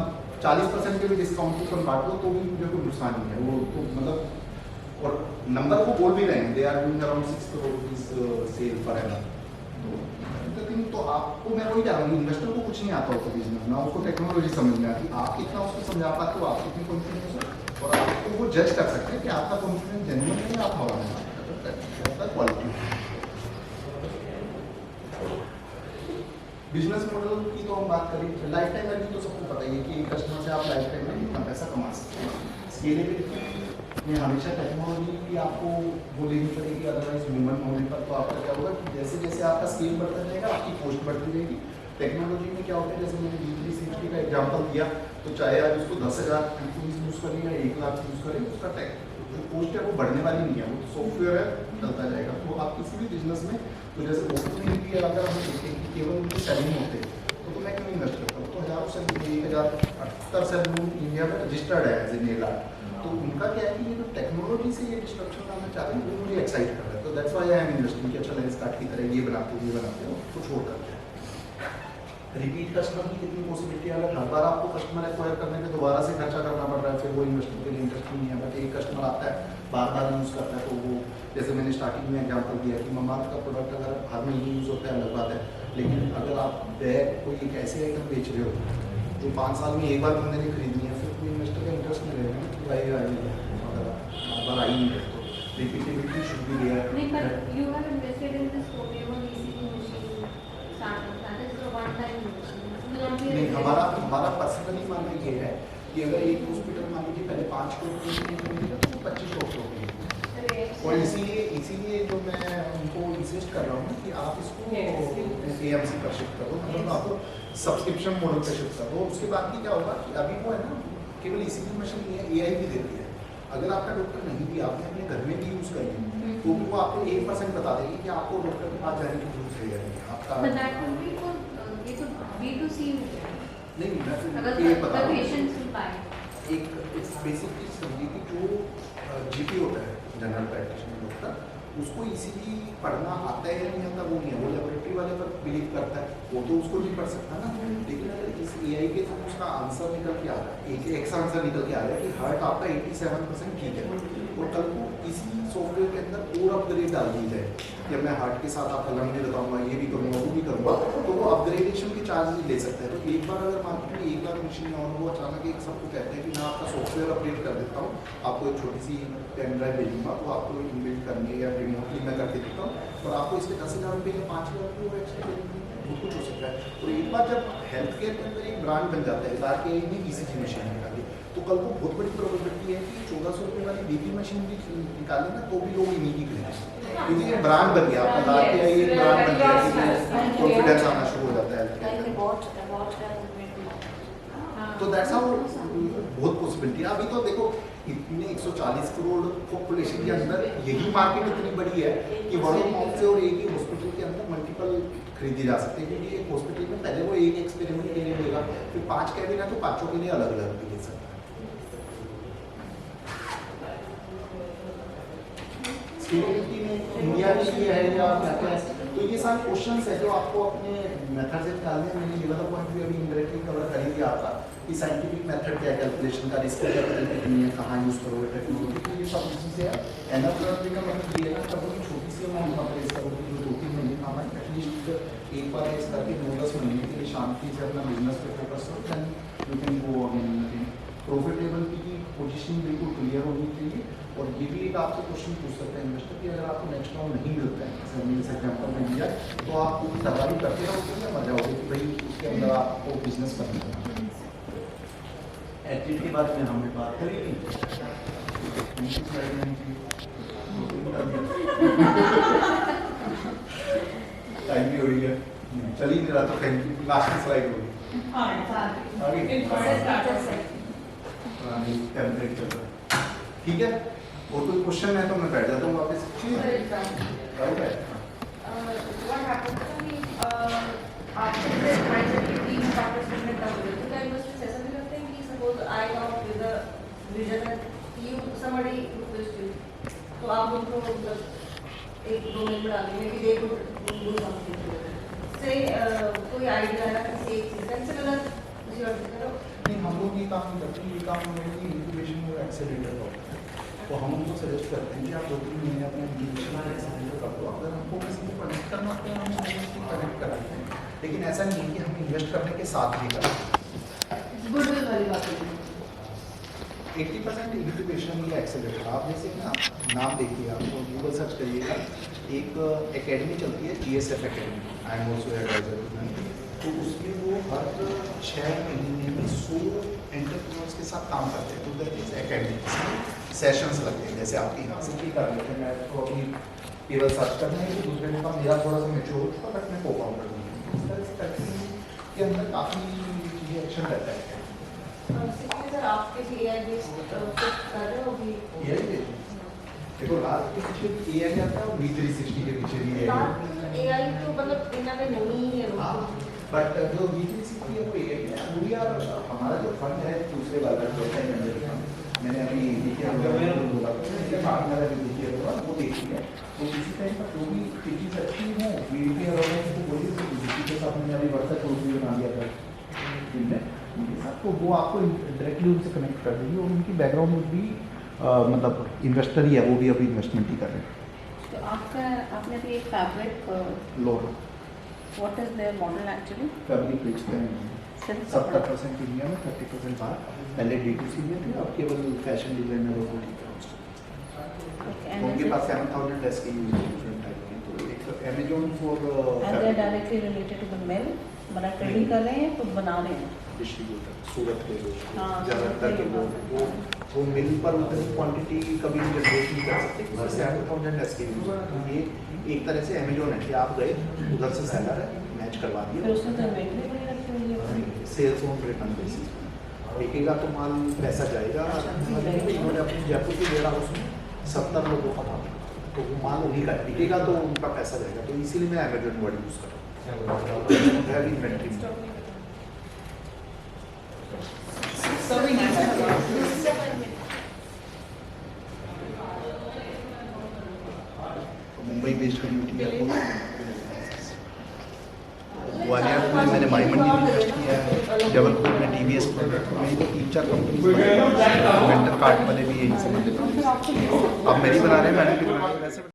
40% के भी डिस्काउंट को काट लो तो भी मुझे कोई नुकसान नहीं है, वो तो मतलब, और नंबर वो बोल भी रहे हैं, they are doing around 6 crore rupees sale per annum. तो आपको मैं वही कह रहा हूँ, इन्वेस्टर को कुछ नहीं आता होता बिजनेस, ना उसको टेक्नोलॉजी समझ में आती, आप कितना उसको समझा पाते हो, आप कितनी कॉन्फिडेंस हो, और आपको वो जज कर सकते हैं कि आपका कॉन्फिडेंस जेन्युइन है या आप हवा में क्वालिटी। बिजनेस मॉडल की तो हम बात करें, लाइफ टाइम वैल्यू तो सबको पता ही है कि एक कस्टमर से आप लाइफ टाइम में कितना पैसा कमा सकते हैं। स्केलेबिलिटी में हमेशा टेक्नोलॉजी की आपको वो लेनी पड़ेगी, अदरवाइज ह्यूमन होने पर तो आपका क्या होगा कि जैसे जैसे आपका स्केल बढ़ता जाएगा आपकी कॉस्ट बढ़ती जाएगी। टेक्नोलॉजी में क्या होता है, जैसे मैंने D360 का एग्जाम्पल दिया, तो चाहे आप उसको 10,000 एम्प्लॉइज यूज़ करें या 1 लाख यूज़ करें, उसका जो कॉस्ट है वो बढ़ने वाली नहीं है, वो सॉफ्टवेयर है, चलता जाएगा। तो आप किसी भी बिजनेस में, तो जैसे ओपन भी अगर हम देखें कि केवल उनके सेलिंग होते तो मैं क्यों इन्वेस्ट करता हूँ, तो हज़ारों सेलिंग 1078 सेलिंग इंडिया में रजिस्टर्ड है एज ए नेल आर्ट। तो उनका क्या है कि ये जो टेक्नोलॉजी से ये डिस्ट्रक्शन लाना चाहते हैं वो मुझे एक्साइट कर रहा है, तो that's why I M investing कि अच्छा लेंस कार्ट की तरह ये बनाते हो तो छोड़ करके। रिपीट कस्टमर की कितनी पॉसिबिलिटी है, अगर हर बार आपको कस्टमर एक्वायर करने में दोबारा से खर्चा करना पड़ रहा है, फिर वो इन्वेस्टर के लिए इंटरेस्टिंग नहीं है। बट एक कस्टमर आता है बार बार यूज़ करता है, तो वो जैसे मैंने स्टार्टिंग में एग्जांपल दिया कि ममार्थ का प्रोडक्ट अगर हर महीने यूज़ होता है अलग बात है, लेकिन अगर आप बैग कोई एक ऐसे आइटम बेच रहे हो जो 5 साल में एक बार बंदे ने खरीदनी है, फिर कोई इन्वेस्टर का इंटरेस्ट नहीं रहेगा कि भाई बार बार आई नहीं है, तो रिपीटेबिलिटी शुड बी देयर। नहीं, but you have invested in this Tomevo ECG machine startup. That is a one-time investment. It will not be a नहीं, recurring. हमारा पर्सनली मानना ये है कि अगर एक हॉस्पिटल मान लीजिए पहले 5 करोड़ रुपये मिलेगा तो 25 करोड़ रुपये, और इसीलिए जो मैं उनको इंसिस्ट कर रहा हूँ कि आप इसको AMC पर शिफ्ट करो, मतलब आपको सब्सक्रिप्शन मॉडल पर शिफ्ट करो। उसके बाद की क्या होगा कि अभी वो है ना केवल ECG मशीन नहीं है, AI भी देती है। अगर आपका डॉक्टर नहीं भी, आपने अपने घर में भी यूज़ करी तो भी वो आपको 1% बता देगी कि आपको डॉक्टर के पास जाने की जरूरत है या नहीं आपका। But that will be for ये तो B2C हो जाएगा। नहीं मैं अगर ये बता the रहा हूँ, patients will buy. एक बेसिक चीज समझिए कि जो GP होता है जनरल प्रैक्टिशनर डॉक्टर, उसको ECG पढ़ना आता है या नहीं आता वो नहीं है, वो लेबोरेटरी वाले पर बिलीव करता है, वो तो उसको नहीं पढ़ सकता ना। लेकिन अगर इस AI के थ्रू उसका आंसर निकल के आ रहा है, एक आंसर निकल के आ रहा है कि हार्ट आपका 87% ठीक है, और कल को इसी सॉफ्टवेयर के अंदर और अपग्रेड डाल दी जाए कि मैं हार्ट के साथ आपका लंग भी बताऊंगा, ये भी करूँगा, वो भी करूँगा, तो वो अपग्रेडेशन के चार्जेस ले सकता है। तो एक बार अगर मार्केट में 1 लाख मशीन और वो अचानक एक सबको कहते हैं कि मैं आपका सॉफ्टवेयर अपडेट कर देता हूँ, आपको एक छोटी सी पेन ड्राइव भेजूंगा, वो आपको इनबिल्ट करनी है या रिमोटली मैं करके देता हूँ, और आपको इसके 10,000 रुपये या 5,000 रुपये वो एक्स्ट्रा बहुत कुछ हो सकता है। और एक बार जब हेल्थ केयर के अंदर एक ब्रांड बन जाता है, ताकि ये ECG मशीन निकाली, तो कल को बहुत बड़ी प्रोबेबिलिटी है कि 1400 रुपये वाली BP मशीन भी निकालें ना तो भी लोग इन्हीं की खरीदेंगे, क्योंकि ये ब्रांड बन गया, आपका लाके आई एक ब्रांड बन गया, कॉन्फिडेंस आना शुरू हो जाता है। तो दैट्स हाउ बहुत पॉसिबिलिटी है। अभी तो देखो इतने 140 करोड़ पॉपुलेशन के अंदर यही मार्केट इतनी बड़ी है कि वर्ड ऑफ माउथ से और एक ही हॉस्पिटल के अंदर मल्टीपल खरीदी जा सकती है, क्योंकि एक हॉस्पिटल में पहले वो एक एक्सपेरिमेंट के लिए लेगा, फिर 5 कैबिन है तो 5 के लिए अलग अलग भी ले सकता है। स्केलेबिलिटी में इंडिया में ये है या क्या है, तो ये सारे क्वेश्चंस है जो आपको अपने मेथड से निकालने हैं। मैंने ये वाला पॉइंट भी अभी इंडायरेक्टली कवर कर ही दिया आपका, कि साइंटिफिक मेथड क्या है कैलकुलेशन का, रिस्क कैपिटल कितनी है, कहाँ यूज़ करोगे टेक्नोलॉजी, तो ये सब चीज़ें है। एनएफएलआरपी का मतलब ये है ना, कभी छोटी सी अमाउंट मत रेस करो कि जो 2-3 महीने काम है, एटलीस्ट एक बार रेस करके 9-10 महीने के लिए शांति से अपना बिजनेस पे फोकस करो, then you can go again. Profitable की पोजीशन बिल्कुल क्लियर होनी चाहिए। और ये भी एक आपसे क्वेश्चन पूछ सकते हैं इन्वेस्टर कि अगर आपको नेक्स्ट राउंड नहीं मिलता है, जैसे हमने इस एग्जाम्पल में दिया, तो आप पूरी तैयारी करते रहोगे या मजा होगी कि भाई उसके अंदर आपको बिजनेस करना है। एग्जिट के बारे में हमने बात करी थी। टाइम भी हो रही है, चल ही नहीं रहा तो थैंक यू, लास्ट की स्लाइड होगी आगे टेम्पलेट चल रहा है, ठीक है। और कोई क्वेश्चन है तो मैं बैठ जाता हूँ वापस। राइट है। What happens to after this mindset की team partnership में तब होती है, तो क्या investors ऐसा भी करते हैं कि suppose I come up with a vision that you somebody request you, तो आप उनको मतलब एक डोमेन में डालेंगे कि they could do something, say कोई आइडिया है किसी एक चीज़ का, सिमिलर किसी और चीज़ का, नहीं हम लोग ये काम नहीं करते, ये काम हम लोग की इंक्यूबेशन और एक्सेलरेटर का होता है। तो हम उनको सजेस्ट करते हैं कि आप 2-3 महीने अपने इंक्यूबेशन और एक्सेलरेटर कर दो, अगर हमको किसी को कनेक्ट करना होता है हम उसको कनेक्ट कराते हैं, लेकिन ऐसा नहीं है कि हम इन्वेस्ट करने के साथ ही करें। गुडविल वाली बात है। 80% इंक्यूबेशन या एक्सेलरेटर, आप जैसे ना नाम देखिए, आप गूगल सर्च करिएगा, एक एकेडमी चलती है GSF academy, I am also advisor, तो उसमें वो हर 6 महीने में 100 एंटरप्रेन्योर्स के साथ काम करते हैं। तो दैट इज एकेडमिक सेशंस लगते हैं, जैसे आपके यहाँ से कर लेते हैं, मैं तो अपनी केवल सर्च करना है कि दूसरे ने कहा मेरा थोड़ा सा मेच्योर हो चुका बट मैं को फाउंडर हूँ, इस तरह से करके के अंदर काफ़ी चीज़ें एक्शन रहता है। सर आप किसी AI बेस्ड कुछ कर रहे हो अभी? ये देखो लास्ट के पीछे भी AI आता है और V360 के पीछे भी AI है। AI तो मतलब इतना में नहीं है हाँ, बट जो V360 है वो AI है। वो यार हमारा जो फंड है दूसरे वाला जो है मैंने अभी बोला पार्टनर है वो देखी है, तो इसी टाइम पर जो भी चीज़ अच्छी हो VDPR वाले को बोलिए, तो VDP के साथ मैंने अभी WhatsApp ग्रुप भी बना दिया था जिनमें उनके साथ, तो वो आपको डायरेक्टली उनसे कनेक्ट कर देगी और उनकी बैकग्राउंड में भी मतलब इन्वेस्टर ही है, वो भी अभी इन्वेस्टमेंट ही कर रहे हैं। तो आपने भी एक fabric loan what is there model actually? Fabric बेचते हैं, 70% इंडिया में, 30% बाहर। पहले D2C में थे, अब केवल फैशन डिजाइनर और बुटीक है। उनके पास 7000 SKUs हैं डिफरेंट टाइप के, तो एक Amazon for and they are directly related to the mill, मतलब ट्रेडिंग कर रहे हैं तो बना रहे हैं डिस्ट्रीब्यूटर सूरत के लोग, हाँ, ज़्यादातर के लोग वो मिल पर उतनी क्वांटिटी कभी जनरेट नहीं कर सकते, क्योंकि 7000 SKUs हैं। तो ये एक तरह से Amazon है कि आप गए उधर से सेलर है मैच करवा फिर दिया, उसमें तो इन्वेंटरी बड़ी रखी हुई है। सेल्स ऑन रिटर्न बेसिस बिकेगा तो माल पैसा जाएगा। इन्होंने अपने जयपुर के डेरा हाउस में 70 लोगों का माल, तो वो माल उन्हीं का बिकेगा तो उनका पैसा जाएगा, तो इसीलिए मैं Amazon वर्ड यूज़ कर रहा हूँ इन्वेंट्री में। So we need to Mumbai based community है, ग्वालियर में मैंने माई मंडी में इन्वेस्ट किया है, जबलपुर में TVS प्रोडक्ट, मेरी तो 3-4 कंपनी वेंडर कार्ड वाले भी यही समझ लेते हैं। अब मेरी बना रहे हैं, मैंने भी बनाई वैसे।